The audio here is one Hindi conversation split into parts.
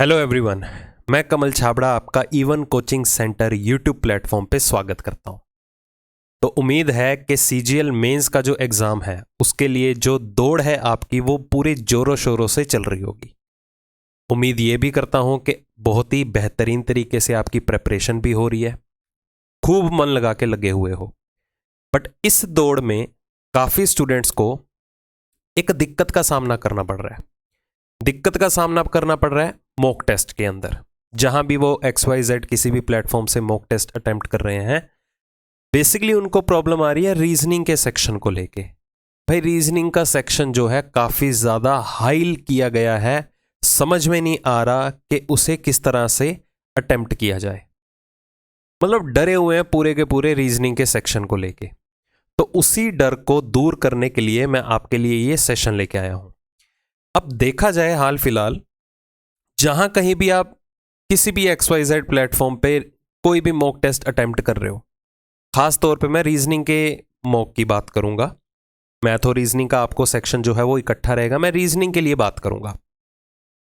हेलो एवरीवन, मैं कमल छाबड़ा आपका even coaching centre YouTube platform पे स्वागत करता हूं। तो उम्मीद है कि सीजीएल मेंस का जो एग्ज़ाम है उसके लिए जो दौड़ है आपकी वो पूरे जोरों शोरों से चल रही होगी। उम्मीद ये भी करता हूं कि बहुत ही बेहतरीन तरीके से आपकी प्रेपरेशन भी हो रही है, खूब मन लगा के लगे हुए हो। बट इस दौड़ में काफ़ी स्टूडेंट्स को एक दिक्कत का सामना करना पड़ रहा है। दिक्कत का सामना करना पड़ रहा है मॉक टेस्ट के अंदर। जहां भी वो XYZ किसी भी प्लेटफॉर्म से मॉक टेस्ट अटेम्प्ट कर रहे हैं, बेसिकली उनको प्रॉब्लम आ रही है रीजनिंग के सेक्शन को लेके। भाई रीजनिंग का सेक्शन जो है काफ़ी ज़्यादा हाई किया गया है, समझ में नहीं आ रहा कि उसे किस तरह से अटेम्प्ट किया जाए। मतलब डरे हुए हैं पूरे के पूरे रीजनिंग के सेक्शन को लेके। तो उसी डर को दूर करने के लिए मैं आपके लिए ये सेशन लेके आया हूं। अब देखा जाए हाल फिलहाल जहां कहीं भी आप किसी भी XYZ प्लेटफॉर्म पे कोई भी मॉक टेस्ट अटेम्प्ट कर रहे हो, खास तौर पे मैं रीजनिंग के मॉक की बात करूंगा। मैथ और रीजनिंग का आपको सेक्शन जो है वो इकट्ठा रहेगा, मैं रीजनिंग के लिए बात करूंगा।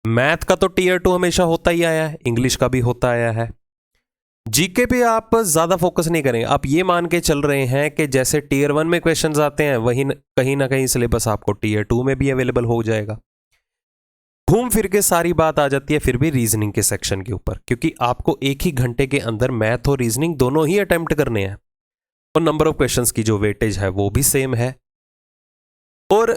मैथ का तो टीयर 2 हमेशा होता ही आया है, इंग्लिश का भी होता आया है। जीके पे आप ज्यादा फोकस नहीं करेंगे, आप ये मान के चल रहे हैं कि जैसे टीयर 1 में क्वेश्चंस आते हैं वही कहीं ना कहीं सिलेबस आपको टीयर 2 में भी अवेलेबल हो जाएगा। घूम फिर के सारी बात आ जाती है फिर भी रीजनिंग के सेक्शन के ऊपर, क्योंकि आपको एक ही घंटे के अंदर मैथ और रीजनिंग दोनों ही अटेम्प्ट करने हैं और नंबर ऑफ क्वेश्चंस की जो वेटेज है वो भी सेम है। और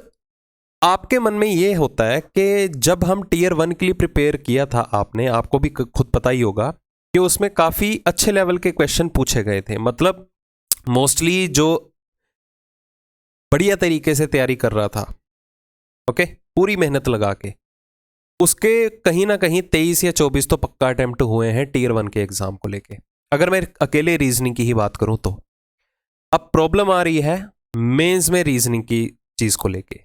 आपके मन में ये होता है कि जब हम टीयर 1 के लिए प्रिपेयर किया था, आपको भी खुद पता ही होगा कि उसमें काफ़ी अच्छे लेवल के क्वेश्चन पूछे गए थे। मतलब मोस्टली जो बढ़िया तरीके से तैयारी कर रहा था, ओके, पूरी मेहनत लगा के, उसके कहीं ना कहीं 23 या 24 तो पक्का अटेम्प्ट हुए हैं टीयर 1 के एग्जाम को लेके, अगर मैं अकेले रीजनिंग की ही बात करूं तो। अब प्रॉब्लम आ रही है मेंस में रीजनिंग की चीज को लेके।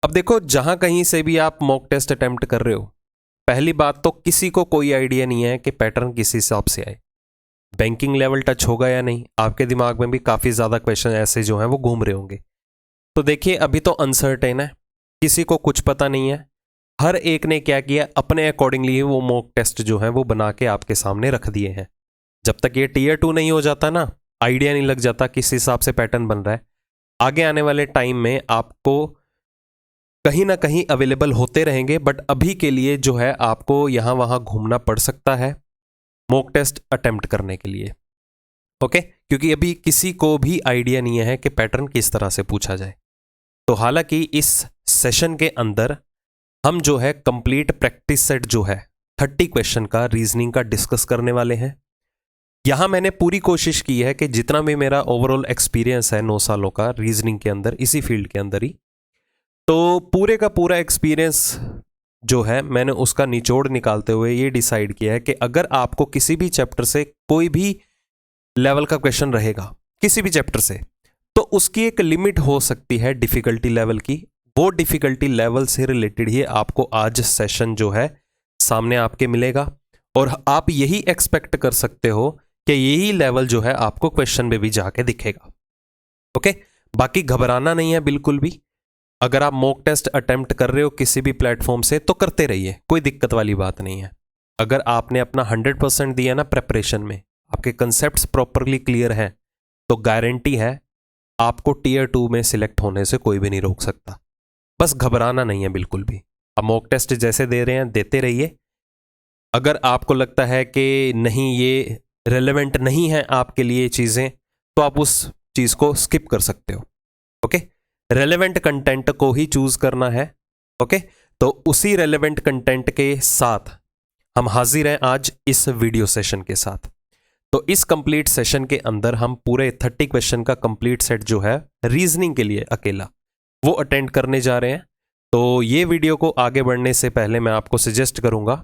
अब देखो, जहां कहीं से भी आप मॉक टेस्ट अटेम्प्ट कर रहे हो, पहली बात तो किसी को कोई आइडिया नहीं है कि पैटर्न किस हिसाब से आए, बैंकिंग लेवल टच होगा या नहीं। आपके दिमाग में भी काफी ज्यादा क्वेश्चन ऐसे जो हैं वो घूम रहे होंगे। तो देखिए, अभी तो अनसर्टेन है, किसी को कुछ पता नहीं है। हर एक ने क्या किया, अपने अकॉर्डिंगली वो मॉक टेस्ट जो है वो बना के आपके सामने रख दिए हैं। जब तक ये टीयर 2 नहीं हो जाता ना, आइडिया नहीं लग जाता किस हिसाब से पैटर्न बन रहा है, आगे आने वाले टाइम में आपको कहीं ना कहीं अवेलेबल होते रहेंगे। बट अभी के लिए जो है आपको यहां वहां घूमना पड़ सकता है मॉक टेस्ट अटेम्प्ट करने के लिए, ओके, क्योंकि अभी किसी को भी आइडिया नहीं है कि पैटर्न किस तरह से पूछा जाए। तो हालांकि इस सेशन के अंदर हम जो है कंप्लीट प्रैक्टिस सेट जो है 30 क्वेश्चन का रीजनिंग का डिस्कस करने वाले हैं। यहां मैंने पूरी कोशिश की है कि जितना भी मेरा ओवरऑल एक्सपीरियंस है 9 सालों का रीजनिंग के अंदर, इसी फील्ड के अंदर ही, तो पूरे का पूरा एक्सपीरियंस जो है मैंने उसका निचोड़ निकालते हुए ये डिसाइड किया है कि अगर आपको किसी भी चैप्टर से कोई भी लेवल का क्वेश्चन रहेगा, किसी भी चैप्टर से, तो उसकी एक लिमिट हो सकती है डिफिकल्टी लेवल की। वो डिफिकल्टी लेवल से रिलेटेड ही आपको आज सेशन जो है सामने आपके मिलेगा, और आप यही एक्सपेक्ट कर सकते हो कि यही लेवल जो है आपको क्वेश्चन में भी जाके दिखेगा, ओके। बाकी घबराना नहीं है बिल्कुल भी। अगर आप मॉक टेस्ट अटेम्प्ट कर रहे हो किसी भी प्लेटफॉर्म से तो करते रहिए, कोई दिक्कत वाली बात नहीं है। अगर आपने अपना 100% दिया ना प्रेपरेशन में, आपके कंसेप्ट्स प्रॉपरली क्लियर हैं, तो गारंटी है आपको टीयर 2 में सिलेक्ट होने से कोई भी नहीं रोक सकता। बस घबराना नहीं है बिल्कुल भी। अब मॉक टेस्ट जैसे दे रहे हैं देते रहिए। अगर आपको लगता है कि नहीं ये रेलेवेंट नहीं है आपके लिए चीज़ें, तो आप उस चीज़ को स्किप कर सकते हो, ओके। रेलेवेंट कंटेंट को ही चूज करना है, ओके। तो उसी रेलेवेंट कंटेंट के साथ हम हाजिर हैं आज इस वीडियो सेशन के साथ। तो इस कंप्लीट सेशन के अंदर हम पूरे 30 क्वेश्चन का कंप्लीट सेट जो है रीजनिंग के लिए अकेला वो अटेंड करने जा रहे हैं। तो ये वीडियो को आगे बढ़ने से पहले मैं आपको सजेस्ट करूंगा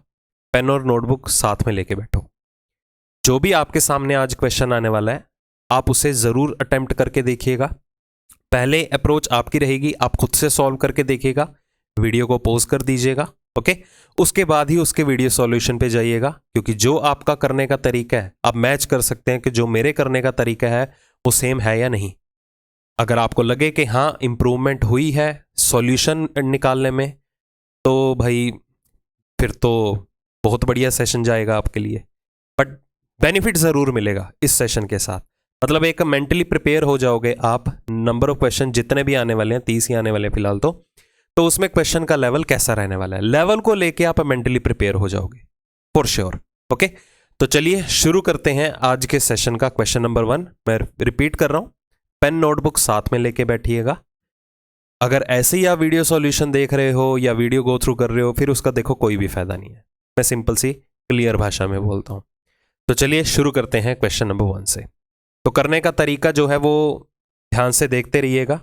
पेन और नोटबुक साथ में लेके बैठो। जो भी आपके सामने आज क्वेश्चन आने वाला है आप उसे जरूर अटेम्प्ट करके देखिएगा। पहले अप्रोच आपकी रहेगी, आप खुद से सॉल्व करके देखिएगा, वीडियो को पॉज कर दीजिएगा, ओके। उसके बाद ही उसके वीडियो सॉल्यूशन पे जाइएगा, क्योंकि जो आपका करने का तरीका है आप मैच कर सकते हैं कि जो मेरे करने का तरीका है वो सेम है या नहीं। अगर आपको लगे कि हाँ इंप्रूवमेंट हुई है सॉल्यूशन निकालने में, तो भाई फिर तो बहुत बढ़िया सेशन जाएगा आपके लिए, बट बेनिफिट ज़रूर मिलेगा इस सेशन के साथ। मतलब एक मेंटली प्रिपेयर हो जाओगे आप, नंबर ऑफ क्वेश्चन जितने भी आने वाले हैं, 30 ही आने वाले हैं फिलहाल तो उसमें क्वेश्चन का लेवल कैसा रहने वाला है, लेवल को लेके आप मेंटली प्रिपेयर हो जाओगे फॉर श्योर। ओके, तो चलिए शुरू करते हैं आज के सेशन का। क्वेश्चन नंबर 1 मैं रिपीट कर रहा हूं, पेन नोटबुक साथ में लेके बैठिएगा। अगर ऐसे ही आप वीडियो सॉल्यूशन देख रहे हो या वीडियो गो थ्रू कर रहे हो, फिर उसका देखो कोई भी फायदा नहीं है। मैं सिंपल सी क्लियर भाषा में बोलता हूं। तो चलिए शुरू करते हैं क्वेश्चन नंबर 1 से। तो करने का तरीका जो है वो ध्यान से देखते रहिएगा,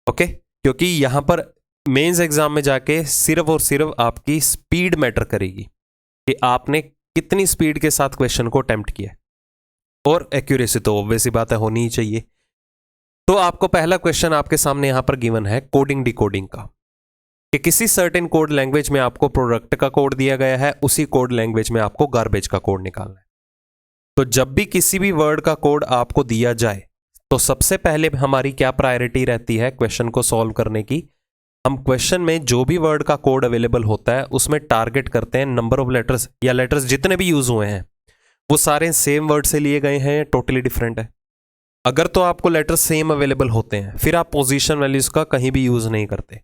ओके, क्योंकि यहां पर मेंस एग्जाम में जाके सिर्फ और सिर्फ आपकी स्पीड मैटर करेगी कि आपने कितनी स्पीड के साथ क्वेश्चन को अटेम्प्ट किया, और एक्यूरेसी तो ऑब्वियस ही बात है, होनी ही चाहिए। तो आपको पहला क्वेश्चन आपके सामने यहां पर गिवन है कोडिंग डिकोडिंग का, कि किसी सर्टेन कोड लैंग्वेज में आपको प्रोडक्ट का कोड दिया गया है, उसी कोड लैंग्वेज में आपको गार्बेज का कोड निकालना है। तो जब भी किसी भी वर्ड का कोड आपको दिया जाए तो सबसे पहले हमारी क्या प्रायोरिटी रहती है क्वेश्चन को सॉल्व करने की। हम क्वेश्चन में जो भी वर्ड का कोड अवेलेबल होता है उसमें टारगेट करते हैं नंबर ऑफ लेटर्स, या लेटर्स जितने भी यूज हुए हैं वो सारे सेम वर्ड से लिए गए हैं, टोटली डिफरेंट है। अगर तो आपको लेटर सेम अवेलेबल होते हैं फिर आप पोजीशन वैल्यूज का कहीं भी यूज नहीं करते।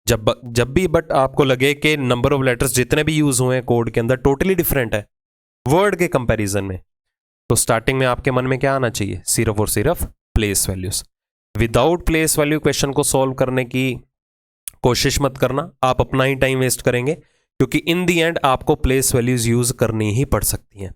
जब भी बट आपको लगे कि नंबर ऑफ लेटर्स जितने भी यूज हुए हैं कोड के अंदर टोटली डिफरेंट है वर्ड के कंपैरिजन में, तो स्टार्टिंग में आपके मन में क्या आना चाहिए, सिर्फ और सिर्फ place values. Without place value question को सॉल्व करने की कोशिश मत करना, आप अपना ही टाइम वेस्ट करेंगे, क्योंकि इन दी एंड आपको प्लेस वैल्यूज यूज करनी ही पड़ सकती हैं।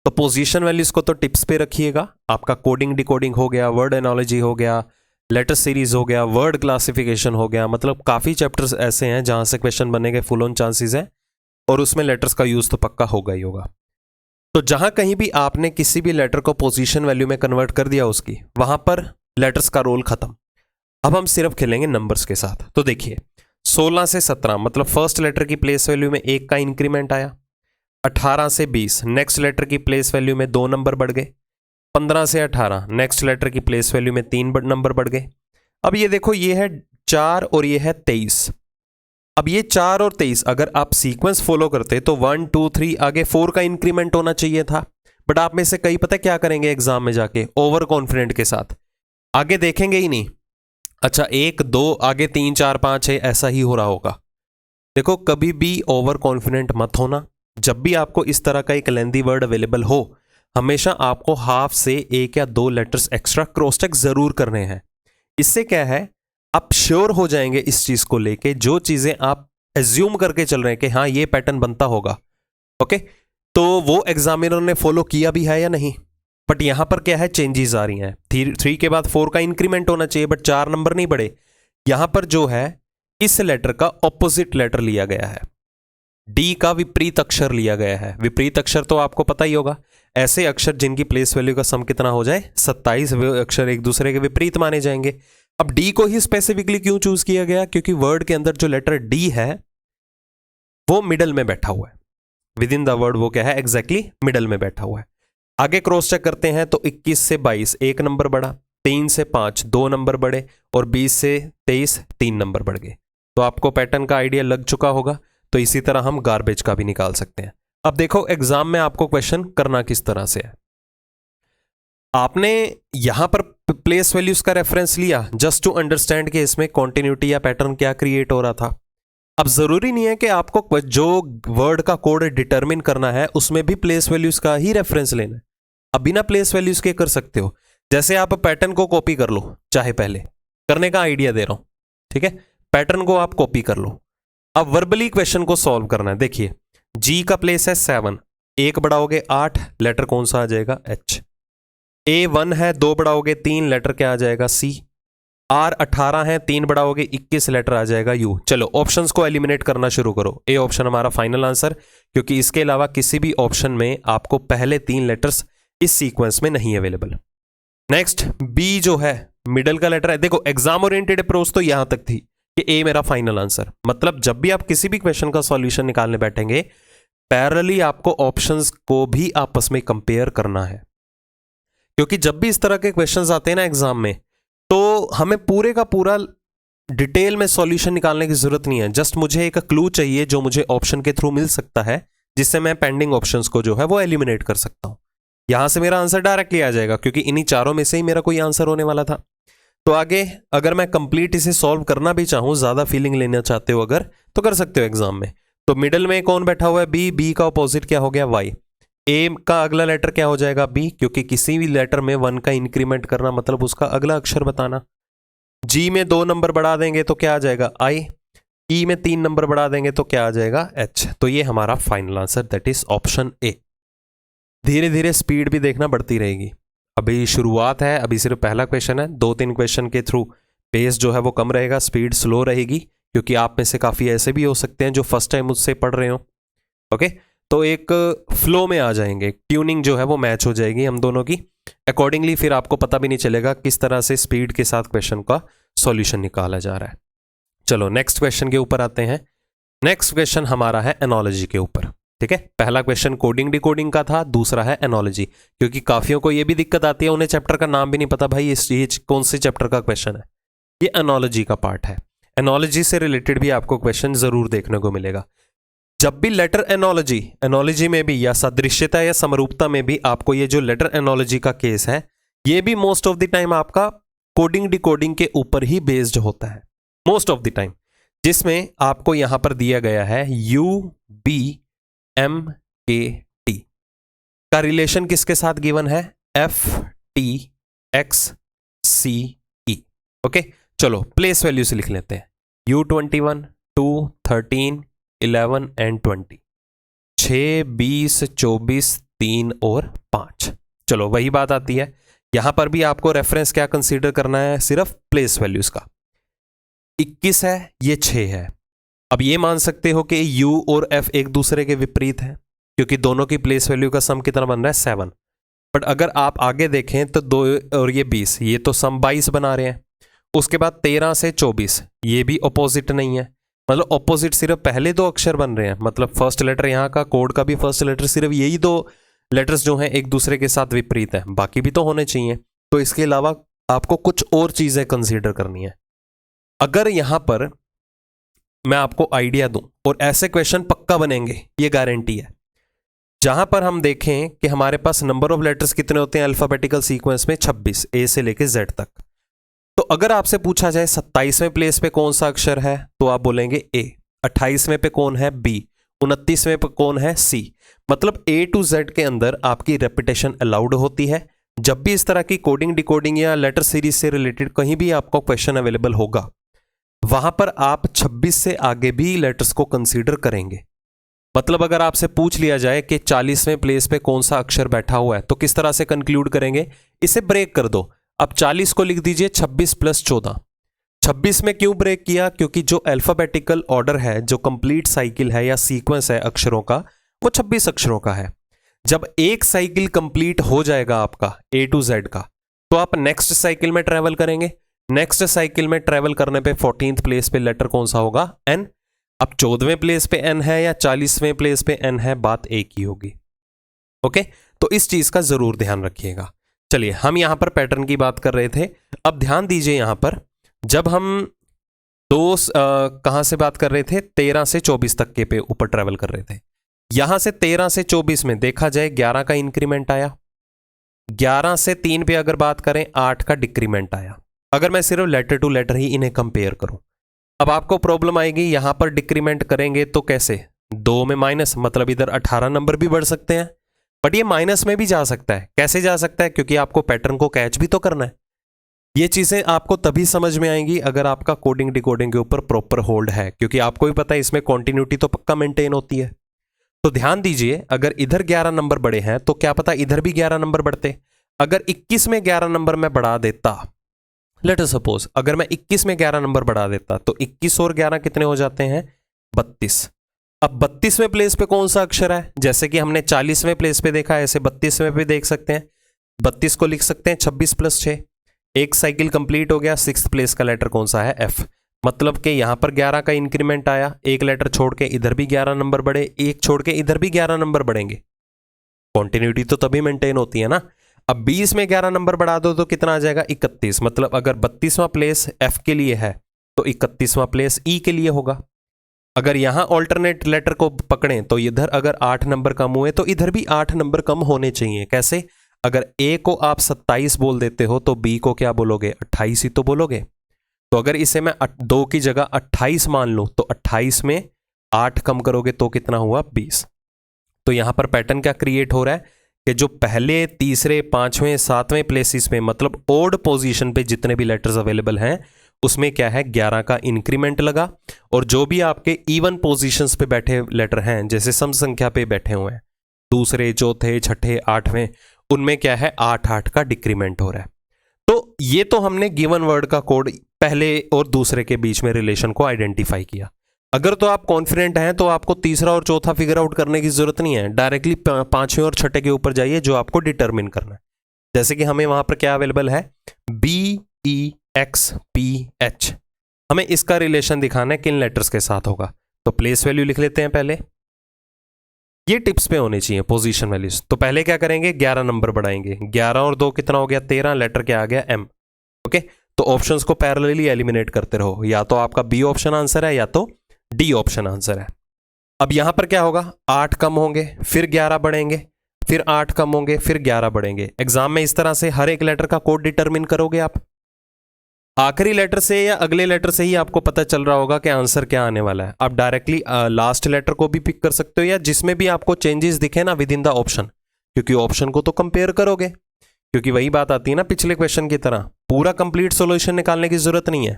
तो पोजीशन वैल्यूज को तो टिप्स पे रखिएगा। आपका कोडिंग डिकोडिंग हो गया, वर्ड एनोलॉजी हो गया, लेटर सीरीज हो गया, वर्ड क्लासिफिकेशन हो गया, मतलब काफ़ी चैप्टर्स ऐसे हैं जहां से क्वेश्चन बनने के फुल ऑन चांसेस हैं, और उसमें लेटर्स का यूज़ तो पक्का होगा ही होगा। तो जहां कहीं भी आपने किसी भी लेटर को पोजीशन वैल्यू में कन्वर्ट कर दिया उसकी, वहां पर लेटर्स का रोल खत्म। अब हम सिर्फ खेलेंगे नंबर्स के साथ। तो देखिए 16 से 17 मतलब फर्स्ट लेटर की प्लेस वैल्यू में 1 का इंक्रीमेंट आया। 18 से 20 नेक्स्ट लेटर की प्लेस वैल्यू में 2 नंबर बढ़ गए। 15 से 18 नेक्स्ट लेटर की प्लेस वैल्यू में 3 नंबर बढ़ गए। अब ये देखो, ये है 4 और ये है 23। अब ये 4 और 23 अगर आप सीक्वेंस फॉलो करते तो 1 2 3 आगे 4 का इंक्रीमेंट होना चाहिए था, बट आप में से कई पता क्या करेंगे एग्जाम में जाके, ओवर कॉन्फिडेंट के साथ आगे देखेंगे ही नहीं। अच्छा 1 2 आगे 3 4 5 6 ऐसा ही हो रहा होगा। देखो कभी भी ओवर कॉन्फिडेंट मत होना। जब भी आपको इस तरह का एक लेंथी वर्ड अवेलेबल हो, हमेशा आपको हाफ से 1 या 2 लेटर्स एक्स्ट्रा क्रॉस चेक जरूर करने हैं। इससे क्या है, आप श्योर हो जाएंगे इस चीज को लेके, जो चीजें आप एज्यूम करके चल रहे हैं कि हाँ ये पैटर्न बनता होगा, ओके, तो वो एग्जामिनर ने फॉलो किया भी है या नहीं। बट यहां पर क्या है, चेंजेस आ रही हैं। 3 के बाद 4 का इंक्रीमेंट होना चाहिए, बट 4 नंबर नहीं बढ़े। यहां पर जो है इस लेटर का ऑपोजिट लेटर लिया गया है, डी का विपरीत अक्षर लिया गया है। विपरीत अक्षर तो आपको पता ही होगा, ऐसे अक्षर जिनकी प्लेस वैल्यू का सम कितना हो जाए 27, वे अक्षर एक दूसरे के विपरीत माने जाएंगे। अब डी को ही स्पेसिफिकली क्यों चूज किया गया, क्योंकि वर्ड के अंदर जो लेटर डी है वो मिडल में बैठा हुआ है, विद इन द वर्ड वो क्या है, एग्जैक्टली मिडल में बैठा हुआ है। आगे क्रॉस चेक करते हैं तो 21 से 22 1 नंबर बढ़ा, 3 से 5 2 नंबर बढ़े, और 20 से 23 3 नंबर बढ़ गए। तो आपको पैटर्न का आइडिया लग चुका होगा। तो इसी तरह हम गार्बेज का भी निकाल सकते हैं। अब देखो एग्जाम में आपको क्वेश्चन करना किस तरह से है। आपने यहां पर प्लेस वैल्यूज का रेफरेंस लिया जस्ट टू अंडरस्टैंड कि इसमें कॉन्टिन्यूटी या पैटर्न क्या क्रिएट हो रहा था। अब जरूरी नहीं है कि आपको जो वर्ड का कोड डिटरमिन करना है उसमें भी प्लेस वैल्यूज का ही रेफरेंस लेना है। अब बिना प्लेस वैल्यूज के कर सकते हो। जैसे आप पैटर्न को कॉपी कर लो, चाहे पहले करने का आइडिया दे रहा हूं, ठीक है, पैटर्न को आप कॉपी कर लो। अब वर्बली क्वेश्चन को सॉल्व करना है। देखिए जी का प्लेस है 7, 1 बढ़ाओगे 8, लेटर कौन सा आ जाएगा, एच। ए 1 है, 2 बढ़ाओगे 3, लेटर क्या आ जाएगा, सी। आर 18 है, 3 बढ़ाओगे 21, लेटर आ जाएगा यू। चलो ऑप्शंस को एलिमिनेट करना शुरू करो। ए ऑप्शन हमारा फाइनल आंसर, क्योंकि इसके अलावा किसी भी ऑप्शन में आपको पहले 3 लेटर्स इस सीक्वेंस में नहीं अवेलेबल। नेक्स्ट बी जो है मिडल का लेटर है। देखो एग्जाम ओरिएंटेड अप्रोच तो यहां तक थी कि ए मेरा फाइनल आंसर, मतलब जब भी आप किसी भी क्वेश्चन का सॉल्यूशन निकालने बैठेंगे पैरेलली आपको ऑप्शंस को भी आपस में कंपेयर करना है, क्योंकि जब भी इस तरह के क्वेश्चंस आते हैं ना एग्जाम में, तो हमें पूरे का पूरा डिटेल में सॉल्यूशन निकालने की जरूरत नहीं है। जस्ट मुझे एक क्लू चाहिए जो मुझे ऑप्शन के थ्रू मिल सकता है, जिससे मैं पेंडिंग ऑप्शंस को जो है वो एलिमिनेट कर सकता हूं। यहां से मेरा आंसर डायरेक्टली आ जाएगा क्योंकि इन्हीं चारों में से ही मेरा कोई आंसर होने वाला था। तो आगे अगर मैं कंप्लीट इसे सॉल्व करना भी चाहूं, ज्यादा फीलिंग लेना चाहते हो अगर, तो कर सकते हो एग्जाम में। तो मिडिल में कौन बैठा हुआ है? बी। बी का ऑपोजिट क्या हो गया? वाई। ए का अगला लेटर क्या हो जाएगा? बी, क्योंकि किसी भी लेटर में 1 का इंक्रीमेंट करना मतलब उसका अगला अक्षर बताना। जी में 2 नंबर बढ़ा देंगे तो क्या आ जाएगा? आई। ई में 3 नंबर बढ़ा देंगे तो क्या आ जाएगा? एच। तो ये हमारा final answer, that is option A. धीरे धीरे स्पीड भी देखना बढ़ती रहेगी। अभी शुरुआत है, अभी सिर्फ पहला क्वेश्चन है। 2-3 क्वेश्चन के थ्रू पेस जो है वो कम रहेगा, स्पीड स्लो रहेगी, क्योंकि आप में से काफ़ी ऐसे भी हो सकते हैं जो फर्स्ट टाइम मुझसे पढ़ रहे हो। ओके, तो एक फ्लो में आ जाएंगे, ट्यूनिंग जो है वो मैच हो जाएगी हम दोनों की अकॉर्डिंगली। फिर आपको पता भी नहीं चलेगा किस तरह से स्पीड के साथ क्वेश्चन का सॉल्यूशन निकाला जा रहा है। चलो नेक्स्ट क्वेश्चन के ऊपर आते हैं। नेक्स्ट क्वेश्चन हमारा है एनोलॉजी के ऊपर। ठीक है, पहला क्वेश्चन कोडिंग डिकोडिंग का था, दूसरा है एनोलॉजी। क्योंकि काफियों को ये भी दिक्कत आती है, उन्हें चैप्टर का नाम भी नहीं पता, भाई ये कौन से चैप्टर का क्वेश्चन है। ये एनोलॉजी का पार्ट है। एनोलॉजी से रिलेटेड भी आपको क्वेश्चन जरूर देखने को मिलेगा। जब भी लेटर एनोलॉजी में भी, या सदृश्यता या समरूपता में भी आपको ये जो लेटर एनोलॉजी का केस है, ये भी मोस्ट ऑफ द टाइम आपका कोडिंग डिकोडिंग के ऊपर ही बेस्ड होता है, मोस्ट ऑफ द टाइम। जिसमें आपको यहां पर दिया गया है UBMKT का रिलेशन किसके साथ गिवन है? FTXCE। ओके, चलो प्लेस वैल्यू से लिख लेते हैं। U21, 2, 13, 11 एंड 20, 6, 20, 24, 3 और 5। चलो वही बात आती है, यहां पर भी आपको रेफरेंस क्या कंसीडर करना है? सिर्फ प्लेस वैल्यूज का। 21 है, ये 6 है। अब ये मान सकते हो कि U और F एक दूसरे के विपरीत है, क्योंकि दोनों की प्लेस वैल्यू का सम कितना बन रहा है? 7। बट अगर आप आगे देखें तो 2 और ये 20, ये तो सम 22 बना रहे हैं। उसके बाद 13 से 24, ये भी ऑपोजिट नहीं है। मतलब ऑपोजिट सिर्फ पहले 2 अक्षर बन रहे हैं, मतलब फर्स्ट लेटर यहाँ का, कोड का भी फर्स्ट लेटर, सिर्फ यही 2 लेटर्स जो हैं एक दूसरे के साथ विपरीत है, बाकी भी तो होने चाहिए। तो इसके अलावा आपको कुछ और चीजें कंसीडर करनी है। अगर यहां पर मैं आपको आइडिया दूं, और ऐसे क्वेश्चन पक्का बनेंगे, ये गारंटी है, जहां पर हम देखें कि हमारे पास नंबर ऑफ लेटर्स कितने होते हैं अल्फाबेटिकल सीक्वेंस में? 26, ए से लेके जेड तक। तो अगर आपसे पूछा जाए 27वें प्लेस पे कौन सा अक्षर है, तो आप बोलेंगे ए। 28वें पे कौन है? बी। 29वें पे कौन है? सी। मतलब ए टू जेड के अंदर आपकी रेपिटेशन अलाउड होती है। जब भी इस तरह की कोडिंग डिकोडिंग या लेटर सीरीज से रिलेटेड कहीं भी आपको क्वेश्चन अवेलेबल होगा, वहां पर आप 26 से आगे भी लेटर्स को कंसीडर करेंगे। मतलब अगर आपसे पूछ लिया जाए कि 40वें प्लेस पे कौन सा अक्षर बैठा हुआ है, तो किस तरह से कंक्लूड करेंगे? इसे ब्रेक कर दो। अब 40 को लिख दीजिए 26 + 14। 26 में क्यों ब्रेक किया? क्योंकि जो अल्फाबेटिकल ऑर्डर है, जो कंप्लीट साइकिल है या सीक्वेंस है अक्षरों का, वो 26 अक्षरों का है। जब एक साइकिल कंप्लीट हो जाएगा आपका ए टू जेड का, तो आप नेक्स्ट साइकिल में ट्रेवल करेंगे। नेक्स्ट साइकिल में ट्रेवल करने पे 14th प्लेस पे लेटर कौन सा होगा? एन। अब 14वें प्लेस पे एन है या 40वें प्लेस पे एन है, बात एक ही होगी। ओके, तो इस चीज का जरूर ध्यान रखिएगा। चलिए, हम यहां पर पैटर्न की बात कर रहे थे। अब ध्यान दीजिए, यहां पर जब हम कहां से बात कर रहे थे? 13 से 24 तक के पे ऊपर ट्रेवल कर रहे थे। यहां से 13 से 24 में देखा जाए 11 का इंक्रीमेंट आया। 11 से 3 पे अगर बात करें, 8 का डिक्रीमेंट आया। अगर मैं सिर्फ लेटर टू लेटर ही इन्हें कंपेयर करूं, अब आपको प्रॉब्लम आएगी, यहां पर डिक्रीमेंट करेंगे तो कैसे? 2 में माइनस, मतलब इधर 18 नंबर भी बढ़ सकते हैं। बट ये माइनस में भी जा सकता है। कैसे जा सकता है? क्योंकि आपको पैटर्न को कैच भी तो करना है। ये चीजें आपको तभी समझ में आएंगी अगर आपका कोडिंग डिकोडिंग के ऊपर प्रॉपर होल्ड है, क्योंकि आपको भी पता है इसमें कॉन्टिन्यूटी तो पक्का मेंटेन होती है। तो ध्यान दीजिए, अगर इधर 11 नंबर बढ़े हैं तो क्या पता इधर भी 11 नंबर बढ़ते। अगर 21 में 11 नंबर मैं बढ़ा देता, लेट अस सपोज अगर मैं 21 में 11 नंबर बढ़ा देता, तो 21 और 11 कितने हो जाते हैं? 32। अब 32वें प्लेस पे कौन सा अक्षर है? जैसे कि हमने 40वें प्लेस पे देखा, ऐसे 32वें पे देख सकते हैं। 32 को लिख सकते हैं 26 + 6। एक साइकिल कंप्लीट हो गया। 6th प्लेस का लेटर कौन सा है? एफ। मतलब कि यहां पर 11 का इंक्रीमेंट आया, एक लेटर छोड़ के इधर भी 11 नंबर बढ़े, एक छोड़ के इधर भी 11 नंबर बढ़ेंगे। कॉन्टिन्यूटी तो तभी मेंटेन होती है ना। अब 20 में 11 नंबर बढ़ा दो तो कितना आ जाएगा? 31। मतलब अगर 32वां प्लेस एफ के लिए है तो 31वां प्लेस ई के लिए होगा। अगर यहाँ ऑल्टरनेट लेटर को पकड़ें तो इधर अगर 8 नंबर कम हुए तो इधर भी 8 नंबर कम होने चाहिए। कैसे? अगर ए को आप 27 बोल देते हो तो बी को क्या बोलोगे? 28 ही तो बोलोगे। तो अगर इसे मैं 2 की जगह 28 मान लूं तो 28 में 8 कम करोगे तो कितना हुआ? 20। तो यहां पर पैटर्न क्या क्रिएट हो रहा है कि जो पहले, तीसरे, पांचवें, सातवें प्लेसेस में, मतलब ओड पोजीशन पे जितने भी लेटर्स अवेलेबल हैं उसमें क्या है? 11 का इंक्रीमेंट लगा। और जो भी आपके इवन पोजीशंस पे बैठे लेटर हैं, जैसे सम संख्या पे बैठे हुए हैं, दूसरे, चौथे, छठे, आठवें, उनमें क्या है? 8-8 का डिक्रीमेंट हो रहा है। तो ये तो हमने गिवन वर्ड का कोड पहले और दूसरे के बीच में रिलेशन को आइडेंटिफाई किया। अगर तो आप कॉन्फिडेंट हैं तो आपको तीसरा और चौथा फिगर आउट करने की जरूरत नहीं है, डायरेक्टली पांचवें और छठे के ऊपर जाइए जो आपको डिटरमिन करना है। जैसे कि हमें वहां पर क्या अवेलेबल है? BEXPH। हमें इसका रिलेशन दिखाना है किन लेटर्स के साथ होगा। तो प्लेस वैल्यू लिख लेते हैं पहले, ये टिप्स पे होनी चाहिए पोजीशन वैल्यूज। तो पहले क्या करेंगे? 11 नंबर बढ़ाएंगे। 11 और 2 कितना हो गया? 13। लेटर क्या आ गया? M। ओके, तो ऑप्शंस को पैरेलली एलिमिनेट करते रहो। या तो आपका बी ऑप्शन आंसर है या तो डी ऑप्शन आंसर है। अब यहां पर क्या होगा? 8 कम होंगे, फिर 11 बढ़ेंगे, फिर 8 कम होंगे, फिर 11 बढ़ेंगे। एग्जाम में इस तरह से हर एक लेटर का कोड डिटरमिन करोगे आप। आखिरी लेटर से या अगले लेटर से ही आपको पता चल रहा होगा कि आंसर क्या आने वाला है। आप डायरेक्टली लास्ट लेटर को भी पिक कर सकते हो या जिसमें भी आपको चेंजेस दिखे ना विद इन द ऑप्शन, क्योंकि ऑप्शन को तो कंपेयर करोगे। क्योंकि वही बात आती है ना पिछले क्वेश्चन की तरह, पूरा कंप्लीट सॉल्यूशन निकालने की जरूरत नहीं है।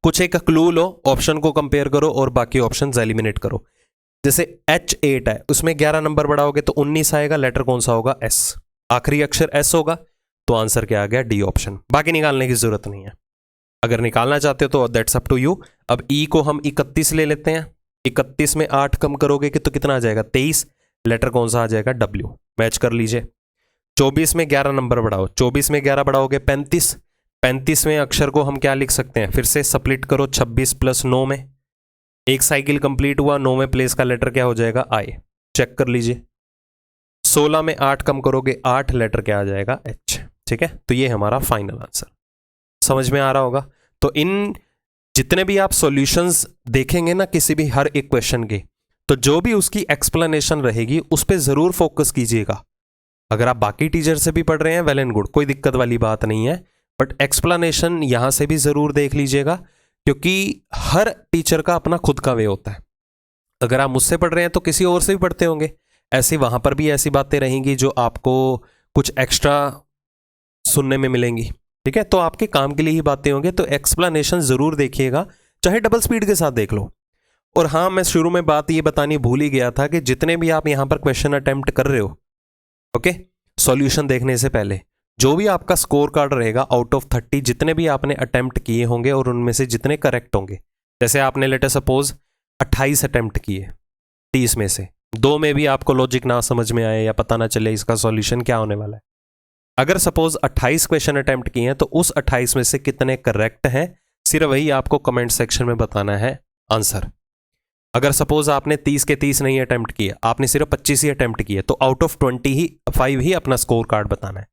कुछ एक क्लू लो, ऑप्शन को कंपेयर करो और बाकी ऑप्शंस एलिमिनेट करो। जैसे H8 है, उसमें 11 नंबर बढ़ाओगे तो 19 आएगा। लेटर कौन सा होगा? S। आखिरी अक्षर S होगा, तो आंसर क्या आ गया? D option. बाकी निकालने की जरूरत नहीं है। अगर निकालना चाहते हो तो दैट्स अप टू यू। अब E को हम 31 ले लेते हैं। 31 में 8 कम करोगे कि तो कितना आ जाएगा? 23। लेटर कौन सा आ जाएगा? W। मैच कर लीजिए। 24 में 11 नंबर बढ़ाओ। 24 में 11 बढ़ाओगे 35। 35वें अक्षर को हम क्या लिख सकते हैं? फिर से स्प्लिट करो 26 प्लस 9 में। एक साइकिल कंप्लीट हुआ। 9वें प्लेस का लेटर क्या हो जाएगा? I। चेक कर लीजिए। 16 में 8 कम करोगे 8। लेटर क्या आ जाएगा? H। ठीक है, तो ये हमारा फाइनल आंसर। समझ में आ रहा होगा? तो इन जितने भी आप सॉल्यूशंस देखेंगे ना किसी भी हर एक क्वेश्चन के, तो जो भी उसकी एक्सप्लेनेशन रहेगी उस पर जरूर फोकस कीजिएगा। अगर आप बाकी टीचर से भी पढ़ रहे हैं, वेल एंड गुड, कोई दिक्कत वाली बात नहीं है, बट एक्सप्लेनेशन यहां से भी जरूर देख लीजिएगा, क्योंकि हर टीचर का अपना खुद का वे होता है। अगर आप मुझसे पढ़ रहे हैं तो किसी और से भी पढ़ते होंगे, ऐसे वहां पर भी ऐसी बातें रहेंगी जो आपको कुछ एक्स्ट्रा सुनने में मिलेंगी। ठीक है, तो आपके काम के लिए ही बातें होंगी, तो एक्सप्लेनेशन जरूर देखिएगा, चाहे डबल स्पीड के साथ देख लो। और हाँ, मैं शुरू में बात ये बतानी भूल ही गया था कि जितने भी आप यहां पर क्वेश्चन अटेम्प्ट कर रहे हो, ओके, सॉल्यूशन देखने से पहले जो भी आपका स्कोर कार्ड रहेगा आउट ऑफ 30, जितने भी आपने अटेम्प्ट किए होंगे और उनमें से जितने करेक्ट होंगे, जैसे आपने लेटर सपोज 28 अटेम्प्ट किए, 30 में से 2 में भी आपको लॉजिक ना समझ में आए या पता ना चले इसका सॉल्यूशन क्या होने वाला है। अगर सपोज 28 क्वेश्चन अटेम्प्ट किए हैं तो उस 28 में से कितने करेक्ट हैं, सिर्फ वही आपको कमेंट सेक्शन में बताना है आंसर। अगर सपोज आपने 30 के 30 नहीं अटेम्प्ट किए, आपने सिर्फ 25 ही अटेम्प्ट किए, तो आउट ऑफ 25 ही अपना स्कोर कार्ड बताना है।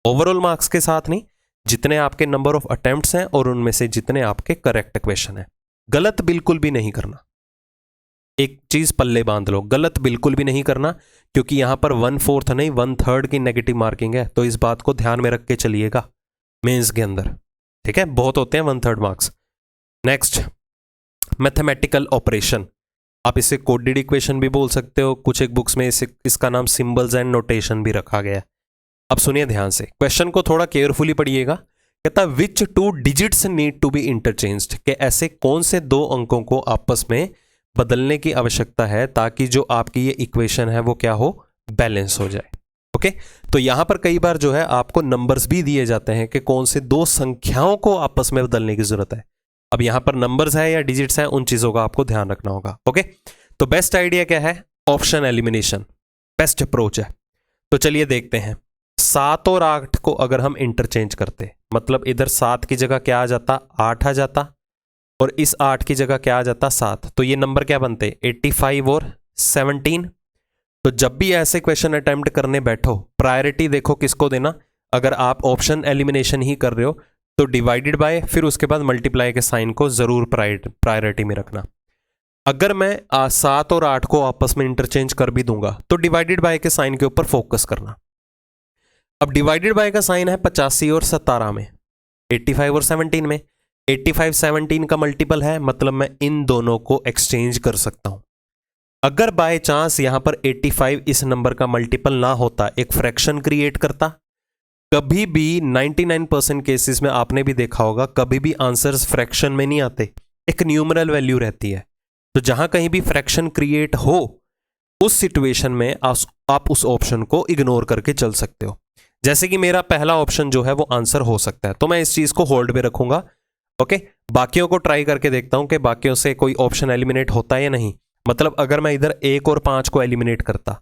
ओवरऑल मार्क्स के साथ नहीं, जितने आपके नंबर ऑफ अटेम्प्ट्स हैं और उनमें से जितने आपके करेक्ट क्वेश्चन हैं। गलत बिल्कुल भी नहीं करना। एक चीज पल्ले बांध लो, गलत बिल्कुल भी नहीं करना, क्योंकि यहां पर 1/4 नहीं 1/3 की नेगेटिव मार्किंग है, तो इस बात को ध्यान में रख के चलिएगा मेंस के अंदर। ठीक है, बहुत होते हैं 1/3 मार्क्स। Next, mathematical operation. आप इसे कोडेड इक्वेशन भी बोल सकते हो, कुछ एक बुक्स में इसका नाम सिंबल्स एंड नोटेशन भी रखा गया है। अब सुनिए ध्यान से, क्वेश्चन को थोड़ा केयरफुली पढ़िएगा। कहता है which 2 digits need to be interchanged, कि ऐसे कौन से 2 अंकों को आपस में बदलने की आवश्यकता है ताकि जो आपकी ये इक्वेशन है वो क्या हो? बैलेंस हो जाए। ओके, तो यहां पर कई बार जो है आपको नंबर्स भी दिए जाते हैं कि कौन से 2 संख्याओं को आपस में बदलने की जरूरत है। अब यहां पर नंबर्स है या डिजिट्स है, उन चीजों का आपको ध्यान रखना होगा। ओके, तो बेस्ट आइडिया क्या है? ऑप्शन एलिमिनेशन बेस्ट अप्रोच है। तो चलिए देखते हैं। 7 और 8 को अगर हम इंटरचेंज करते, मतलब इधर 7 की जगह क्या आ जाता? 8 आ जाता, और इस 8 की जगह क्या आ जाता? 7। तो ये नंबर क्या बनते? 85 और 17। तो जब भी ऐसे क्वेश्चन अटेम्प्ट करने बैठो, प्रायोरिटी देखो किसको देना। अगर आप ऑप्शन एलिमिनेशन ही कर रहे हो तो डिवाइडेड बाय, फिर उसके बाद मल्टीप्लाई के साइन को जरूर प्रायोरिटी में रखना। अगर मैं 7 और 8 को आपस में इंटरचेंज कर भी दूंगा तो डिवाइडेड बाय के साइन के ऊपर फोकस करना। अब डिवाइडेड बाय का साइन है 85 और 17 में, 85 और 17 में। 85 17 का मल्टीपल है, मतलब मैं इन दोनों को एक्सचेंज कर सकता हूं। अगर बाय चांस यहां पर 85 इस नंबर का मल्टीपल ना होता, एक फ्रैक्शन क्रिएट करता, कभी भी 99% केसेस में आपने भी देखा होगा, कभी भी आंसर्स फ्रैक्शन में नहीं आते, एक न्यूमरल वैल्यू रहती है। तो जहां कहीं भी फ्रैक्शन क्रिएट हो उस सिचुएशन में आप उस ऑप्शन को इग्नोर करके चल सकते हो। जैसे कि मेरा पहला ऑप्शन जो है वो आंसर हो सकता है, तो मैं इस चीज को होल्ड में रखूंगा। ओके, बाकियों को ट्राई करके देखता हूं कि बाकियों से कोई ऑप्शन एलिमिनेट होता है या नहीं। मतलब अगर मैं इधर 1 और 5 को एलिमिनेट करता,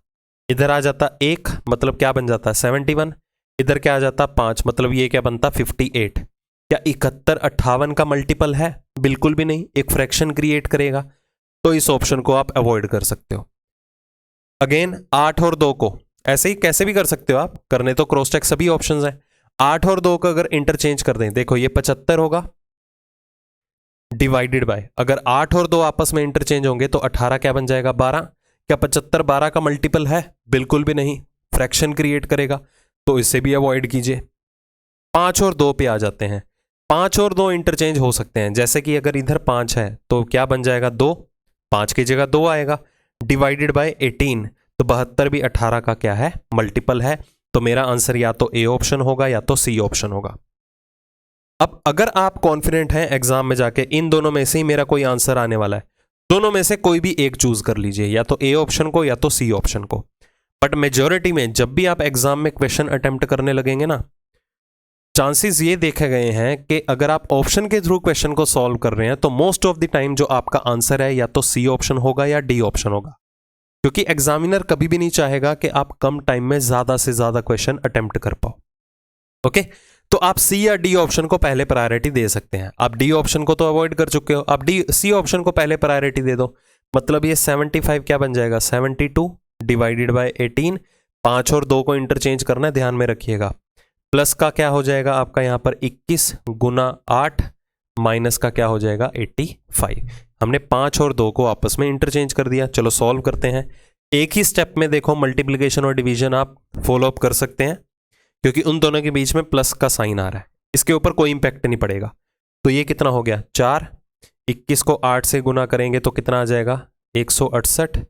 इधर आ जाता 1, मतलब क्या बन जाता 71, इधर क्या आ जाता 5, मतलब ये क्या बनता 58। क्या 71 58 का मल्टीपल है? बिल्कुल भी नहीं, एक फ्रैक्शन क्रिएट करेगा। तो इस ऑप्शन को आप अवॉइड कर सकते हो। अगेन 8 और 2 को ऐसे ही कैसे भी कर सकते हो आप, करने तो क्रॉस चेक सभी ऑप्शंस हैं। 8 और 2 को अगर इंटरचेंज कर दें, देखो ये 75 होगा डिवाइडेड बाय, अगर 8 और 2 आपस में इंटरचेंज होंगे तो 18 क्या बन जाएगा 12। क्या 75 12 का मल्टीपल है? बिल्कुल भी नहीं, फ्रैक्शन क्रिएट करेगा, तो इसे भी अवॉइड कीजिए। 5 और 2 पे आ जाते हैं। 5 और 2 इंटरचेंज हो सकते हैं, जैसे कि अगर इधर 5 है तो क्या बन जाएगा 2, 5 की जगह 2 आएगा, डिवाइडेड बाय 18, तो 72 भी 18 का क्या है मल्टीपल है। तो मेरा आंसर या तो ए ऑप्शन होगा या तो सी ऑप्शन होगा। अब अगर आप कॉन्फिडेंट हैं एग्जाम में जाके इन दोनों में से ही मेरा कोई आंसर आने वाला है, दोनों में से कोई भी एक चूज कर लीजिए, या तो ए ऑप्शन को या तो सी ऑप्शन को। बट मेजॉरिटी में जब भी आप एग्जाम में क्वेश्चन अटेम्प्ट करने लगेंगे ना, चांसेस ये देखे गए हैं कि अगर आप ऑप्शन के थ्रू क्वेश्चन को सॉल्व कर रहे हैं तो मोस्ट ऑफ द टाइम जो आपका आंसर है या तो सी ऑप्शन होगा या डी ऑप्शन होगा, क्योंकि एग्जामिनर कभी भी नहीं चाहेगा कि आप कम टाइम में ज्यादा से ज्यादा क्वेश्चन अटेम्प्ट कर पाओ। ओके, तो आप सी या डी ऑप्शन को पहले प्रायोरिटी दे सकते हैं। आप डी ऑप्शन को तो अवॉइड कर चुके हो, आप सी ऑप्शन को पहले प्रायोरिटी दे दो। मतलब ये 75 क्या बन जाएगा 72 डिवाइडेड बाय 18। 5 और 2 को इंटरचेंज करना है, ध्यान में रखिएगा। प्लस का क्या हो जाएगा आपका यहाँ पर 21 गुना 8, माइनस का क्या हो जाएगा 85। हमने 5 और 2 को आपस में इंटरचेंज कर दिया। चलो सॉल्व करते हैं। एक ही स्टेप में देखो मल्टीप्लिकेशन और डिवीजन आप फॉलो अप कर सकते हैं, क्योंकि उन दोनों के बीच में प्लस का साइन आ रहा है, इसके ऊपर कोई इंपैक्ट नहीं पड़ेगा। तो ये कितना हो गया 4, 21 को 8 से गुना करेंगे तो कितना आ जाएगा 168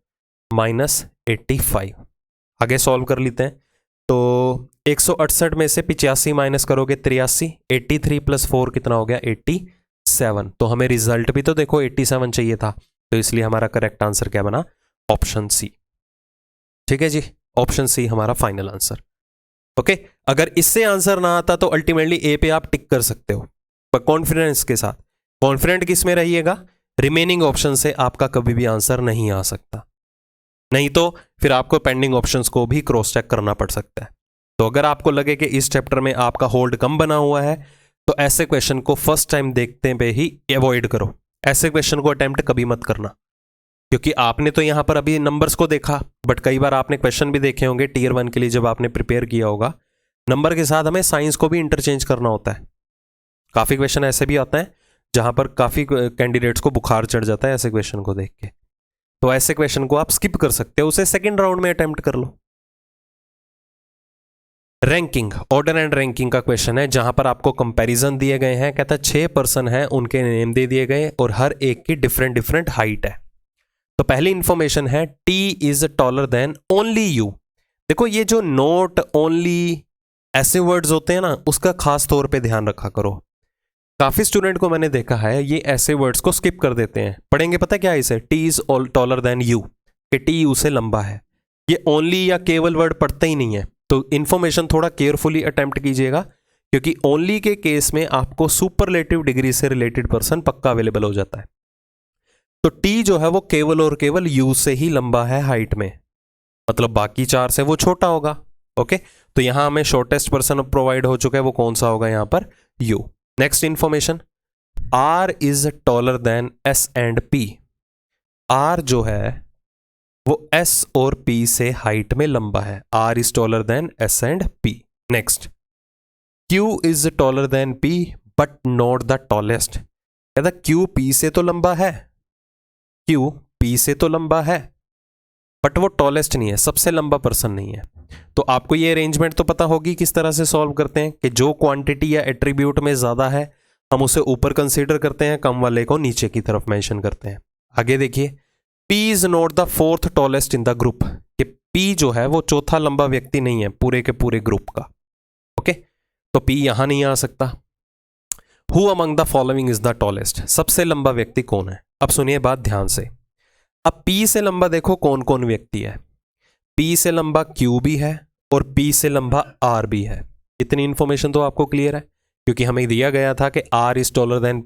माइनस 85। आगे सॉल्व कर लेते हैं। तो 168 में से 85 माइनस करोगे 83, 83 प्लस 4 कितना हो गया 87। तो हमें रिजल्ट भी तो देखो 87 चाहिए था, तो इसलिए हमारा करेक्ट आंसर क्या बना ऑप्शन सी। ठीक है जी, ऑप्शन सी हमारा फाइनल आंसर। ओके, अगर इससे आंसर ना आता तो अल्टीमेटली ए पे आप टिक कर सकते हो, पर कॉन्फिडेंस के साथ। कॉन्फिडेंट किस में रहिएगा, रिमेनिंग ऑप्शन से आपका कभी भी आंसर नहीं आ सकता, नहीं तो फिर आपको पेंडिंग ऑप्शंस को भी क्रॉस चेक करना पड़ सकता है। तो अगर आपको लगे कि इस चैप्टर में आपका होल्ड कम बना हुआ है तो ऐसे क्वेश्चन को फर्स्ट टाइम देखते पे ही अवॉइड करो। ऐसे क्वेश्चन को अटेम्प्ट कभी मत करना, क्योंकि आपने तो यहां पर अभी नंबर्स को देखा, बट कई बार आपने क्वेश्चन भी देखे होंगे टीयर 1 के लिए, जब आपने प्रिपेयर किया होगा नंबर के साथ हमें साइंस को भी इंटरचेंज करना होता है। काफ़ी क्वेश्चन ऐसे भी आते हैं जहां पर काफ़ी कैंडिडेट्स को बुखार चढ़ जाता है ऐसे क्वेश्चन को देख के, तो ऐसे क्वेश्चन को आप स्किप कर सकते हो, उसे सेकेंड राउंड में अटेम्प्ट कर लो। रैंकिंग, ऑर्डर एंड रैंकिंग का क्वेश्चन है, जहां पर आपको कंपैरिजन दिए गए हैं। कहता है 6 पर्सन है, उनके नेम दे दिए गए और हर एक की डिफरेंट डिफरेंट हाइट है। तो पहली इंफॉर्मेशन है T is taller then only you. देखो ये जो नोट ओनली ऐसे वर्ड्स होते हैं ना, उसका खास तौर पे ध्यान रखा करो। काफी स्टूडेंट को मैंने देखा है ये ऐसे वर्ड्स को स्किप कर देते हैं, पढ़ेंगे पता क्या इसे, T is taller then you, कि टी यू से लंबा है। ये ओनली या केवल वर्ड पढ़ते ही नहीं है, तो इन्फॉर्मेशन थोड़ा केयरफुली अटेम्प्ट कीजिएगा, क्योंकि ओनली के केस में आपको सुपरलेटिव डिग्री से रिलेटेड पर्सन पक्का अवेलेबल हो जाता है। तो टी जो है वो केवल और केवल यू से ही लंबा है हाइट में, मतलब बाकी 4 से वो छोटा होगा। ओके, तो यहां हमें शॉर्टेस्ट पर्सन प्रोवाइड हो चुका है, वो कौन सा होगा यहां पर U. Next information, R is taller than S and P. R जो है वो एस और पी से हाइट में लंबा है, R is taller than S and P. Next, Q is taller than P but not the tallest. कहता क्यू पी से तो लंबा है, क्यू पी से तो लंबा है बट वो टॉलेस्ट नहीं है, सबसे लंबा पर्सन नहीं है। तो आपको ये अरेंजमेंट तो पता होगी किस तरह से सॉल्व करते हैं कि जो क्वांटिटी या एट्रीब्यूट में ज़्यादा है हम उसे ऊपर कंसीडर करते हैं, कम वाले को नीचे की तरफ मेंशन करते हैं। आगे देखिए, P is not the fourth tallest in the group, कि P जो है वो चौथा लंबा व्यक्ति नहीं है पूरे के पूरे ग्रुप का। ओके, तो P यहां नहीं आ सकता। Who among the following is the tallest, सबसे लंबा व्यक्ति कौन है। अब सुनिए बात ध्यान से, अब P से लंबा देखो कौन कौन व्यक्ति है। P से लंबा Q भी है और P से लंबा R भी है। इतनी इंफॉर्मेशन तो आपको क्लियर है, क्योंकि हमें दिया गया था कि R is taller then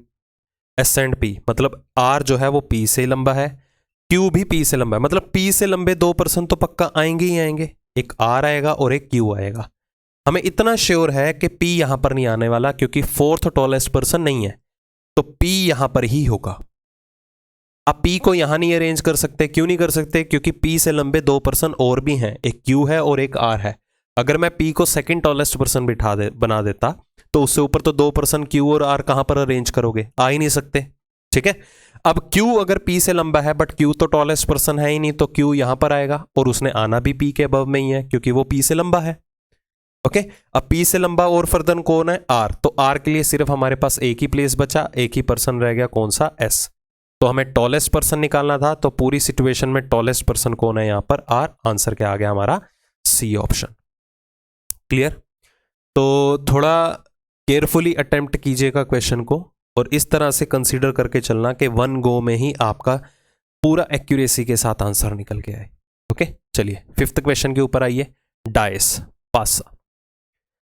S and P, मतलब R जो है वो P से लंबा है, Q भी P से लंबा है, मतलब P से लंबे दो पर्सन तो पक्का आएंगे ही आएंगे, एक R आएगा और एक Q आएगा। हमें इतना श्योर है कि P यहां पर नहीं आने वाला, क्योंकि फोर्थ टॉलेस्ट पर्सन नहीं है, तो P यहां पर ही होगा। आप P को यहां नहीं अरेंज कर सकते, क्यों नहीं कर सकते, क्योंकि P से लंबे दो पर्सन और भी हैं, एक Q है और एक R है। अगर मैं P को सेकंड टॉलेस्ट पर्सन बना देता तो उससे ऊपर तो दो पर्सन Q और R कहां पर अरेंज करोगे, आ ही नहीं सकते। ठीक है, अब Q अगर P से लंबा है बट Q तो टॉलेस्ट पर्सन है ही नहीं, तो Q यहां पर आएगा और उसने आना भी P के अबव में ही है, क्योंकि वो P से लंबा है। ओके, अब P से लंबा और फर्दर कौन है, R, तो R के लिए सिर्फ हमारे पास एक ही प्लेस बचा, एक ही पर्सन रह गया, कौन सा, S। तो हमें टॉलेस्ट पर्सन निकालना था, तो पूरी सिचुएशन में टॉलेस्ट पर्सन कौन है यहां पर, R। आंसर क्या आ गया हमारा, C ऑप्शन। क्लियर। तो थोड़ा केयरफुली अटेम्प्ट कीजिएगा क्वेश्चन को, और इस तरह से कंसीडर करके चलना कि वन गो में ही आपका पूरा एक्यूरेसी के साथ आंसर निकल के आए। ओके, चलिए फिफ्थ क्वेश्चन के ऊपर आइए। डाइस पासा,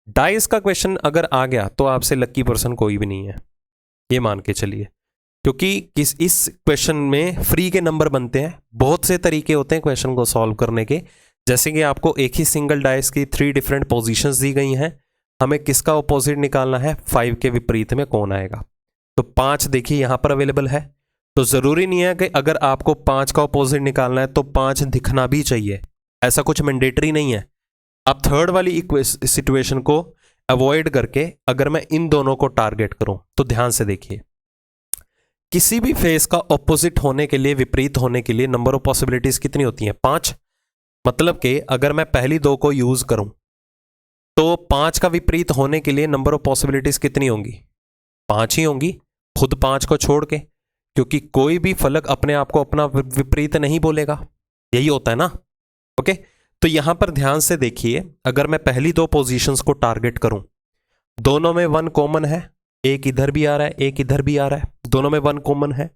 डाइस का क्वेश्चन अगर आ गया तो आपसे लक्की पर्सन कोई भी नहीं है, ये मान के चलिए, क्योंकि इस क्वेश्चन में फ्री के नंबर बनते हैं। बहुत से तरीके होते हैं क्वेश्चन को सॉल्व करने के, जैसे कि आपको एक ही सिंगल डाइस की 3 डिफरेंट पोजीशंस दी गई हैं, हमें किसका ऑपोजिट निकालना है, 5 के विपरीत में कौन आएगा। तो 5 देखिए यहां पर अवेलेबल है, तो जरूरी नहीं है कि अगर आपको 5 का ऑपोजिट निकालना है तो 5 दिखना भी चाहिए, ऐसा कुछ मैंडेटरी नहीं है। आप थर्ड वाली सिचुएशन को अवॉइड करके अगर मैं इन दोनों को टारगेट करूं तो ध्यान से देखिए, किसी भी फेस का ऑपोजिट होने के लिए, विपरीत होने के लिए नंबर ऑफ पॉसिबिलिटीज कितनी होती हैं, 5। मतलब कि अगर मैं पहली दो को यूज करूं तो 5 का विपरीत होने के लिए नंबर ऑफ पॉसिबिलिटीज कितनी होंगी, 5 ही होंगी, खुद 5 को छोड़ के, क्योंकि कोई भी फलक अपने आप को अपना विपरीत नहीं बोलेगा, यही होता है ना। ओके, तो यहां पर ध्यान से देखिए, अगर मैं पहली दो पोजीशंस को टारगेट करूं, दोनों में 1 कॉमन है, एक इधर भी आ रहा है एक इधर भी आ रहा है, दोनों में 1 कॉमन है।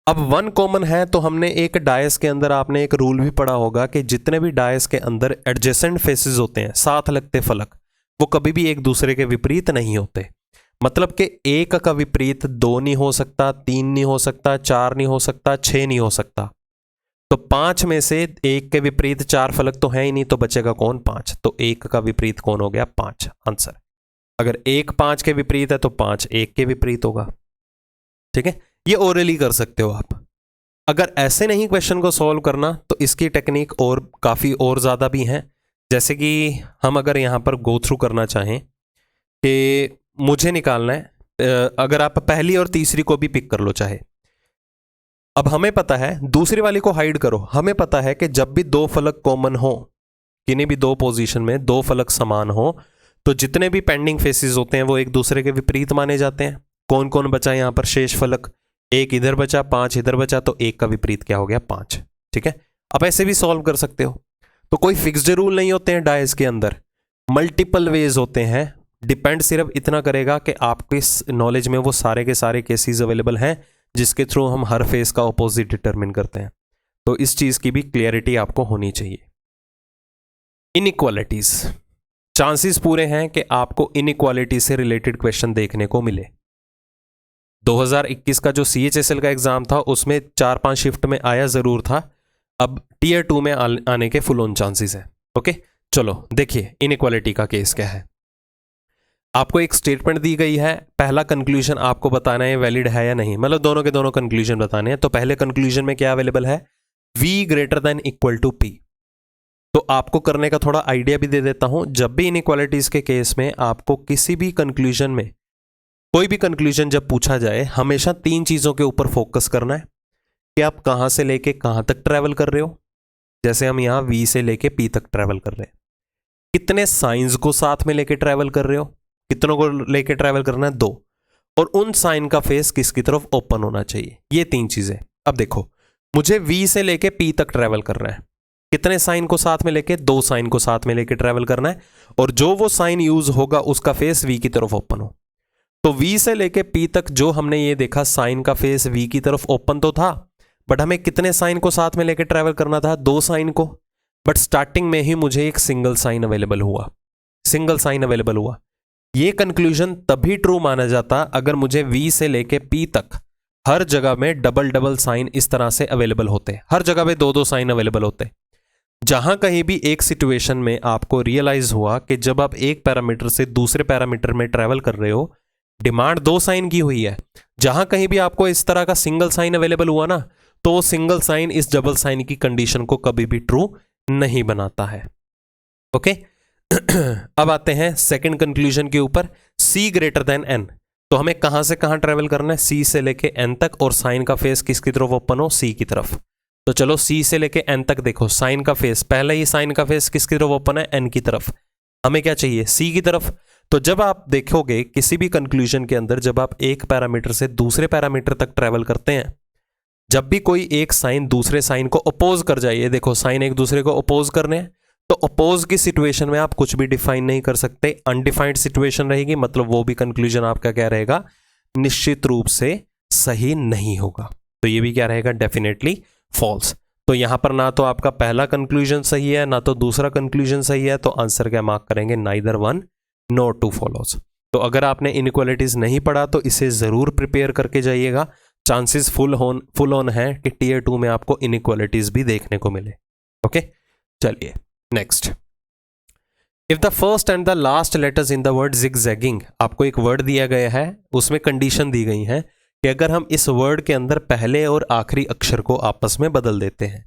अब 1 कॉमन है तो हमने एक डायस के अंदर, आपने एक रूल भी पढ़ा होगा कि जितने भी डायस के अंदर एडजेसेंट फेसेस होते हैं, साथ लगते फलक, वो कभी भी एक दूसरे के विपरीत नहीं होते। मतलब कि एक का विपरीत 2 नहीं हो सकता, 3 नहीं हो सकता, 4 नहीं हो सकता, 6 नहीं हो सकता। तो 5 में से एक के विपरीत 4 फलक तो है ही नहीं, तो बचेगा कौन, 5। तो एक का विपरीत कौन हो गया, 5 आंसर। अगर एक 5 के विपरीत है तो 5 एक के विपरीत होगा। ठीक है, ये ओरली कर सकते हो आप। अगर ऐसे नहीं क्वेश्चन को सॉल्व करना तो इसकी टेक्निक और काफ़ी और ज़्यादा भी हैं। जैसे कि हम अगर यहाँ पर गो थ्रू करना चाहें कि मुझे निकालना है, अगर आप पहली और तीसरी को भी पिक कर लो चाहे, अब हमें पता है, दूसरी वाली को हाइड करो, हमें पता है कि जब भी 2 फलक कॉमन हो, किन्हीं भी 2 पोजीशन में 2 फलक समान हो, तो जितने भी पेंडिंग फेसेस होते हैं वो एक दूसरे के विपरीत माने जाते हैं। कौन कौन बचा यहाँ पर शेष फलक, एक इधर बचा, 5 इधर बचा, तो एक का विपरीत क्या हो गया, 5। ठीक है, अब ऐसे भी सॉल्व कर सकते हो। तो कोई फिक्स्ड रूल नहीं होते हैं डायस के अंदर, मल्टीपल वेज होते हैं। डिपेंड सिर्फ इतना करेगा कि आपके नॉलेज में वो सारे के सारे केसेस अवेलेबल हैं जिसके थ्रू हम हर फेस का ऑपोजिट डिटरमिन करते हैं। तो इस चीज की भी क्लियरिटी आपको होनी चाहिए। इनइक्वालिटीज, चांसेस पूरे हैं कि आपको इनइक्वालिटी से रिलेटेड क्वेश्चन देखने को मिले। 2021 का जो CHSL का एग्जाम था उसमें 4-5 शिफ्ट में आया जरूर था, अब टियर 2 में आने के फुल ऑन चांसेस है। ओके, चलो देखिए इनइक्वालिटी का केस क्या है। आपको एक स्टेटमेंट दी गई है, पहला कंक्लूजन आपको बताना है वैलिड है या नहीं, मतलब दोनों के दोनों कंक्लूजन बताने हैं। तो पहले कंक्लूजन में क्या अवेलेबल है, V > P। तो आपको करने का थोड़ा आइडिया भी दे देता हूं, जब भी इनइक्वालिटीज के केस में आपको किसी भी कंक्लूजन में कोई भी कंक्लूजन जब पूछा जाए, हमेशा 3 चीजों के ऊपर फोकस करना है। कि आप कहाँ से लेके कहाँ तक ट्रैवल कर रहे हो। जैसे हम यहाँ V से लेके P तक ट्रैवल कर रहे हैं, कितने साइंस को साथ में लेके ट्रैवल कर रहे हो, कितनों को लेके ट्रैवल करना है, 2, और उन साइन का फेस किसकी तरफ ओपन होना चाहिए, ये 3 चीजें। अब देखो मुझे V से लेके P तक ट्रैवल करना है, कितने साइन को साथ में लेके, 2 साइन को साथ में लेके ट्रैवल करना है, और जो वो साइन यूज होगा उसका फेस V की तरफ ओपन हो। तो V से लेके P तक जो हमने ये देखा साइन का फेस V की तरफ ओपन तो था, बट हमें कितने साइन को साथ में लेके ट्रैवल करना था, 2 साइन को। बट स्टार्टिंग में ही मुझे एक सिंगल साइन अवेलेबल हुआ, सिंगल साइन अवेलेबल हुआ। ये कंक्लूजन तभी ट्रू माना जाता अगर मुझे V से लेके P तक हर जगह में डबल डबल साइन इस तरह से अवेलेबल होते, हर जगह पे 2-2 साइन अवेलेबल होते। जहां कहीं भी एक सिचुएशन में आपको रियलाइज हुआ कि जब आप एक पैरामीटर से दूसरे पैरामीटर में ट्रैवल कर रहे हो, डिमांड 2 साइन की हुई है, जहां कहीं भी आपको इस तरह का सिंगल साइन अवेलेबल हुआ ना, तो वो सिंगल साइन इस डबल साइन की कंडीशन को कभी भी ट्रू नहीं बनाता है। ओके अब आते हैं सेकंड कंक्लूजन के ऊपर, C ग्रेटर देन N। तो हमें कहां से कहां ट्रेवल करना है, C से लेके N तक, और साइन का फेस किसकी तरफ ओपन हो, C की तरफ। तो चलो C से लेके N तक देखो, साइन का फेस, पहले ही साइन का फेस किसकी तरफ ओपन है, N की तरफ। हमें क्या चाहिए, C की तरफ। तो जब आप देखोगे किसी भी कंक्लूजन के अंदर, जब आप एक पैरामीटर से दूसरे पैरामीटर तक ट्रेवल करते हैं, जब भी कोई एक साइन दूसरे साइन को अपोज कर जाए, ये देखो साइन एक दूसरे को अपोज करने हैं, तो अपोज की सिचुएशन में आप कुछ भी डिफाइन नहीं कर सकते, अनडिफाइंड सिचुएशन रहेगी, मतलब वो भी कंक्लूजन आपका क्या रहेगा, निश्चित रूप से सही नहीं होगा। तो ये भी क्या रहेगा, डेफिनेटली फॉल्स। तो यहां पर ना तो आपका पहला कंक्लूजन सही है, ना तो दूसरा कंक्लूजन सही है, तो आंसर क्या मार्क करेंगे, neither one nor two follows. तो अगर आपने इनइक्वालिटीज नहीं पढ़ा तो इसे जरूर प्रिपेयर करके जाइएगा, चांसेस फुल ऑन है कि टीयर 2 में आपको इनइक्वालिटीज भी देखने को मिले। ओके चलिए next, if the first and the last letters in the word zigzagging, आपको एक वर्ड दिया गया है, उसमें कंडीशन दी गई है कि अगर हम इस वर्ड के अंदर पहले और आखिरी अक्षर को आपस में बदल देते हैं,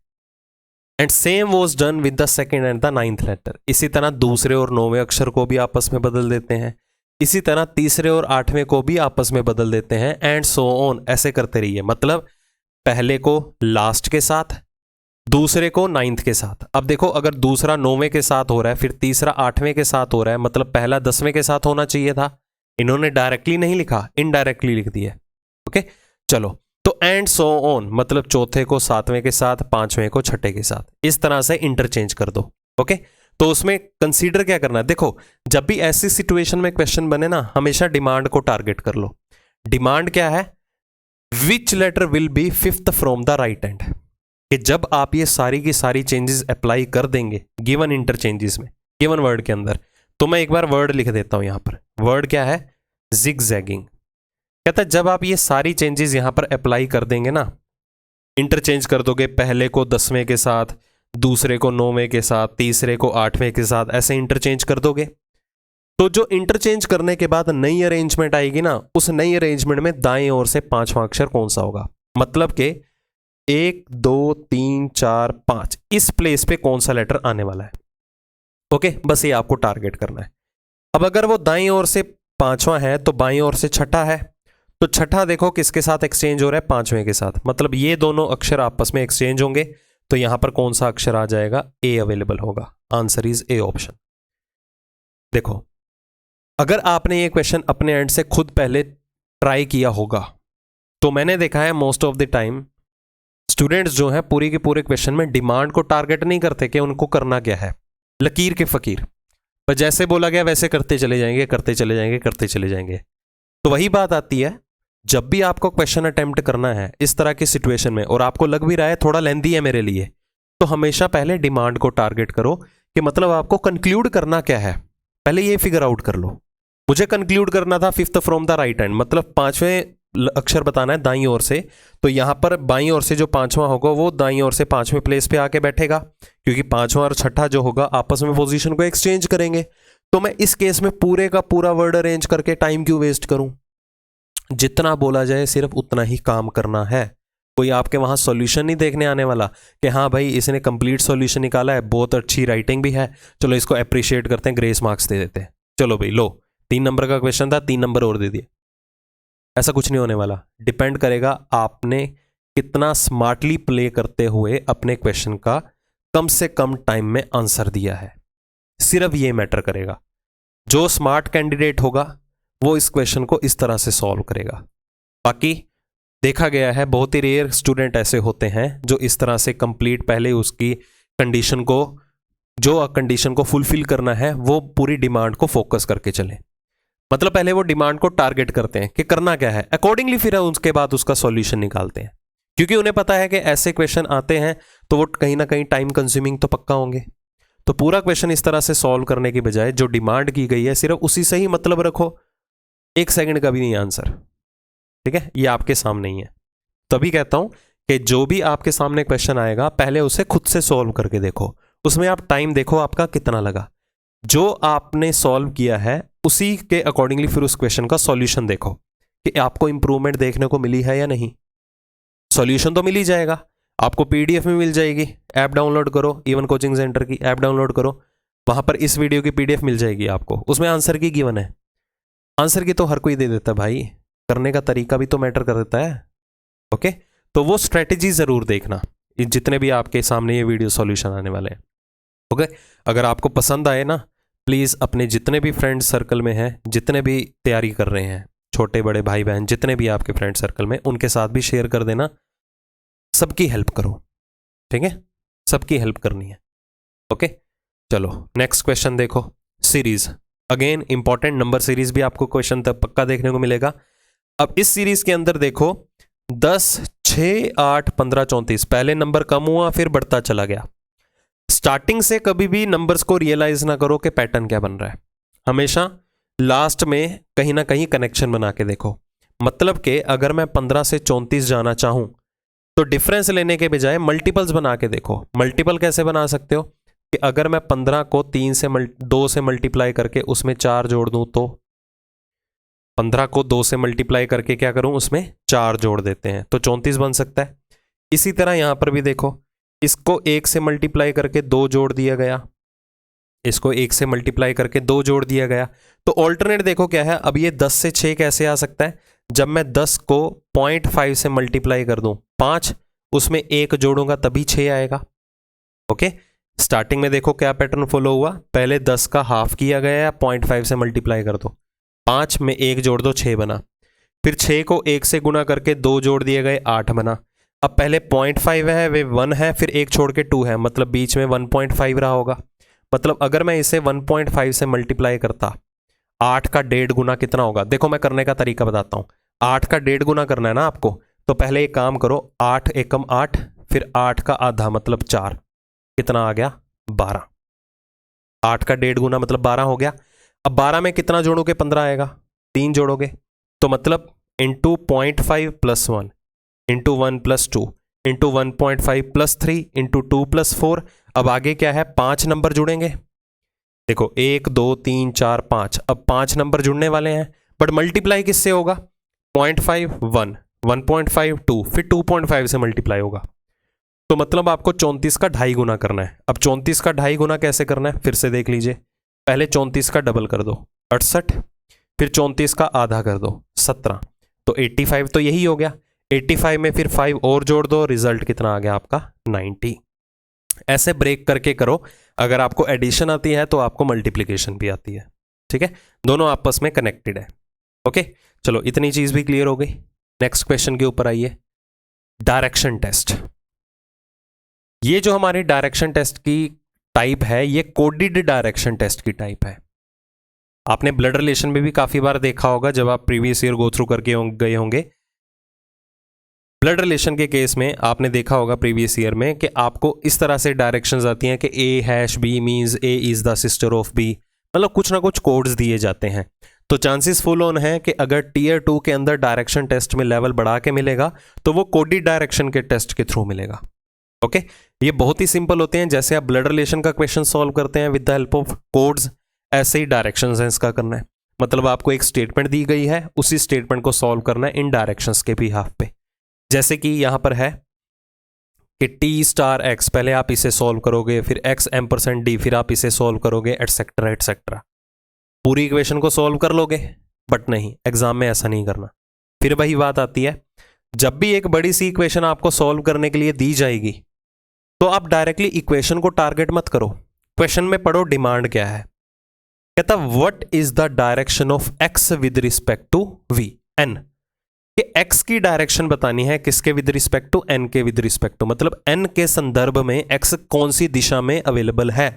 and same was done with the second and the 9th letter, इसी तरह दूसरे और 9वें अक्षर को भी आपस में बदल देते हैं, इसी तरह तीसरे और 8वें को भी आपस में बदल देते हैं, एंड सो ऑन, ऐसे करते रहिए। मतलब पहले को लास्ट के साथ, दूसरे को 9th के साथ। अब देखो अगर दूसरा 9वें के साथ हो रहा है, फिर तीसरा 8वें के साथ हो रहा है, मतलब पहला 10वें के साथ होना चाहिए था। इन्होंने डायरेक्टली नहीं लिखा, इनडायरेक्टली लिख दिया। ओके चलो, तो एंड सो ऑन मतलब चौथे को 7वें के साथ, 5वें को 6ठे के साथ, इस तरह से इंटरचेंज कर दो। ओके तो उसमें कंसीडर क्या करना है, देखो जब भी ऐसी सिचुएशन में क्वेश्चन बने ना, हमेशा डिमांड को टारगेट कर लो। डिमांड क्या है, which letter will be 5th from the right hand, कि जब आप ये सारी की सारी चेंजेस अप्लाई कर देंगे गिवन इंटरचेंजेस में, गिवन वर्ड के अंदर, तो मैं एक बार वर्ड लिख देता हूं यहां पर। वर्ड क्या है, zigzagging। कहता है जब आप ये सारी चेंजेस यहां पर अप्लाई कर देंगे ना, इंटरचेंज कर दोगे, पहले को 10वें के साथ, दूसरे को 9वें के साथ, तीसरे को 8वें के साथ, ऐसे इंटरचेंज कर दोगे, तो जो इंटरचेंज करने के बाद नई अरेंजमेंट आएगी ना, उस नई अरेंजमेंट में दाएं ओर से 5वां अक्षर कौन सा होगा, मतलब कि 1 2 3 4 5 इस प्लेस पे कौन सा लेटर आने वाला है। ओके बस ये आपको टारगेट करना है। अब अगर वो दाईं ओर से 5वां है तो बाईं ओर से 6ठा है, तो 6ठा देखो किसके साथ एक्सचेंज हो रहा है, 5वें के साथ, मतलब ये दोनों अक्षर आपस में एक्सचेंज होंगे, तो यहां पर कौन सा अक्षर आ जाएगा, ए अवेलेबल होगा। Answer is A option. देखो अगर आपने ये क्वेश्चन अपने एंड से खुद पहले ट्राई किया होगा, तो मैंने देखा है most of the time students जो है पूरी के पूरे क्वेश्चन में डिमांड को टारगेट नहीं करते कि उनको करना क्या है, लकीर के फकीर, पर जैसे बोला गया वैसे करते चले जाएंगे, करते चले जाएंगे, करते चले जाएंगे। तो वही बात आती है, जब भी आपको क्वेश्चन अटेम्प्ट करना है इस तरह की सिचुएशन में, और आपको लग भी रहा है थोड़ा लेंथी है मेरे लिए, तो हमेशा पहले डिमांड को टारगेट करो कि मतलब आपको कंक्लूड करना क्या है, पहले ये फिगर आउट कर लो। मुझे कंक्लूड करना था 5th from the right hand, मतलब 5वें अक्षर बताना है दाईं ओर से, तो यहां पर बाईं ओर से जो 5वां होगा वो दाईं ओर से 5वें प्लेस पे आके बैठेगा, क्योंकि 5वां और 6ठा जो होगा आपस में पोजीशन को एक्सचेंज करेंगे। तो मैं इस केस में पूरे का पूरा वर्ड अरेंज करके टाइम क्यों वेस्ट करूं, जितना बोला जाए सिर्फ उतना ही काम करना है। कोई आपके वहां सॉल्यूशन नहीं देखने आने वाला कि हाँ भाई इसने कंप्लीट सॉल्यूशन निकाला है, बहुत अच्छी राइटिंग भी है, चलो इसको अप्रिशिएट करते हैं, ग्रेस मार्क्स दे देते हैं, चलो भाई लो 3 नंबर का क्वेश्चन था 3 नंबर और दे दिए। ऐसा कुछ नहीं होने वाला, डिपेंड करेगा आपने कितना स्मार्टली प्ले करते हुए अपने क्वेश्चन का कम से कम टाइम में आंसर दिया है, सिर्फ ये मैटर करेगा। जो स्मार्ट कैंडिडेट होगा वो इस क्वेश्चन को इस तरह से सॉल्व करेगा। बाकी देखा गया है बहुत ही रेयर स्टूडेंट ऐसे होते हैं जो इस तरह से कंप्लीट पहले उसकी कंडीशन को, जो कंडीशन को फुलफिल करना है वो पूरी डिमांड को फोकस करके चले। मतलब पहले वो डिमांड को टारगेट करते हैं कि करना क्या है, अकॉर्डिंगली फिर उसके बाद उसका सॉल्यूशन निकालते हैं, क्योंकि उन्हें पता है कि ऐसे क्वेश्चन आते हैं तो वो कहीं ना कहीं टाइम कंज्यूमिंग तो पक्का होंगे। तो पूरा क्वेश्चन इस तरह से सॉल्व करने की बजाय जो डिमांड की गई है सिर्फ उसी से ही मतलब रखो, 1 सेकंड का भी नहीं आंसर। ठीक है, ये आपके सामने ही है। तभी कहता हूं कि जो भी आपके सामने क्वेश्चन आएगा पहले उसे खुद से सॉल्व करके देखो, उसमें आप टाइम देखो आपका कितना लगा, जो आपने सॉल्व किया है उसी के अकॉर्डिंगली फिर उस क्वेश्चन का सॉल्यूशन देखो कि आपको इंप्रूवमेंट देखने को मिली है या नहीं। सॉल्यूशन तो मिल ही जाएगा, आपको पीडीएफ में मिल जाएगी। ऐप डाउनलोड करो, इवन कोचिंग सेंटर की ऐप डाउनलोड करो, वहां पर इस वीडियो की पीडीएफ मिल जाएगी आपको, उसमें आंसर की गिवन है। आंसर की तो हर कोई दे देता है भाई, करने का तरीका भी तो मैटर कर देता है। ओके, तो वो स्ट्रेटेजी जरूर देखना जितने भी आपके सामने ये वीडियो सॉल्यूशन आने वाले हैं। ओके, अगर आपको पसंद आए ना, प्लीज़ अपने जितने भी फ्रेंड सर्कल में हैं, जितने भी तैयारी कर रहे हैं, छोटे बड़े भाई बहन जितने भी आपके फ्रेंड सर्कल में, उनके साथ भी शेयर कर देना। सबकी हेल्प करो, ठीक है, सबकी हेल्प करनी है। ओके, चलो नेक्स्ट क्वेश्चन देखो। Series, again important number series भी आपको क्वेश्चन तक पक्का देखने को मिलेगा। अब इस सीरीज के अंदर देखो 10, 6, 8, 15, 34, पहले नंबर कम हुआ फिर बढ़ता चला गया। स्टार्टिंग से कभी भी नंबर्स को रियलाइज ना करो कि पैटर्न क्या बन रहा है, हमेशा लास्ट में कहीं ना कहीं कनेक्शन बना के देखो। मतलब कि अगर मैं 15 से 34 जाना चाहूं तो डिफरेंस लेने के बजाय मल्टीपल्स बना के देखो। मल्टीपल कैसे बना सकते हो कि अगर मैं 15 को 2 से मल्टीप्लाई करके उसमें 4 जोड़ दूं, तो 15 को 2 से मल्टीप्लाई करके क्या करूं, उसमें 4 जोड़ देते हैं तो 34 बन सकता है। इसी तरह यहां पर भी देखो, इसको 1 से मल्टीप्लाई करके 2 जोड़ दिया गया, इसको 1 से मल्टीप्लाई करके 2 जोड़ दिया गया। तो ऑल्टरनेट देखो क्या है, अब ये 10 से 6 कैसे आ सकता है, जब मैं 10 को 0.5 से मल्टीप्लाई कर दूं 5, उसमें 1 जोड़ूंगा तभी 6 आएगा। ओके, स्टार्टिंग में देखो क्या पैटर्न फॉलो हुआ, पहले 10 का हाफ किया गया है, 0.5 से मल्टीप्लाई कर दो, 5 में 1 जोड़ दो 6 बना, फिर 6 को 1 से गुना करके 2 जोड़ दिए गए 8 बना। अब पहले 0.5 है, वे 1 है, फिर 1 छोड़ के 2 है, मतलब बीच में 1.5 रहा होगा। मतलब अगर मैं इसे 1.5 से मल्टीप्लाई करता, 8 का 1.5 गुना कितना होगा, देखो मैं करने का तरीका बताता हूँ। 8 का 1.5 गुना करना है ना आपको, तो पहले एक काम करो, 8 एकम 8, फिर 8 का आधा मतलब 4, कितना आ गया 12। 8 का 1.5 गुना मतलब 12 हो गया। अब 12 में कितना जोड़ोगे, 15 आएगा, 3 जोड़ोगे, तो मतलब into 0.5 plus 1 into 1 plus 2 into 1.5 plus 3 into 2 plus 4। अब आगे क्या है, 5 नंबर जुड़ेंगे। देखो 1, 2, 3, 4, 5, अब 5 नंबर जुड़ने वाले हैं, बट मल्टीप्लाई किससे होगा, 0.5 1, 1.5 2, फिर 2.5 से मल्टीप्लाई होगा। तो मतलब आपको 34 का 2.5 गुना करना है। अब 34 का 2.5 गुना कैसे करना है, फिर से देख लीजिए, पहले 34 का डबल कर दो 68, फिर 34 का आधा कर दो 17, तो 85 तो यही हो गया। 85 में फिर 5 और जोड़ दो, रिजल्ट कितना आ गया आपका 90। ऐसे ब्रेक करके करो, अगर आपको एडिशन आती है तो आपको मल्टीप्लिकेशन भी आती है। ठीक है, दोनों आपस में कनेक्टेड है। ओके, चलो इतनी चीज भी क्लियर हो गई। नेक्स्ट क्वेश्चन के ऊपर आइए, डायरेक्शन टेस्ट। ये जो हमारे डायरेक्शन टेस्ट की टाइप है, ये कोडेड डायरेक्शन टेस्ट की टाइप है। आपने ब्लड रिलेशन में भी काफी बार देखा होगा, जब आप प्रीवियस ईयर गो थ्रू करके गए होंगे। ब्लड रिलेशन के केस में आपने देखा होगा प्रीवियस ईयर में कि आपको इस तरह से डायरेक्शंस आती हैं कि A#B means A is the sister of B, मतलब कुछ ना कुछ कोड्स दिए जाते हैं। तो चांसेस फुल ऑन है कि अगर टीयर 2 के अंदर डायरेक्शन टेस्ट में लेवल बढ़ा के मिलेगा तो वो कोडेड डायरेक्शन के टेस्ट के थ्रू मिलेगा। ओके, ये बहुत ही सिंपल होते हैं, जैसे आप ब्लड रिलेशन का क्वेश्चन सॉल्व करते हैं with the help of codes, ऐसे ही डायरेक्शंस हैं इसका करना है। मतलब आपको एक स्टेटमेंट दी गई है, उसी स्टेटमेंट को सॉल्व करना है इन डायरेक्शंस के बिहाफ पे। जैसे कि यहां पर है कि T*X, पहले आप इसे सॉल्व करोगे, फिर X&D, फिर आप इसे सॉल्व करोगे, एटसेट्रा एटसेट्रा। पूरी इक्वेशन को सॉल्व कर लोगे, बट नहीं, एग्जाम में ऐसा नहीं करना। फिर वही बात आती है, जब भी एक बड़ी सी इक्वेशन आपको सॉल्व करने के लिए दी जाएगी तो आप डायरेक्टली इक्वेशन को टारगेट मत करो, क्वेश्चन में पढ़ो डिमांड क्या है। कहता what is the direction of X with respect to V N, कि एक्स की डायरेक्शन बतानी है किसके विद रिस्पेक्ट टू एन के विद रिस्पेक्ट टू, मतलब एन के संदर्भ में एक्स कौन सी दिशा में अवेलेबल है।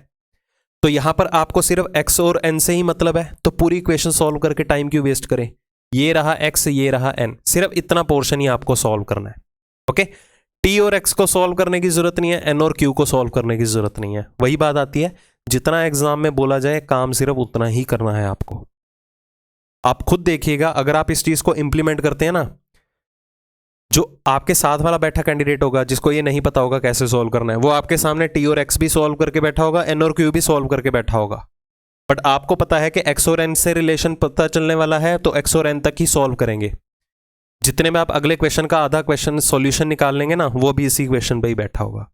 तो यहां पर आपको सिर्फ एक्स और एन से ही मतलब है, तो पूरी इक्वेशन सॉल्व करके टाइम क्यों वेस्ट करें। ये रहा एक्स, ये रहा एन, सिर्फ इतना पोर्शन ही आपको सॉल्व करना है। ओके, टी और एक्स को सॉल्व करने की जरूरत नहीं है, एन और क्यू को सॉल्व करने की जरूरत नहीं है। वही बात आती है, जितना एग्जाम में बोला जाए काम सिर्फ उतना ही करना है आपको। आप खुद देखिएगा, अगर आप इस चीज को इंप्लीमेंट करते हैं ना, जो आपके साथ वाला बैठा कैंडिडेट होगा जिसको ये नहीं पता होगा कैसे सॉल्व करना है, वो आपके सामने टी और एक्स भी सॉल्व करके बैठा होगा, एन और क्यू भी सॉल्व करके बैठा होगा, बट आपको पता है कि एक्स और एन से रिलेशन पता चलने वाला है तो एक्स और एन तक ही सॉल्व करेंगे। जितने में आप अगले क्वेश्चन का आधा क्वेश्चन सॉल्यूशन निकाल लेंगे ना, वो भी इसी क्वेश्चन पे ही बैठा होगा।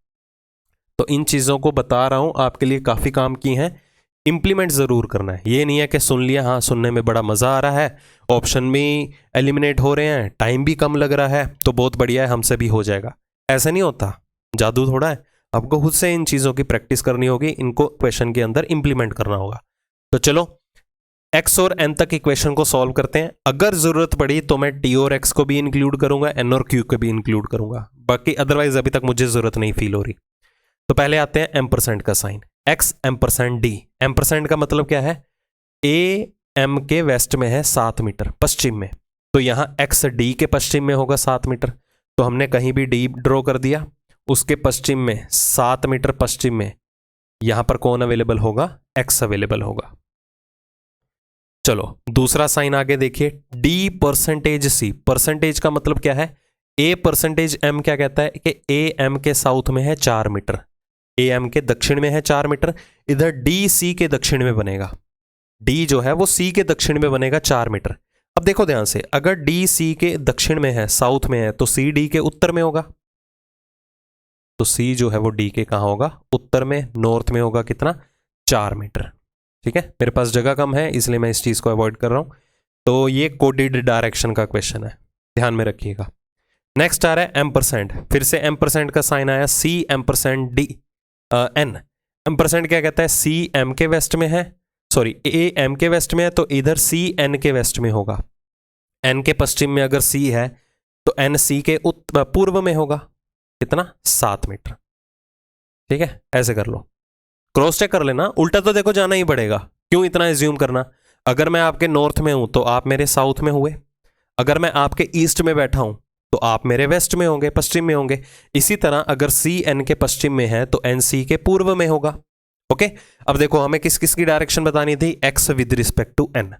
तो इन चीज़ों को बता रहा हूं, आपके लिए काफ़ी काम की हैं, इंप्लीमेंट ज़रूर करना है। ये नहीं है कि सुन लिया, हाँ सुनने में बड़ा मज़ा आ रहा है, ऑप्शन भी एलिमिनेट हो रहे हैं, टाइम भी कम लग रहा है, तो बहुत बढ़िया है, हमसे भी हो जाएगा। ऐसा नहीं होता, जादू थोड़ा है, आपको खुद से इन चीज़ों की प्रैक्टिस करनी होगी, इनको क्वेश्चन के अंदर इंप्लीमेंट करना होगा। तो चलो एक्स और एन तक इक्वेशन को सॉल्व करते हैं। अगर जरूरत पड़ी तो मैं टी और एक्स को भी इंक्लूड करूंगा, एन और क्यू को भी इंक्लूड करूंगा, बाकी अदरवाइज अभी तक मुझे जरूरत नहीं फील हो रही। तो पहले आते हैं एम्परसेंट का sign, X ampersand D. Ampersand का मतलब क्या है, ए एम के वेस्ट में है 7 मीटर पश्चिम में, तो यहां एक्स डी के पश्चिम में होगा 7 मीटर, तो हमने कहीं भी डी ड्रॉ कर दिया, उसके पश्चिम में 7 मीटर पश्चिम में यहां पर कौन अवेलेबल होगा, एक्स अवेलेबल होगा। चलो दूसरा साइन आगे देखिए, डी परसेंटेज सी। परसेंटेज का मतलब क्या है, ए परसेंटेज एम क्या कहता है कि ए एम के साउथ में है 4 मीटर, ए एम के दक्षिण में है 4 मीटर, इधर डी सी के दक्षिण में बनेगा, डी जो है वो सी के दक्षिण में बनेगा 4 मीटर। अब देखो ध्यान से, अगर डी सी के दक्षिण में है, साउथ में है, तो सी डी के उत्तर में होगा, तो सी जो है वो डी के कहां होगा, उत्तर में, नॉर्थ में होगा, कितना 4 मीटर। ठीक है, मेरे पास जगह कम है इसलिए मैं इस चीज को अवॉइड कर रहा हूं। तो ये कोडेड डायरेक्शन का क्वेश्चन है, ध्यान में रखिएगा। नेक्स्ट आ रहा है एम्परसेंट, फिर से एम्परसेंट का साइन आया, सी एम्परसेंट डी एन। एम्परसेंट क्या कहता है, सी एम के वेस्ट में है, सॉरी ए एम के वेस्ट में है, तो इधर सी एन के वेस्ट में होगा। एन के पश्चिम में अगर सी है तो एन सी के पूर्व में होगा, कितना 7 मीटर। ठीक है, ऐसे कर लो, क्रॉस चेक कर लेना, उल्टा तो देखो जाना ही पड़ेगा, क्यों इतना एज्यूम करना। अगर मैं आपके नॉर्थ में हूं तो आप मेरे साउथ में हुए, अगर मैं आपके ईस्ट में बैठा हूं तो आप मेरे वेस्ट में होंगे, पश्चिम में होंगे। इसी तरह अगर सी एन के पश्चिम में है तो एन सी के पूर्व में होगा। ओके, अब देखो हमें किस किस की डायरेक्शन बतानी थी, X with respect to N.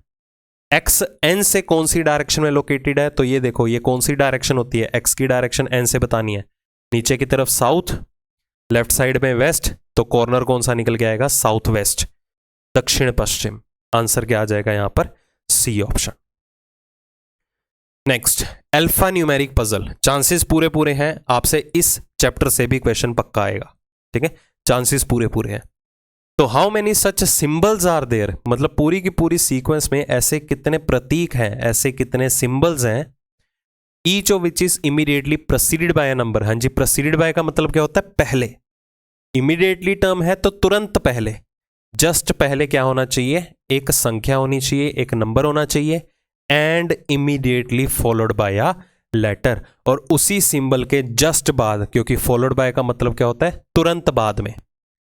X N से कौन सी डायरेक्शन में लोकेटेड है, तो ये देखो ये कौन सी डायरेक्शन होती है, एक्स की डायरेक्शन एन से बतानी है, नीचे की तरफ साउथ, लेफ्ट साइड में वेस्ट, तो कॉर्नर कौन सा निकल के आएगा, साउथ वेस्ट, दक्षिण पश्चिम। आंसर क्या आ जाएगा यहां पर, C option. Next alphanumeric puzzle, chances पूरे पूरे हैं, आपसे इस चैप्टर से भी क्वेश्चन पक्का आएगा। ठीक है, चांसेस पूरे पूरे हैं। तो how many such symbols are there, मतलब पूरी की पूरी सीक्वेंस में ऐसे कितने प्रतीक हैं, ऐसे कितने सिंबल्स हैं, each of which is immediately preceded by a number. हाँ जी, प्रेसिडेड बाय का मतलब क्या होता है, पहले। इमीडिएटली टर्म है तो तुरंत पहले, जस्ट पहले क्या होना चाहिए, एक संख्या होनी चाहिए, एक नंबर होना चाहिए, and immediately followed by a letter, और उसी सिंबल के जस्ट बाद, क्योंकि फॉलोड बाय का मतलब क्या होता है, तुरंत बाद में।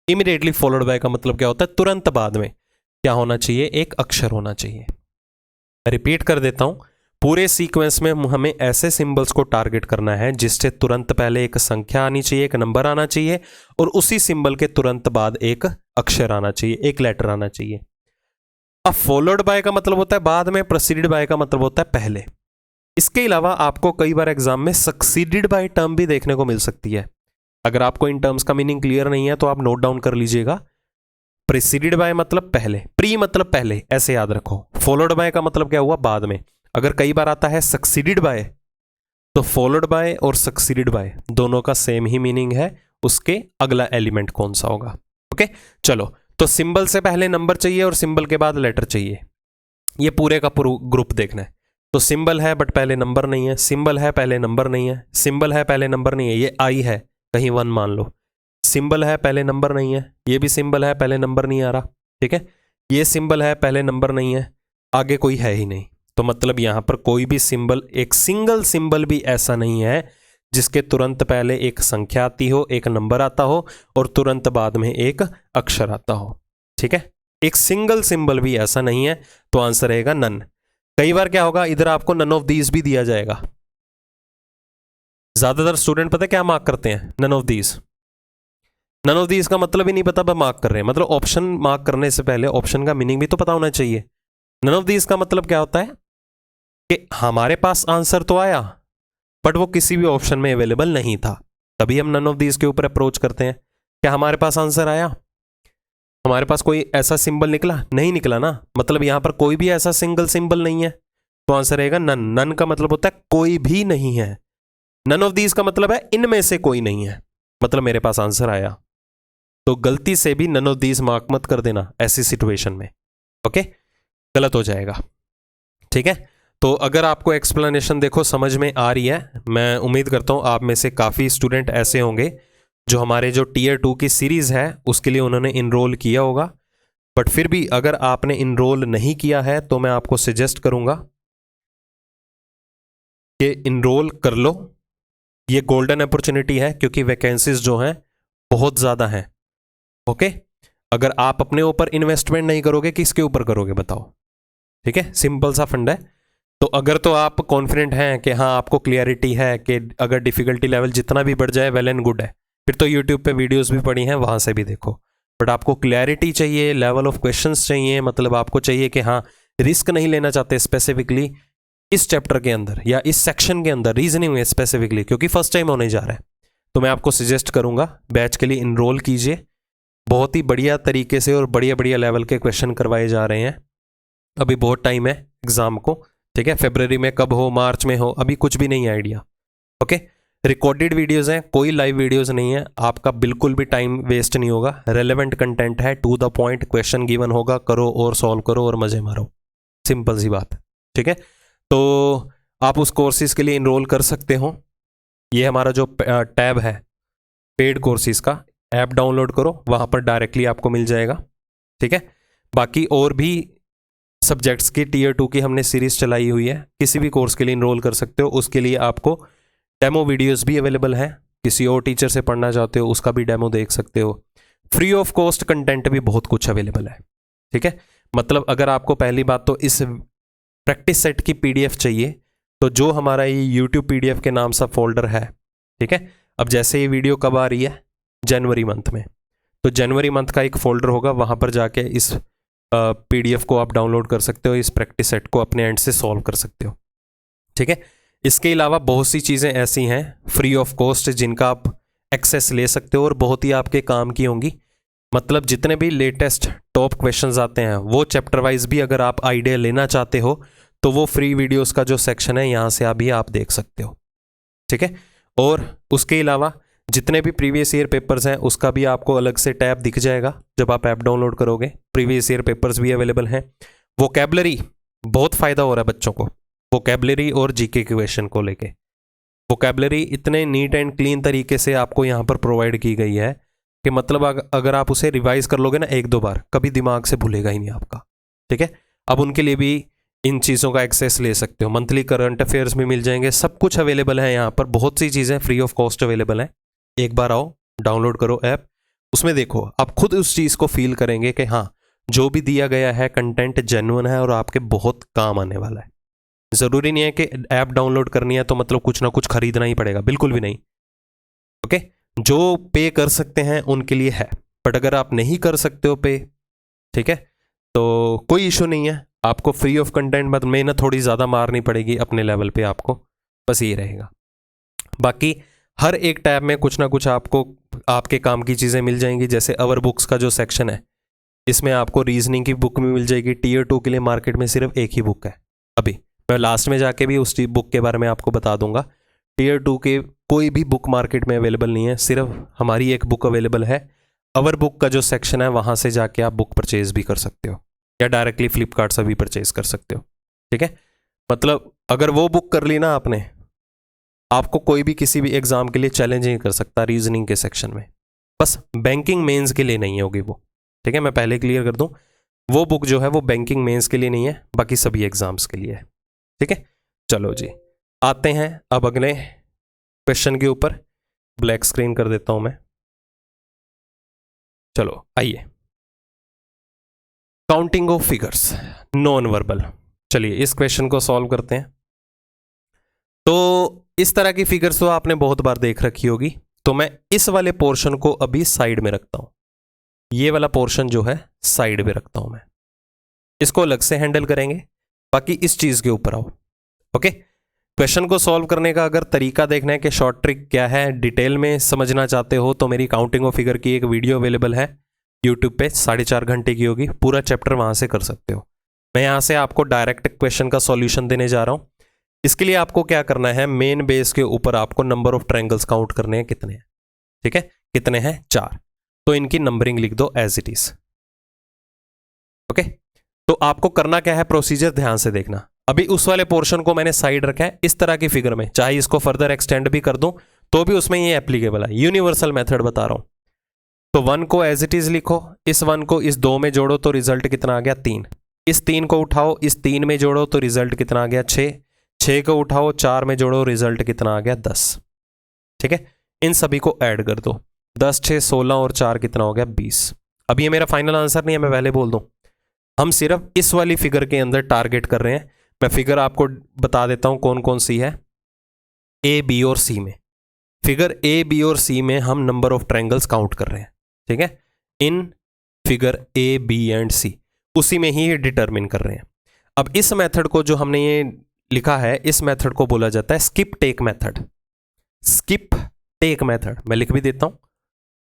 इमीडिएटली फॉलोड बाय का मतलब क्या होता है, तुरंत बाद में क्या होना चाहिए, एक अक्षर होना चाहिए। रिपीट कर देता हूं, पूरे सीक्वेंस में हमें ऐसे सिंबल्स को टारगेट करना है जिससे तुरंत पहले एक संख्या आनी चाहिए, एक नंबर आना चाहिए, और उसी सिंबल के तुरंत बाद एक अक्षर आना चाहिए, एक लेटर आना चाहिए। अब फॉलोड बाय का मतलब होता है बाद में, प्रेसिडेड बाय का मतलब होता है पहले। इसके अलावा आपको कई बार एग्जाम में सक्सीडेड बाय टर्म भी देखने को मिल सकती है। अगर आपको इन टर्म्स का मीनिंग क्लियर नहीं है तो आप नोट डाउन कर लीजिएगा। प्रेसिडेड बाय मतलब पहले, प्री मतलब पहले, ऐसे याद रखो। फॉलोड बाय का मतलब क्या हुआ, बाद में। अगर कई बार आता है सक्सीडेड बाय, तो फॉलोड बाय और सक्सीडेड बाय दोनों का सेम ही मीनिंग है, उसके अगला एलिमेंट कौन सा होगा। ओके, चलो, तो सिंबल से पहले नंबर चाहिए और सिंबल के बाद लेटर चाहिए, ये पूरे का पूरा ग्रुप देखना है। तो सिंबल है बट पहले नंबर नहीं है, सिंबल है पहले नंबर नहीं है, सिंबल है पहले नंबर नहीं है, ये आई है कहीं 1 मान लो, सिंबल है पहले नंबर नहीं है, ये भी सिंबल है पहले नंबर नहीं आ रहा, ठीक है, ये सिंबल है पहले नंबर नहीं है, आगे कोई है ही नहीं। तो मतलब यहाँ पर कोई भी सिंबल, एक सिंगल सिंबल भी ऐसा नहीं है जिसके तुरंत पहले एक संख्या आती हो, एक नंबर आता हो और तुरंत बाद में एक अक्षर आता हो, ठीक है, एक सिंगल सिंबल भी ऐसा नहीं है। तो आंसर रहेगा नन। कई बार क्या होगा, इधर आपको नन ऑफ दीज भी दिया जाएगा। ज्यादातर स्टूडेंट पता है क्या मार्क करते हैं, none of these. None of these का मतलब ही नहीं पता, मार्क कर रहे हैं। मतलब ऑप्शन मार्क करने से पहले ऑप्शन का मीनिंग भी तो पता होना चाहिए। नन ऑफ दीज का मतलब क्या होता है कि हमारे पास आंसर तो आया बट वो किसी भी ऑप्शन में अवेलेबल नहीं था, तभी हम नन ऑफ दीज के ऊपर अप्रोच करते हैं। क्या हमारे पास आंसर आया, हमारे पास कोई ऐसा सिंबल निकला, नहीं निकला ना, मतलब यहां पर कोई भी ऐसा सिंगल सिंबल नहीं है, तो आंसर रहेगा नन। नन का मतलब होता है कोई भी नहीं है, नन ऑफ दीज का मतलब है इनमें से कोई नहीं है, मतलब मेरे पास आंसर आया। तो गलती से भी नन ऑफ दीज मार्क मत कर देना ऐसी सिचुएशन में, ओके, गलत हो जाएगा, ठीक है। तो अगर आपको एक्सप्लेनेशन देखो समझ में आ रही है, मैं उम्मीद करता हूं आप में से काफ़ी स्टूडेंट ऐसे होंगे जो हमारे जो टियर 2 की सीरीज़ है उसके लिए उन्होंने इनरोल किया होगा, बट फिर भी अगर आपने इनरोल नहीं किया है तो मैं आपको सजेस्ट करूंगा कि इनरोल कर लो। ये गोल्डन अपॉर्चुनिटी है क्योंकि वैकेंसीज जो हैं बहुत ज़्यादा हैं, ओके। अगर आप अपने ऊपर इन्वेस्टमेंट नहीं करोगे किसके ऊपर करोगे बताओ, ठीक है, सिंपल सा फंड है। तो अगर तो आप कॉन्फिडेंट हैं कि हाँ आपको क्लियरिटी है कि अगर डिफ़िकल्टी लेवल जितना भी बढ़ जाए वेल एंड गुड है, फिर तो यूट्यूब पे वीडियोस भी पड़ी हैं वहाँ से भी देखो, बट आपको क्लैरिटी चाहिए, लेवल ऑफ क्वेश्चंस चाहिए, मतलब आपको चाहिए कि हाँ रिस्क नहीं लेना चाहते स्पेसिफिकली इस चैप्टर के अंदर या इस सेक्शन के अंदर, रीजनिंग में स्पेसिफिकली, क्योंकि फर्स्ट टाइम होने जा रहा है। तो मैं आपको सजेस्ट करूँगा बैच के लिए इनरोल कीजिए, बहुत ही बढ़िया तरीके से और बढ़िया बढ़िया लेवल के क्वेश्चन करवाए जा रहे हैं। अभी बहुत टाइम है एग्ज़ाम को, ठीक है, फरवरी में कब हो, मार्च में हो, अभी कुछ भी नहीं आइडिया, ओके। रिकॉर्डेड वीडियोस हैं, कोई लाइव वीडियोस नहीं है, आपका बिल्कुल भी टाइम वेस्ट नहीं होगा, रेलेवेंट कंटेंट है, to the point, question given होगा, करो और सॉल्व करो और मज़े मारो, सिंपल सी बात, ठीक है। तो आप उस कोर्सेज के लिए इनरोल कर सकते हो। ये हमारा जो टैब है पेड कोर्सेज का, ऐप डाउनलोड करो, वहाँ पर डायरेक्टली आपको मिल जाएगा, ठीक है। बाकी और भी सब्जेक्ट्स की टियर 2 की हमने सीरीज़ चलाई हुई है, किसी भी कोर्स के लिए इनरोल कर सकते हो। उसके लिए आपको डेमो वीडियोस भी अवेलेबल हैं, किसी और टीचर से पढ़ना चाहते हो उसका भी डेमो देख सकते हो। फ्री ऑफ कॉस्ट कंटेंट भी बहुत कुछ अवेलेबल है, ठीक है। मतलब अगर आपको पहली बात तो इस प्रैक्टिस सेट की PDF चाहिए, तो जो हमारा ये यूट्यूब PDF के नाम सा फोल्डर है, ठीक है। अब जैसे ये वीडियो कब आ रही है, जनवरी मंथ में, तो जनवरी मंथ का एक फोल्डर होगा, वहाँ पर जाके इस PDF को आप डाउनलोड कर सकते हो, इस प्रैक्टिस सेट को अपने एंड से सॉल्व कर सकते हो, ठीक है। इसके अलावा बहुत सी चीज़ें ऐसी हैं फ्री ऑफ कॉस्ट जिनका आप एक्सेस ले सकते हो और बहुत ही आपके काम की होंगी। मतलब जितने भी लेटेस्ट टॉप क्वेश्चंस आते हैं वो चैप्टर वाइज भी अगर आप आइडिया लेना चाहते हो तो वो फ्री वीडियोस का जो सेक्शन है यहाँ से अभी आप देख सकते हो, ठीक है। और उसके अलावा जितने भी प्रीवियस ईयर पेपर्स हैं उसका भी आपको अलग से टैब दिख जाएगा जब आप ऐप डाउनलोड करोगे, प्रीवियस ईयर पेपर्स भी अवेलेबल हैं। वोकैबलरी बहुत फ़ायदा हो रहा है बच्चों को, वोकैबलरी और जीके के क्वेश्चन को लेके। वोकैबलरी इतने नीट एंड क्लीन तरीके से आपको यहाँ पर प्रोवाइड की गई है कि मतलब अगर आप उसे रिवाइज कर लोगे ना 1-2 बार, कभी दिमाग से भूलेगा ही नहीं आपका, ठीक है। अब उनके लिए भी इन चीज़ों का एक्सेस ले सकते हो, मंथली करंट अफेयर्स में मिल जाएंगे, सब कुछ अवेलेबल है यहाँ पर, बहुत सी चीज़ें फ्री ऑफ कॉस्ट अवेलेबल हैं। एक बार आओ डाउनलोड करो ऐप, उसमें देखो आप खुद उस चीज़ को फील करेंगे कि हाँ जो भी दिया गया है कंटेंट जेन्युइन है और आपके बहुत काम आने वाला है। ज़रूरी नहीं है कि ऐप डाउनलोड करनी है तो मतलब कुछ ना कुछ खरीदना ही पड़ेगा, बिल्कुल भी नहीं, ओके। जो पे कर सकते हैं उनके लिए है, बट अगर आप नहीं कर सकते हो पे, ठीक है, तो कोई इशू नहीं है, आपको फ्री ऑफ कंटेंट मतलब मेहनत थोड़ी ज़्यादा मारनी पड़ेगी अपने लेवल पे आपको, बस ये रहेगा। बाकी हर एक टैब में कुछ ना कुछ आपको आपके काम की चीज़ें मिल जाएंगी। जैसे अवर बुक्स का जो सेक्शन है इसमें आपको रीजनिंग की बुक भी मिल जाएगी। टियर 2 के लिए मार्केट में सिर्फ एक ही बुक है, अभी मैं लास्ट में जाके भी उस बुक के बारे में आपको बता दूंगा। टियर 2 के कोई भी बुक मार्केट में अवेलेबल नहीं है, सिर्फ हमारी एक बुक अवेलेबल है। अवर बुक का जो सेक्शन है वहाँ से जाके आप बुक परचेज भी कर सकते हो या डायरेक्टली फ्लिपकार्ट से भी परचेज कर सकते हो, ठीक है। मतलब अगर वो बुक कर ली ना आपने, आपको कोई भी किसी भी एग्जाम के लिए चैलेंज नहीं कर सकता रीजनिंग के सेक्शन में। बस बैंकिंग मेंस के लिए नहीं होगी वो, ठीक है, मैं पहले क्लियर कर दूं, वो बुक जो है वो बैंकिंग मेंस के लिए नहीं है, बाकी सभी एग्जाम्स के लिए है, ठीक है। चलो जी, आते हैं अब अगले क्वेश्चन के ऊपर। ब्लैक स्क्रीन कर देता हूं मैं। चलो आइए, counting of figures non verbal. चलिए इस क्वेश्चन को सॉल्व करते हैं। तो इस तरह की फिगर्स तो आपने बहुत बार देख रखी होगी, तो मैं इस वाले पोर्शन को अभी साइड में रखता हूं। ये वाला पोर्शन जो है साइड में रखता हूं मैं, इसको अलग से हैंडल करेंगे। बाकी इस चीज के ऊपर आओ। ओके, क्वेश्चन को सॉल्व करने का अगर तरीका देखना है कि शॉर्ट ट्रिक क्या है, डिटेल में समझना चाहते हो, तो मेरी काउंटिंग ऑफ फिगर की एक वीडियो अवेलेबल है यूट्यूब पे, 4.5 घंटे की होगी, पूरा चैप्टर वहां से कर सकते हो। मैं यहां से आपको डायरेक्ट क्वेश्चन का सॉल्यूशन देने जा रहा हूं। इसके लिए आपको क्या करना है, मेन बेस के ऊपर आपको नंबर ऑफ ट्रायंगल्स काउंट करने हैं, कितने हैं, ठीक है, कितने हैं, 4। तो इनकी नंबरिंग लिख दो एज इट इज। ओके, तो आपको करना क्या है, प्रोसीजर ध्यान से देखना। अभी उस वाले पोर्शन को मैंने साइड रखा है, इस तरह की फिगर में चाहे इसको फर्दर एक्सटेंड भी कर दूं तो भी उसमें ये एप्लीकेबल है, यूनिवर्सल मेथड बता रहा हूं। तो 1 को एज इट इज लिखो, इस 1 को इस 2 में जोड़ो तो रिजल्ट कितना आ गया, 3। इस 3 को उठाओ, इस 3 में जोड़ो तो रिजल्ट कितना आ गया, 6। 6 को उठाओ, 4 में जोड़ो, रिजल्ट कितना आ गया, 10। ठीक है, इन सभी को ऐड कर दो, 10 6 16 और 4 कितना हो गया, 20। अब ये मेरा फाइनल आंसर नहीं है, मैं पहले बोल दूं, हम सिर्फ इस वाली फिगर के अंदर टारगेट कर रहे हैं। मैं फिगर आपको बता देता हूं कौन कौन सी है। ए, बी और सी में, फिगर ए, बी और सी में हम नंबर ऑफ ट्रायंगल्स काउंट कर रहे हैं, ठीक है, in figure A, B and C, उसी में ही डिटरमिन कर रहे हैं। अब इस मेथड को जो हमने ये लिखा है, इस मेथड को बोला जाता है skip take method. Skip take method मैं लिख भी देता हूं,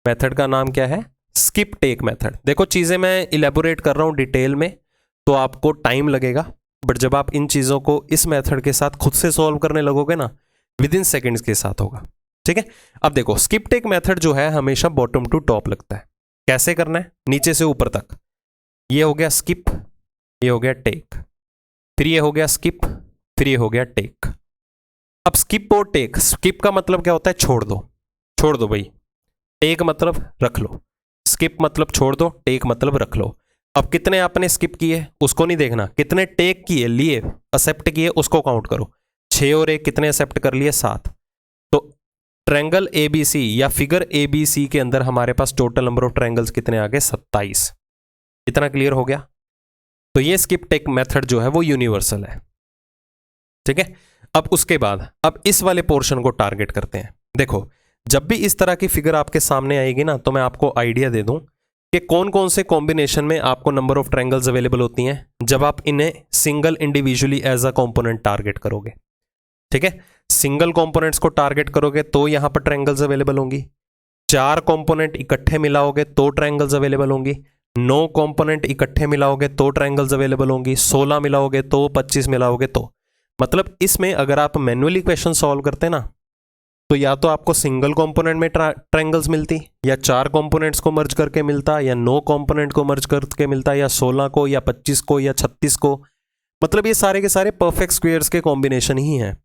मेथड का नाम क्या है, स्किप टेक मेथड। देखो चीजें मैं इलेबोरेट कर रहा हूं डिटेल में, तो आपको टाइम लगेगा, बट जब आप इन चीजों को इस मेथड के साथ खुद से सॉल्व करने लगोगे ना, विद इन सेकेंड्स के साथ होगा, ठीक है। अब देखो स्किप टेक मेथड जो है हमेशा बॉटम टू टॉप लगता है। कैसे करना है, नीचे से ऊपर तक। ये हो गया स्किप, ये हो गया टेक, फिर ये हो गया स्किप, फिर ये हो गया टेक। अब स्किप और टेक, स्किप का मतलब क्या होता है, छोड़ दो, छोड़ दो भाई। टेक मतलब रख लो, स्किप मतलब छोड़ दो, टेक मतलब रख लो। अब कितने आपने स्किप किए उसको नहीं देखना, कितने टेक किए, लिए, एक्सेप्ट किए, उसको काउंट करो। 6 और 1 कितने एक्सेप्ट कर लिए, 7। तो ट्रायंगल एबीसी या फिगर एबीसी के अंदर हमारे पास टोटल नंबर ऑफ ट्रायंगल्स कितने आ गए, 27। इतना क्लियर हो गया। तो ये स्किप टेक मेथड जो है वो यूनिवर्सल है, ठीक है। अब उसके बाद अब इस वाले पोर्शन को टारगेट करते हैं। देखो जब भी इस तरह की फिगर आपके सामने आएगी ना, तो मैं आपको आइडिया दे दूं कि कौन कौन से कॉम्बिनेशन में आपको नंबर ऑफ ट्रायंगल्स अवेलेबल होती हैं जब आप इन्हें single individually as a component target करोगे, ठीक है। सिंगल कंपोनेंट्स को टारगेट करोगे तो यहां पर ट्रायंगल्स अवेलेबल होंगी, 4 कंपोनेंट इकट्ठे मिलाओगे तो ट्रायंगल्स अवेलेबल होंगी, 9 कंपोनेंट इकट्ठे मिलाओगे तो ट्रायंगल्स अवेलेबल होंगी, 16 मिलाओगे तो, 25 मिलाओगे तो। मतलब इसमें अगर आप मैन्युअली क्वेश्चन सॉल्व करते ना, तो या तो आपको सिंगल कंपोनेंट में ट्रायंगल्स मिलती, या 4 कंपोनेंट्स को मर्ज करके मिलता, या 9 कंपोनेंट को मर्ज करके मिलता, या 16 को, या 25 को, या 36 को। मतलब ये सारे के सारे परफेक्ट स्क्वायर्स के कॉम्बिनेशन ही हैं।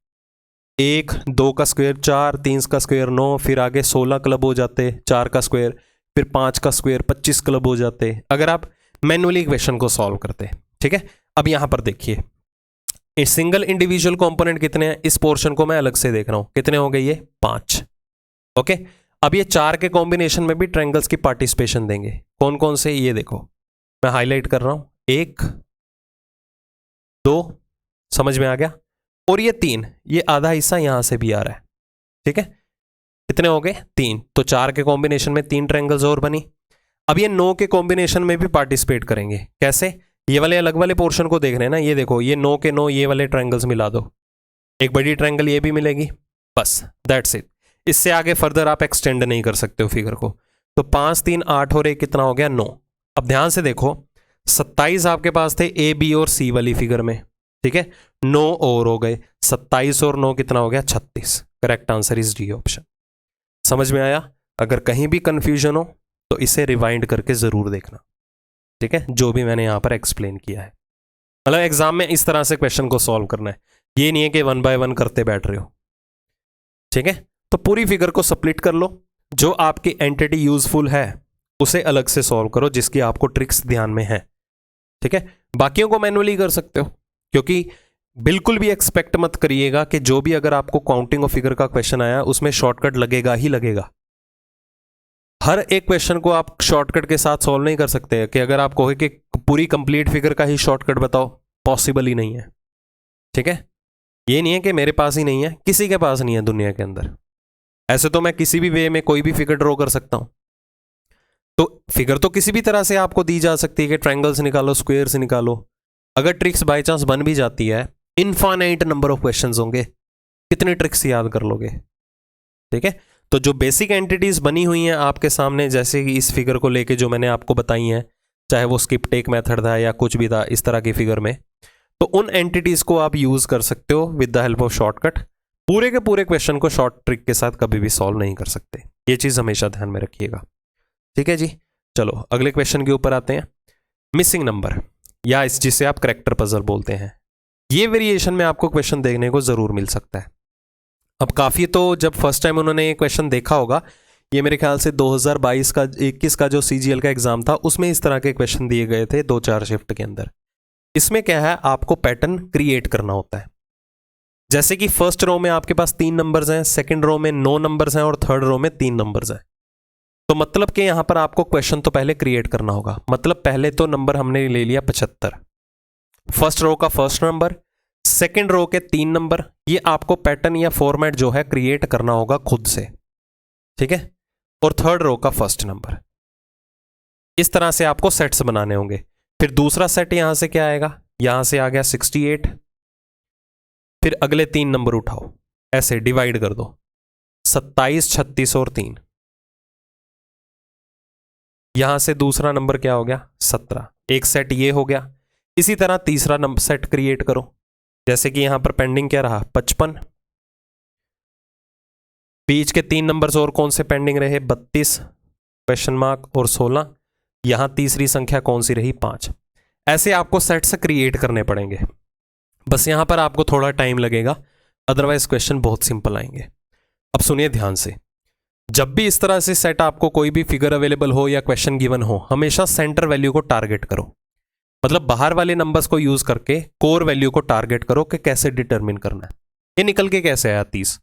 1 2 का स्क्वायर 4, 3 का स्क्वायर 9, फिर आगे 16 क्लब हो जाते, 4 का स्क्वायर, फिर 5 का स्क्वायर 25 क्लब हो जाते, अगर आप मैन्युअली क्वेश्चन को सॉल्व करते, ठीक है। अब यहां पर देखिए सिंगल इंडिविजुअल कंपोनेंट कितने हैं, इस पोर्शन को मैं अलग से देख रहा हूं, कितने हो गए, ये 5। ओके, अब ये 4 के कॉम्बिनेशन में भी ट्रायंगल्स की पार्टिसिपेशन देंगे। कौन कौन से, ये देखो मैं हाईलाइट कर रहा हूं, 1 2, समझ में आ गया, और ये 3, ये आधा हिस्सा यहां से भी आ रहा है, ठीक है। कितने हो गए, 3। तो 4 के कॉम्बिनेशन में 3 ट्रायंगल्स और बनी। अब ये 9 के कॉम्बिनेशन में भी पार्टिसिपेट करेंगे, कैसे, ये वाले अलग वाले पोर्शन को देख रहे हैं ना, ये देखो ये 9 के 9 ये वाले ट्रायंगल्स मिला दो, एक बड़ी ट्रायंगल ये भी मिलेगी, बस दैट्स इट। इससे आगे फर्दर आप एक्सटेंड नहीं कर सकते हो फिगर को। तो 5 3 8 और 1 कितना हो गया, 9। अब ध्यान से देखो 27 आपके पास थे ए, बी और सी वाली फिगर में, ठीक है, 9 और हो गए, 27 और 9 कितना हो गया, 36। Correct answer is D option. समझ में आया? अगर कहीं भी कंफ्यूजन हो तो इसे रिवाइंड करके जरूर देखना, ठीक है, जो भी मैंने यहां पर एक्सप्लेन किया है। मतलब एग्जाम में इस तरह से क्वेश्चन को सॉल्व करना है, ये नहीं है कि 1 बाय 1 करते बैठ रहे हो। ठीक है, तो पूरी फिगर को स्प्लिट कर लो, जो आपकी एंटिटी यूजफुल है उसे अलग से सॉल्व करो जिसकी आपको ट्रिक्स ध्यान में है। ठीक है, बाकियों को मैनुअली कर सकते हो, क्योंकि बिल्कुल भी एक्सपेक्ट मत करिएगा कि जो भी अगर आपको काउंटिंग ऑफ फिगर का क्वेश्चन आया उसमें शॉर्टकट लगेगा ही लगेगा। हर एक क्वेश्चन को आप शॉर्टकट के साथ सॉल्व नहीं कर सकते कि अगर आप कहोगे कि पूरी कंप्लीट फिगर का ही शॉर्टकट बताओ, पॉसिबल ही नहीं है। ठीक है, ये नहीं है कि मेरे पास ही नहीं है, किसी के पास नहीं है दुनिया के अंदर। ऐसे तो मैं किसी भी वे में कोई भी फिगर ड्रॉ कर सकता हूं, तो फिगर तो किसी भी तरह से आपको दी जा सकती है कि ट्रायंगल्स निकालो, स्क्वायर्स निकालो। अगर ट्रिक्स बाय चांस बन भी जाती है, इनफाइनाइट नंबर ऑफ क्वेश्चंस होंगे, कितने ट्रिक्स याद कर लोगे। ठीक है, तो जो बेसिक एंटिटीज बनी हुई हैं आपके सामने, जैसे कि इस फिगर को लेके जो मैंने आपको बताई हैं, चाहे वो स्किप टेक मेथड था या कुछ भी था इस तरह की फिगर में, तो उन एंटिटीज को आप यूज कर सकते हो with the help of shortcut. पूरे के पूरे क्वेश्चन को शॉर्ट ट्रिक के साथ कभी भी सॉल्व नहीं कर सकते, ये चीज हमेशा ध्यान में रखिएगा। ठीक है जी, चलो अगले क्वेश्चन के ऊपर आते हैं। मिसिंग नंबर, या इस जिसे आप करैक्टर पजल बोलते हैं, ये वेरिएशन में आपको क्वेश्चन देखने को जरूर मिल सकता है। अब काफ़ी तो जब फर्स्ट टाइम उन्होंने ये क्वेश्चन देखा होगा, ये मेरे ख्याल से 2022 का 21 का जो CGL का एग्जाम था उसमें इस तरह के क्वेश्चन दिए गए थे 2-4 शिफ्ट के अंदर। इसमें क्या है, आपको पैटर्न क्रिएट करना होता है। जैसे कि फर्स्ट रो में आपके पास 3 नंबर्स हैं, सेकंड रो में 9 नंबर्स हैं और थर्ड रो में 3 नंबर्स हैं। तो मतलब कि यहां पर आपको क्वेश्चन तो पहले क्रिएट करना होगा। मतलब पहले तो नंबर हमने ले लिया 75, फर्स्ट रो का फर्स्ट नंबर, सेकेंड रो के 3 नंबर, ये आपको पैटर्न या फॉर्मेट जो है क्रिएट करना होगा खुद से। ठीक है, और थर्ड रो का फर्स्ट नंबर, इस तरह से आपको सेट्स बनाने होंगे। फिर दूसरा सेट यहां से क्या आएगा, यहां से आ गया 68, फिर अगले 3 नंबर उठाओ, ऐसे डिवाइड कर दो, 27, 36 और 3। यहां से दूसरा नंबर क्या हो गया, 17, एक सेट ये हो गया। इसी तरह तीसरा नंबर सेट क्रिएट करो, जैसे कि यहां पर पेंडिंग क्या रहा, 55, बीच के 3 नंबर्स और कौन से पेंडिंग रहे, 32 क्वेश्चन मार्क और 16, यहां तीसरी संख्या कौन सी रही, 5। ऐसे आपको सेट्स क्रिएट करने पड़ेंगे। बस यहां पर आपको थोड़ा टाइम लगेगा, अदरवाइज क्वेश्चन बहुत सिंपल आएंगे। अब सुनिए ध्यान से, जब भी इस तरह से सेट आपको कोई भी फिगर अवेलेबल हो या क्वेश्चन गिवन हो, हमेशा सेंटर वैल्यू को टारगेट करो। मतलब बाहर वाले नंबर्स को यूज करके कोर वैल्यू को टारगेट करो कि कैसे डिटरमिन करना है। ये निकल के कैसे आया 30,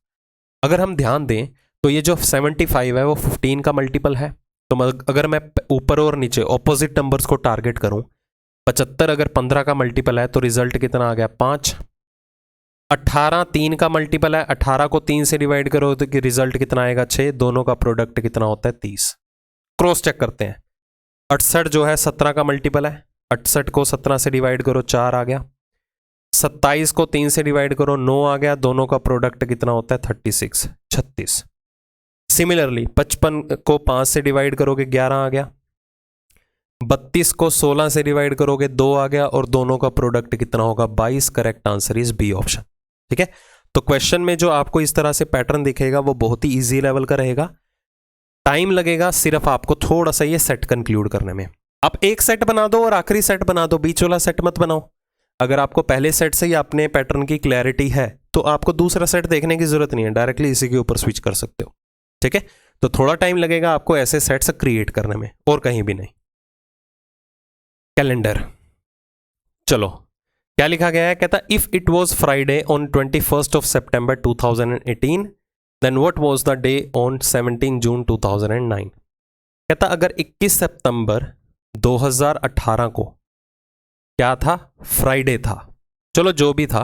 अगर हम ध्यान दें तो ये जो 75 है वो 15 का मल्टीपल है। तो अगर मैं ऊपर और नीचे ऑपोजिट नंबर्स को टारगेट करूं, 75 अगर 15 का मल्टीपल है तो रिजल्ट कितना आ गया, 5। 18 3 का मल्टीपल है, 18 को 3 से डिवाइड करो तो कि रिजल्ट कितना आएगा, 6। दोनों का प्रोडक्ट कितना होता है, 30। क्रॉस चेक करते हैं, 68 जो है 17 का मल्टीपल है, 68 को 17 से डिवाइड करो, 4 आ गया। 27 को 3 से डिवाइड करो, 9 आ गया। दोनों का प्रोडक्ट कितना होता है, 36, 36। सिमिलरली 55 को 5 से डिवाइड करोगे, 11 आ गया। 32 को 16 से डिवाइड करोगे, 2 आ गया। और दोनों का प्रोडक्ट कितना होगा, 22। Correct answer is B option. ठीक है, तो क्वेश्चन में जो आपको इस तरह से पैटर्न दिखेगा वो बहुत ही इजी लेवल का रहेगा। टाइम लगेगा सिर्फ आपको थोड़ा सा ये सेट कंक्लूड करने में। आप एक सेट बना दो और आखिरी सेट बना दो, बीच वाला सेट मत बनाओ। अगर आपको पहले सेट से ही अपने पैटर्न की क्लैरिटी है तो आपको दूसरा सेट देखने की जरूरत नहीं है, डायरेक्टली इसी के ऊपर स्विच कर सकते हो। ठीक है, तो थोड़ा टाइम लगेगा आपको ऐसे सेट्स क्रिएट करने में, और कहीं भी नहीं। कैलेंडर, चलो क्या लिखा गया है, कहता if it was Friday on 21 September 2018 then what was the day on 17 June 2009। कहता अगर 21 सितंबर 2018 को क्या था, फ्राइडे था। चलो जो भी था,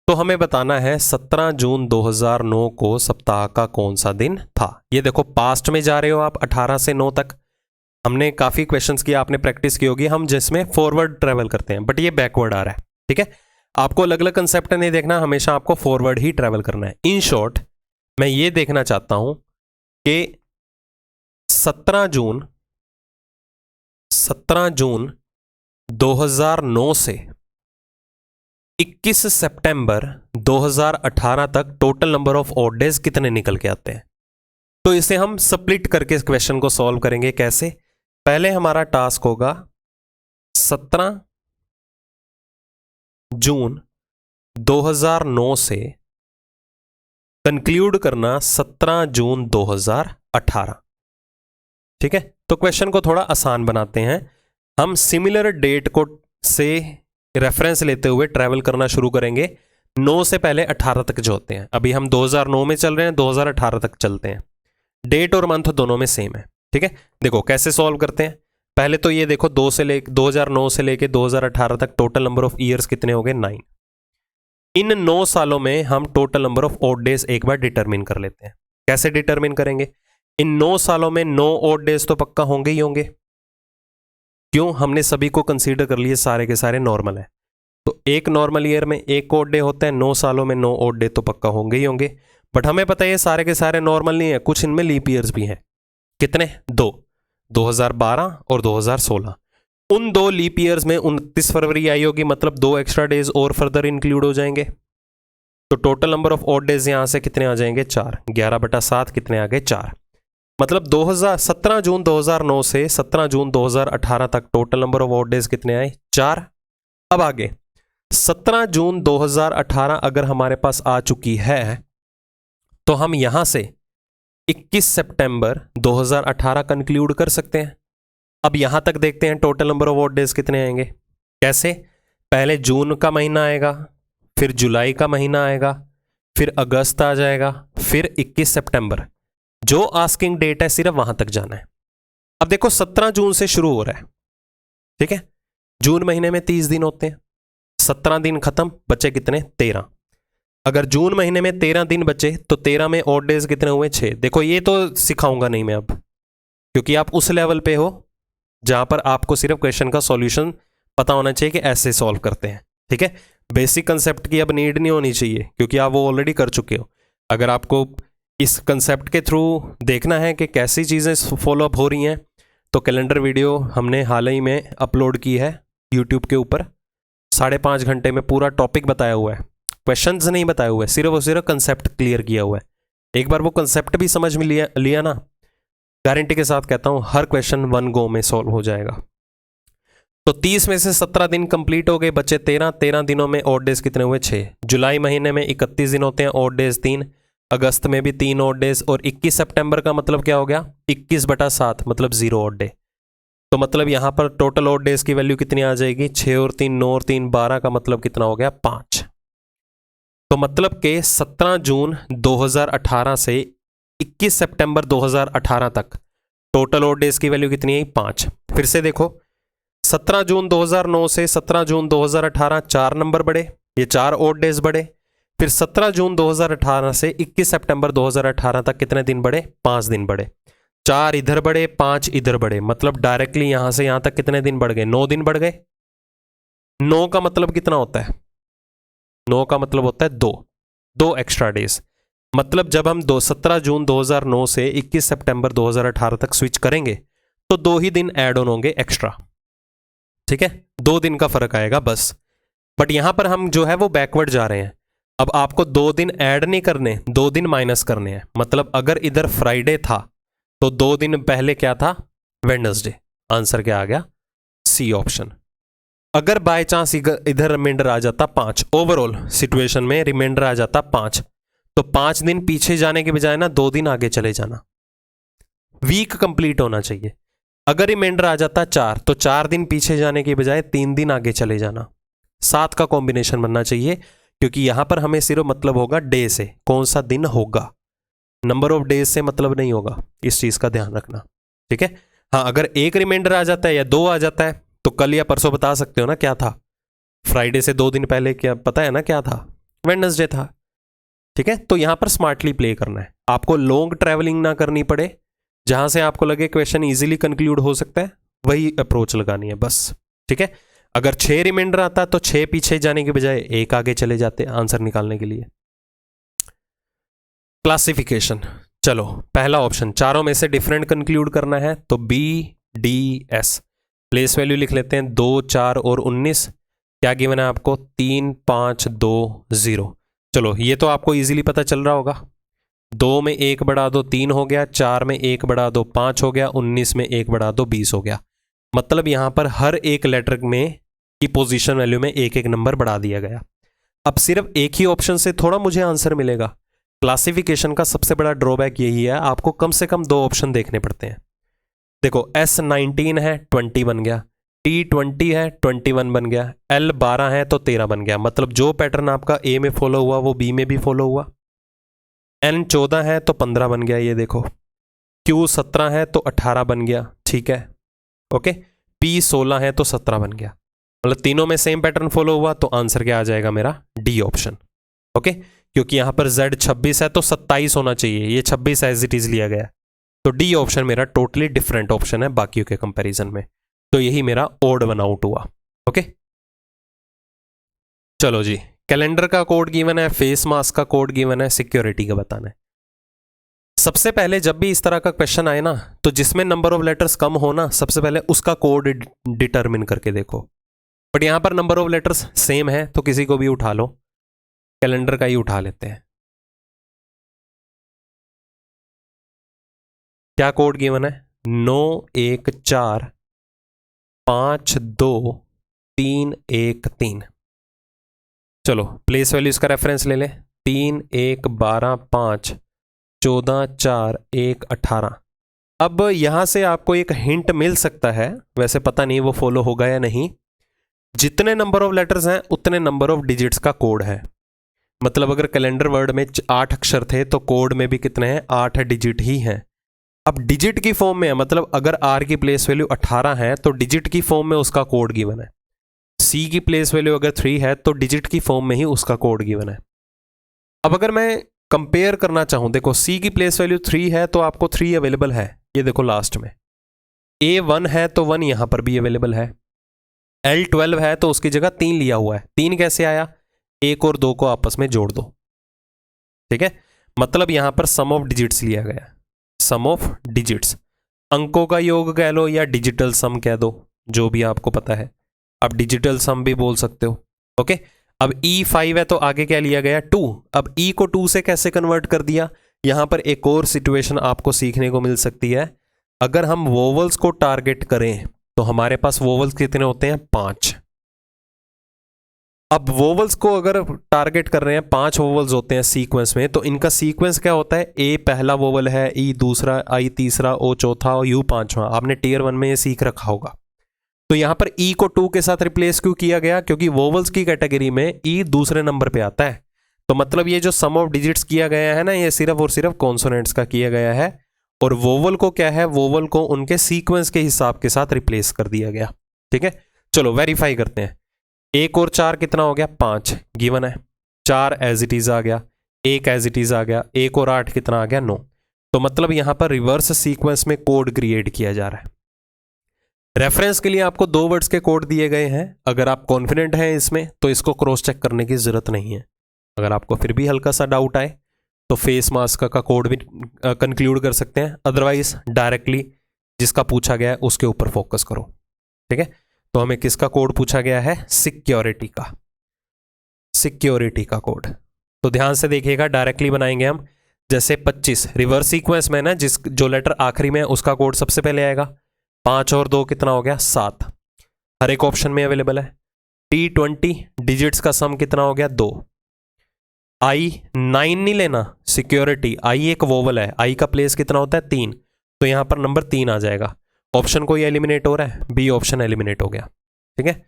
तो हमें बताना है 17 जून 2009 को सप्ताह का कौन सा दिन था। ये देखो पास्ट में जा रहे हो आप, 18 से 9 तक। हमने काफी क्वेश्चंस किया, आपने प्रैक्टिस की होगी, हम जिसमें फॉरवर्ड ट्रेवल करते हैं, बट ये बैकवर्ड आ रहा है। ठीक है, आपको अलग अलग कंसेप्ट नहीं देखना, हमेशा आपको फॉरवर्ड ही ट्रेवल करना है। इन शॉर्ट मैं ये देखना चाहता हूं कि 17 जून 2009 से 21 सितंबर 2018 तक total number of odd days कितने निकल के आते हैं। तो इसे हम स्प्लिट करके इस क्वेश्चन को सॉल्व करेंगे। कैसे, पहले हमारा टास्क होगा 17 जून 2009 से कंक्लूड करना 17 जून 2018। ठीक है, तो क्वेश्चन को थोड़ा आसान बनाते हैं। हम सिमिलर डेट को से रेफरेंस लेते हुए ट्रैवल करना शुरू करेंगे 9 से पहले 18 तक जो होते हैं। अभी हम 2009 में चल रहे हैं, 2018 तक चलते हैं। डेट और मंथ दोनों में सेम है। ठीक है, देखो कैसे सॉल्व करते हैं। पहले तो ये देखो 2009 से लेके 2018 तक टोटल नंबर ऑफ ईयर्स कितने हो गए, 9। इन 9 सालों में हम total number of odd days एक बार डिटरमिन कर लेते हैं। कैसे डिटरमिन करेंगे? इन 9 सालों में 9 ऑड डेज तो पक्का होंगे ही होंगे। क्यों? हमने सभी को कंसीडर कर लिए, सारे के सारे नॉर्मल है। तो एक नॉर्मल ईयर में एक ऑड डे होता है, 9 सालों में 9 ऑड डे तो पक्का होंगे ही होंगे। बट हमें पता है ये सारे के सारे नॉर्मल नहीं है, कुछ इनमें लीप ईयर्स भी हैं। कितने? 2, 2012 और 2016। उन 2 लीप ईयर्स में 29 फरवरी आई होगी, मतलब 2 एक्स्ट्रा डेज और फर्दर इंक्लूड हो जाएंगे। तो total number of odd days यहां से कितने आ जाएंगे, 4। 11/7 कितने आ गए, 4। मतलब 17 जून 2009 से 17 जून 2018 तक total number of odd days कितने आए, 4। अब आगे 17 जून 2018 अगर हमारे पास आ चुकी है तो हम यहां से 21 सितंबर 2018 कंक्लूड कर सकते हैं। अब यहां तक देखते हैं total number of odd days कितने आएंगे। कैसे? पहले जून का महीना आएगा, फिर जुलाई का महीना आएगा, फिर अगस्त आ जाएगा, फिर 21 सितंबर। जो आस्किंग डेट है सिर्फ वहां तक जाना है। अब देखो 17 जून से शुरू हो रहा है। ठीक है, जून महीने में 30 दिन होते हैं, 17 दिन खत्म, बचे कितने, 13। अगर जून महीने में 13 दिन बचे तो 13 में ऑड डेज कितने हुए, 6। देखो ये तो सिखाऊंगा नहीं मैं अब, क्योंकि आप उस लेवल पे हो जहां पर आपको सिर्फ क्वेश्चन का सॉल्यूशन पता होना चाहिए कि ऐसे सॉल्व करते हैं। ठीक है, बेसिक कंसेप्ट की अब नीड नहीं होनी चाहिए, क्योंकि आप वो ऑलरेडी कर चुके हो। अगर आपको इस कंसेप्ट के थ्रू देखना है कि कैसी चीज़ें फॉलोअप हो रही हैं, तो कैलेंडर वीडियो हमने हाल ही में अपलोड की है यूट्यूब के ऊपर। 5.5 घंटे में पूरा टॉपिक बताया हुआ है, क्वेश्चंस नहीं बताए हुए, सिर्फ और सिर्फ कंसेप्ट क्लियर किया हुआ है। एक बार वो कंसेप्ट भी समझ में लिया ना, गारंटी के साथ कहता हूं हर क्वेश्चन 1 गो में सॉल्व हो जाएगा। तो 30 में से 17 दिन कंप्लीट हो गए, बचे 13। 13 दिनों में ऑड डेज कितने हुए, 6। जुलाई महीने में 31 दिन होते हैं, ऑड डेज 3। अगस्त में भी 3 ऑड डेज, और 21 सितंबर का मतलब क्या हो गया, 21/7 मतलब 0 ऑड डे। तो मतलब यहां पर टोटल ऑड डेज की वैल्यू कितनी आ जाएगी, 6 और 3 9 और 3 12 का मतलब कितना हो गया, 5। तो मतलब के 17 जून 2018 से 21 सितंबर 2018 तक टोटल ऑड डेज की वैल्यू कितनी है, 5। फिर से देखो 17 जून 2009 से 17 जून 2018 4 नंबर बढ़े, ये 4 ऑड डेज बढ़े। फिर 17 जून 2018 से 21 सितंबर 2018 तक कितने दिन बढ़े, 5 दिन बढ़े। 4 इधर बढ़े, 5 इधर बढ़े, मतलब डायरेक्टली यहां से यहां तक कितने दिन बढ़ गए, 9 दिन बढ़ गए। 9 का मतलब कितना होता है, 9 का मतलब होता है 2 एक्स्ट्रा डेज। मतलब जब हम 17 जून 2009 से 21 सितंबर 2018 तक स्विच करेंगे तो 2 ही दिन ऐड ऑन होंगे एक्स्ट्रा। ठीक है, 2 दिन का फर्क आएगा बस। बट यहां पर हम जो है वो बैकवर्ड जा रहे हैं। अब आपको 2 दिन ऐड नहीं करने, 2 दिन माइनस करने हैं। मतलब अगर इधर फ्राइडे था तो 2 दिन पहले क्या था, वेडनेसडे। आंसर क्या आ गया, सी ऑप्शन। अगर बाय चांस इधर रिमाइंडर आ जाता 5, ओवरऑल सिचुएशन में रिमाइंडर आ जाता 5, तो 5 दिन पीछे जाने के बजाय ना 2 दिन आगे चले जाना, वीक कंप्लीट होना चाहिए। अगर रिमाइंडर आ जाता 4, तो 4 दिन पीछे जाने के बजाय 3 दिन आगे चले जाना। 7 का कॉम्बिनेशन बनना चाहिए, क्योंकि यहां पर हमें सिर्फ मतलब होगा डे से, कौन सा दिन होगा, नंबर ऑफ डेज से मतलब नहीं होगा। इस चीज का ध्यान रखना। ठीक है, हाँ अगर एक रिमाइंडर आ जाता है या 2 आ जाता है तो कल या परसों बता सकते हो ना क्या था, फ्राइडे से 2 दिन पहले क्या पता है ना क्या था, वेडनेसडे था। ठीक है, तो यहां पर स्मार्टली प्ले करना है, आपको लॉन्ग ट्रैवलिंग ना करनी पड़े, जहां से आपको लगे क्वेश्चन इजीली कंक्लूड हो सकता है वही अप्रोच लगानी है बस। ठीक है, अगर 6 रिमाइंडर आता तो 6 पीछे जाने के बजाय 1 आगे चले जाते आंसर निकालने के लिए। क्लासिफिकेशन, चलो पहला ऑप्शन, चारों में से डिफरेंट कंक्लूड करना है तो BDS। प्लेस वैल्यू लिख लेते हैं, 2 4 और 19। क्या गिवन है आपको, 3 5 2 0। चलो ये तो आपको इजीली पता चल रहा होगा। 2 में 1 बढ़ा दो 3 हो गया, 4 में 1 बढ़ा दो 5 हो गया, 19 में 1 बढ़ा दो 20 हो गया। मतलब यहां पर हर एक लेटर में कि पोजीशन वैल्यू में एक एक नंबर बढ़ा दिया गया। अब सिर्फ एक ही ऑप्शन से थोड़ा मुझे आंसर मिलेगा। क्लासिफिकेशन का सबसे बड़ा ड्रॉबैक यही है, आपको कम से कम दो ऑप्शन देखने पड़ते हैं। देखो S19 है 20 बन गया, T20 है 21 बन गया, L12 है तो 13 बन गया। मतलब जो पैटर्न आपका A में फॉलो हुआ वो B में भी फॉलो हुआ। N14 है तो 15 बन गया, ये देखो। Q17 है तो 18 बन गया, ठीक है, ओके। P16 है तो 17 बन गया। मतलब तीनों में सेम पैटर्न फॉलो हुआ, तो आंसर क्या आ जाएगा मेरा? D option, okay. क्योंकि यहां पर Z 26 है तो 27 होना चाहिए, ये 26 एज इट इज लिया गया, तो डी ऑप्शन मेरा टोटली डिफरेंट ऑप्शन है बाकियों के कंपैरिजन में। तो यही मेरा ओड वन आउट हुआ, ओके। चलो जी, कैलेंडर का कोड गिवन है, फेस मास्क का कोड गिवन है, सिक्योरिटी का बताना है। सबसे पहले जब भी इस तरह का क्वेश्चन आए ना, तो जिसमें नंबर ऑफ लेटर्स कम हो ना, सबसे पहले उसका कोड डिटरमिन करके देखो। बट यहां पर नंबर ऑफ लेटर्स सेम है, तो किसी को भी उठा लो, कैलेंडर का ही उठा लेते हैं। क्या कोड गिवन है? 91452313। चलो प्लेस वैल्यूज का रेफरेंस ले ले। 3 1 12 5 14 4 1 18। अब यहां से आपको एक हिंट मिल सकता है, वैसे पता नहीं वो फॉलो होगा या नहीं। जितने नंबर ऑफ लेटर्स हैं उतने नंबर ऑफ डिजिट्स का कोड है। मतलब अगर कैलेंडर वर्ड में 8 अक्षर थे तो कोड में भी कितने हैं? 8 डिजिट ही हैं। अब डिजिट की फॉर्म में है, मतलब अगर आर की प्लेस वैल्यू 18 है तो डिजिट की फॉर्म में उसका कोड गिवन है। सी की प्लेस वैल्यू अगर 3 है तो डिजिट की फॉर्म में ही उसका कोड गिवन है। अब अगर मैं कंपेयर करना चाहूं, देखो सी की प्लेस वैल्यू 3 है तो आपको 3 अवेलेबल है, ये देखो लास्ट में। A1 है तो 1 यहां पर भी अवेलेबल है। L12 है तो उसकी जगह 3 लिया हुआ है। 3 कैसे आया? 1 और 2 को आपस में जोड़ दो, ठीक है। मतलब यहां पर सम ऑफ डिजिट्स लिया गया, सम ऑफ डिजिट्स, अंकों का योग कह लो या डिजिटल सम कह दो, जो भी आपको पता है। अब डिजिटल सम भी बोल सकते हो, ओके। अब E5 है तो आगे क्या लिया गया? 2। अब E को 2 से कैसे कन्वर्ट कर दिया? यहां पर एक और सिचुएशन आपको सीखने को मिल सकती है। अगर हम वोवल्स को टारगेट करें तो हमारे पास वोवल्स कितने होते हैं? 5। अब वोवल्स को अगर टारगेट कर रहे हैं, 5 वोवल्स होते हैं सीक्वेंस में, तो इनका सीक्वेंस क्या होता है? ए पहला वोवल है, ई दूसरा, आई तीसरा, ओ चौथा और यू पांचवा। आपने टीयर 1 में ये सीख रखा होगा। तो यहां पर ई को 2 के साथ रिप्लेस क्यों किया गया? क्योंकि वोवल्स की कैटेगरी में ई दूसरे नंबर पे आता है। तो मतलब ये जो सम ऑफ डिजिट्स किया गया है ना, ये सिर्फ और सिर्फ कॉन्सोनेंट्स का किया गया है, और वोवल को क्या है? वोवल को उनके सीक्वेंस के हिसाब के साथ रिप्लेस कर दिया गया, ठीक है। चलो वेरीफाई करते हैं। 1 और 4 कितना हो गया? 5 गिवन है। 4 एज इट इज आ गया, 1 एज इट इज आ गया, 1 और 8 कितना आ गया? 9। तो मतलब यहां पर रिवर्स सीक्वेंस में कोड क्रिएट किया जा रहा है। रेफरेंस के लिए आपको 2 वर्ड्स के कोड दिए गए हैं। अगर आप कॉन्फिडेंट हैं इसमें तो इसको क्रॉस चेक करने की जरूरत नहीं है। अगर आपको फिर भी हल्का सा डाउट आए तो फेस मास्क का कोड भी कंक्लूड कर सकते हैं। अदरवाइज डायरेक्टली जिसका पूछा गया है उसके ऊपर फोकस करो, ठीक है। तो हमें किसका कोड पूछा गया है? सिक्योरिटी का, सिक्योरिटी का कोड। तो ध्यान से देखिएगा, डायरेक्टली बनाएंगे हम। जैसे 25 रिवर्स सीक्वेंस में ना, जो लेटर आखिरी में है उसका कोड सबसे पहले आएगा। 5 और 2 कितना हो गया? 7। हर एक ऑप्शन में अवेलेबल है। T20 डिजिट्स का सम कितना हो गया? 2। I9 नहीं लेना, सिक्योरिटी। I एक वोवल है, I का प्लेस कितना होता है? 3। तो यहां पर नंबर 3 आ जाएगा। ऑप्शन कोई एलिमिनेट हो रहा है? बी ऑप्शन एलिमिनेट हो गया, ठीक है।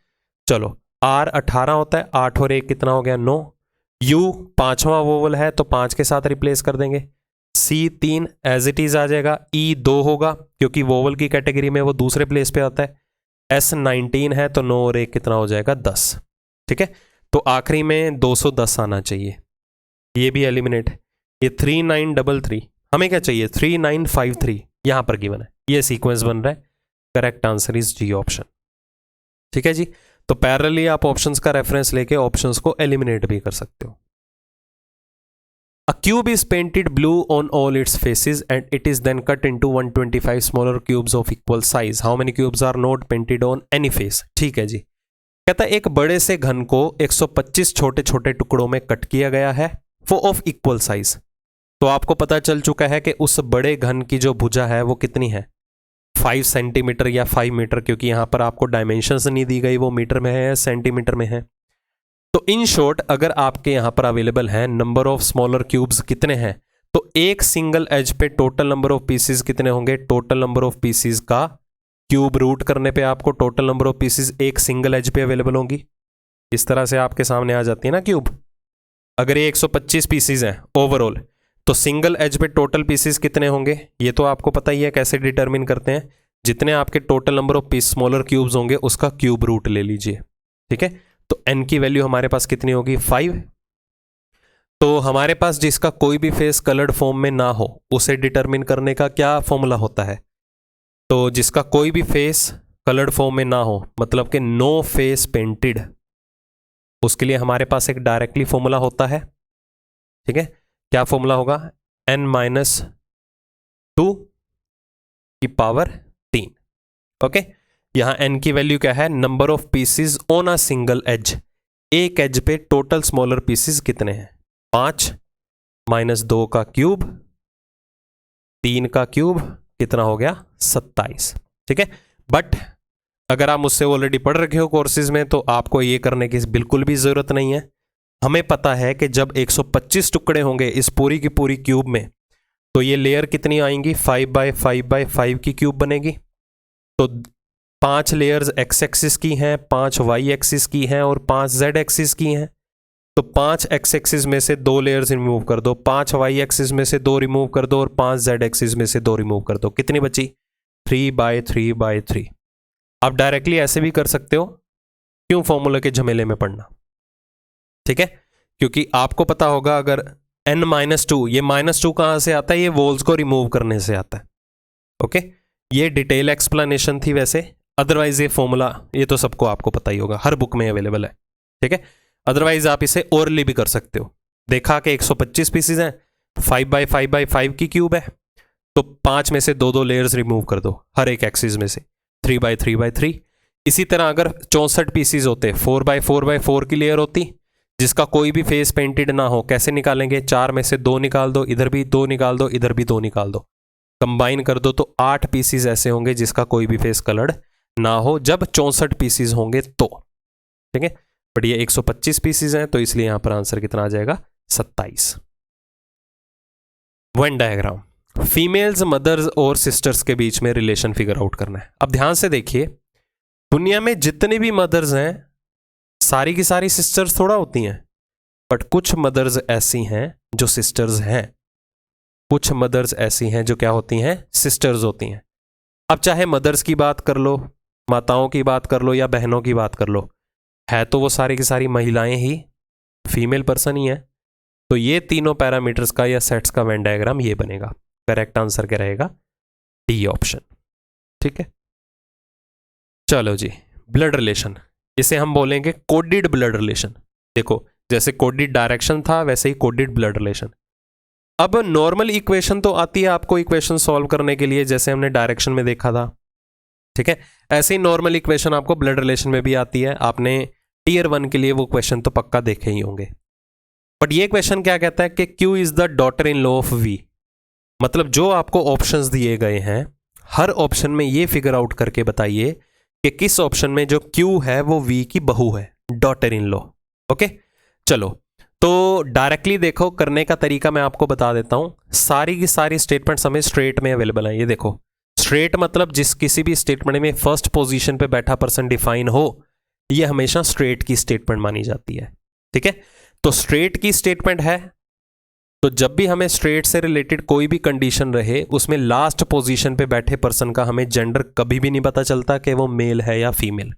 चलो R 18 होता है, 8 और 1 कितना हो गया? 9। U 5वां वोवल है तो 5 के साथ रिप्लेस कर देंगे। C 3 एज इट इज आ जाएगा। E 2 होगा क्योंकि वोवल की कैटेगरी में वो दूसरे प्लेस पे आता है। S 19 है तो 9 और 1 कितना हो जाएगा? 10, ठीक है। तो आखिरी में 210 आना चाहिए, ये भी एलिमिनेट है। ये 3933, हमें क्या चाहिए? 3953 यहां पर गिवन है, ये सीक्वेंस बन रहा है। Correct answer is D option, ठीक है जी। तो पैरेलली आप ऑप्शंस का रेफरेंस लेके ऑप्शंस को एलिमिनेट भी कर सकते हो। A cube is painted blue on all its faces and it is then cut into 125 smaller cubes of equal size. How many cubes are not painted on any face? ठीक है जी। कहता है एक बड़े से घन को 125 छोटे छोटे टुकड़ों में कट किया गया है, वो ऑफ इक्वल साइज। तो आपको पता चल चुका है कि उस बड़े घन की जो भुजा है वो कितनी है? 5 सेंटीमीटर या 5 मीटर, क्योंकि यहाँ पर आपको डायमेंशंस नहीं दी गई, वो मीटर में है या सेंटीमीटर में है। तो इन शॉर्ट अगर आपके यहाँ पर अवेलेबल है नंबर ऑफ स्मॉलर क्यूब्स कितने हैं, तो एक सिंगल एज पे टोटल नंबर ऑफ पीसीज कितने होंगे, टोटल नंबर ऑफ पीसीज का क्यूब रूट करने पे आपको टोटल नंबर ऑफ पीसीज एक सिंगल एज पे अवेलेबल होंगी। इस तरह से आपके सामने आ जाती है ना क्यूब। अगर ये 125 पीसीज हैं ओवरऑल, तो सिंगल एज पे टोटल पीसीज कितने होंगे, ये तो आपको पता ही है कैसे डिटरमिन करते हैं। जितने आपके total number of peace smaller cubes होंगे उसका क्यूब रूट ले लीजिए, ठीक है। तो n की वैल्यू हमारे पास कितनी होगी, 5। तो हमारे पास जिसका कोई भी फेस कलर्ड फॉर्म में ना हो उसे डिटरमिन करने का क्या फॉर्मूला होता है, तो जिसका कोई भी फेस कलर्ड फॉर्म में ना हो, मतलब कि नो फेस पेंटेड, उसके लिए हमारे पास एक डायरेक्टली फॉर्मूला होता है, ठीक है। क्या फॉर्मूला होगा, n-2 की पावर 3, ओके। यहां n की वैल्यू क्या है, number of pieces on a single edge, एक एज पे टोटल स्मॉलर पीसीज कितने हैं, 5 माइनस 2 का क्यूब, 3 का क्यूब, कितना हो गया 27, ठीक है। बट अगर आप मुझसे ऑलरेडी पढ़ रखे हो कोर्सेज में तो आपको ये करने की बिल्कुल भी जरूरत नहीं है। हमें पता है कि जब 125 टुकड़े होंगे इस पूरी की पूरी क्यूब में, तो ये लेयर कितनी आएंगी, 5x5x5 की क्यूब बनेगी। तो 5 लेयर्स x एक्सिस की हैं, 5 y एक्सिस की हैं और 5 z एक्सिस की हैं। तो 5 x एक्सिस में से 2 लेयर्स रिमूव कर दो, 5 y एक्सिस में से 2 रिमूव कर दो और 5 z एक्सिस में से 2 रिमूव कर दो, कितनी बची, 3/3/3। आप डायरेक्टली ऐसे भी कर सकते हो, क्यों फॉर्मूला के झमेले में पढ़ना, ठीक है। क्योंकि आपको पता होगा अगर n-2, ये -2 कहां से आता है, ये वॉल्स को रिमूव करने से आता है, ओके। ये डिटेल एक्सप्लेनेशन थी वैसे, अदरवाइज ये फॉर्मूला ये तो सबको आपको पता ही होगा, हर बुक में अवेलेबल है, ठीक है। अदरवाइज आप इसे ओरली भी कर सकते हो। देखा कि 125 पीसीज हैं, 5x5x5 की क्यूब है, तो 5 में से 2 लेयर्स रिमूव कर दो हर एक एक्सिस में से, 3x3x3। इसी तरह अगर 64 पीसीज होते, 4x4x4 की लेयर होती जिसका कोई भी फेस पेंटेड ना हो, कैसे निकालेंगे, 4 में से 2 निकाल दो, इधर भी 2 निकाल दो, इधर भी 2 निकाल दो, कंबाइन कर दो तो 8 पीसीज ऐसे होंगे जिसका कोई भी फेस कलर्ड ना हो, जब 64 पीसीज होंगे तो, ठीक है। बट ये 125 पीसीज हैं तो इसलिए यहां पर आंसर कितना आ जाएगा, 27। वेन डायग्राम, फीमेल्स मदर्स और सिस्टर्स के बीच में रिलेशन फिगर आउट करना है। अब ध्यान से देखिए, दुनिया में जितनी भी मदर्स हैं सारी की सारी सिस्टर्स थोड़ा होती हैं, बट कुछ मदर्स ऐसी हैं जो सिस्टर्स हैं, कुछ मदर्स ऐसी हैं जो क्या होती हैं, सिस्टर्स होती हैं। अब चाहे मदर्स की बात कर लो, माताओं की बात कर लो या बहनों की बात कर लो, है तो वो सारी की सारी महिलाएं ही, फीमेल पर्सन ही है। तो ये तीनों पैरामीटर्स का या सेट्स का वेन डायग्राम ये बनेगा। करेक्ट आंसर क्या रहेगा, डी ऑप्शन, ठीक है। चलो जी, ब्लड रिलेशन, इसे हम बोलेंगे कोडेड ब्लड रिलेशन। देखो जैसे कोडेड डायरेक्शन था वैसे ही कोडेड ब्लड रिलेशन। अब नॉर्मल इक्वेशन तो आती है आपको इक्वेशन सॉल्व करने के लिए, जैसे हमने डायरेक्शन में देखा था, ठीक है। ऐसे ही नॉर्मल इक्वेशन आपको ब्लड रिलेशन में भी आती है। आपने टीयर 1 के लिए वो क्वेश्चन तो पक्का देखे ही होंगे। बट ये क्वेश्चन क्या कहता है कि Q is the daughter in law of V, मतलब जो आपको ऑप्शंस दिए गए हैं हर ऑप्शन में ये फिगर आउट करके बताइए कि किस ऑप्शन में जो Q है वो V की बहू है, डॉटर इन लॉ, ओके। चलो तो डायरेक्टली देखो करने का तरीका मैं आपको बता देता हूं। सारी की सारी स्टेटमेंट्स हमें स्ट्रेट में अवेलेबल है। ये देखो स्ट्रेट मतलब जिस किसी भी स्टेटमेंट में फर्स्ट पोजीशन पे बैठा पर्सन डिफाइन हो, ये हमेशा स्ट्रेट की स्टेटमेंट मानी जाती है, ठीक है। तो स्ट्रेट की स्टेटमेंट है, तो जब भी हमें स्ट्रेट से रिलेटेड कोई भी कंडीशन रहे उसमें लास्ट पोजीशन पे बैठे पर्सन का हमें जेंडर कभी भी नहीं पता चलता कि वो मेल है या फीमेल।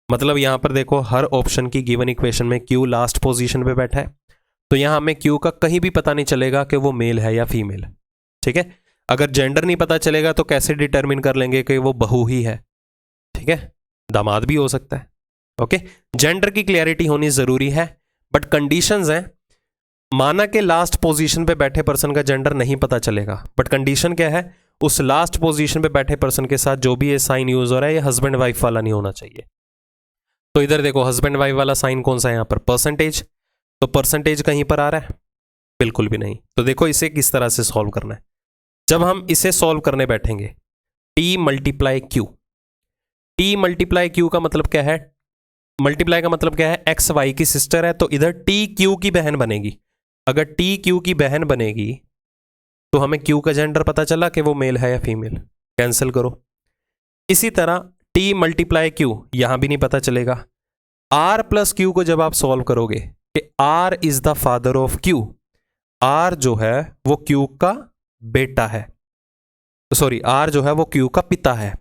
मतलब यहां पर देखो हर ऑप्शन की गिवन इक्वेशन में Q लास्ट पोजीशन पे बैठा है, तो यहां हमें Q का कहीं भी पता नहीं चलेगा कि वो मेल है या फीमेल, ठीक है। अगर जेंडर नहीं पता चलेगा तो कैसे डिटरमिन कर लेंगे कि वो बहू ही है, ठीक है, दामाद भी हो सकता है, ओके। जेंडर की क्लैरिटी होनी जरूरी है, बट कंडीशंस हैं, माना के लास्ट पोजीशन पे बैठे पर्सन का जेंडर नहीं पता चलेगा, बट कंडीशन क्या है, उस लास्ट पोजीशन पे बैठे पर्सन के साथ जो भी ये साइन यूज हो रहा है ये हस्बैंड वाइफ वाला नहीं होना चाहिए। तो इधर देखो हस्बैंड वाइफ वाला साइन कौन सा है यहां पर, परसेंटेज, तो परसेंटेज कहीं पर आ रहा है, बिल्कुल भी नहीं। तो देखो इसे किस तरह से सॉल्व करना है। जब हम इसे सॉल्व करने बैठेंगे T multiply Q. T multiply Q का मतलब क्या है? मल्टीप्लाई का मतलब क्या है? एक्स वाई की सिस्टर है तो इधर टी क्यू की बहन बनेगी। अगर टी क्यू की बहन बनेगी तो हमें क्यू का जेंडर पता चला कि वो मेल है या फीमेल, कैंसिल करो। इसी तरह टी मल्टीप्लाई क्यू यहां भी नहीं पता चलेगा। आर प्लस क्यू को जब आप सॉल्व करोगे कि R is the father of Q, R जो है वो क्यू का बेटा है, सॉरी आर जो है वो क्यू का पिता है,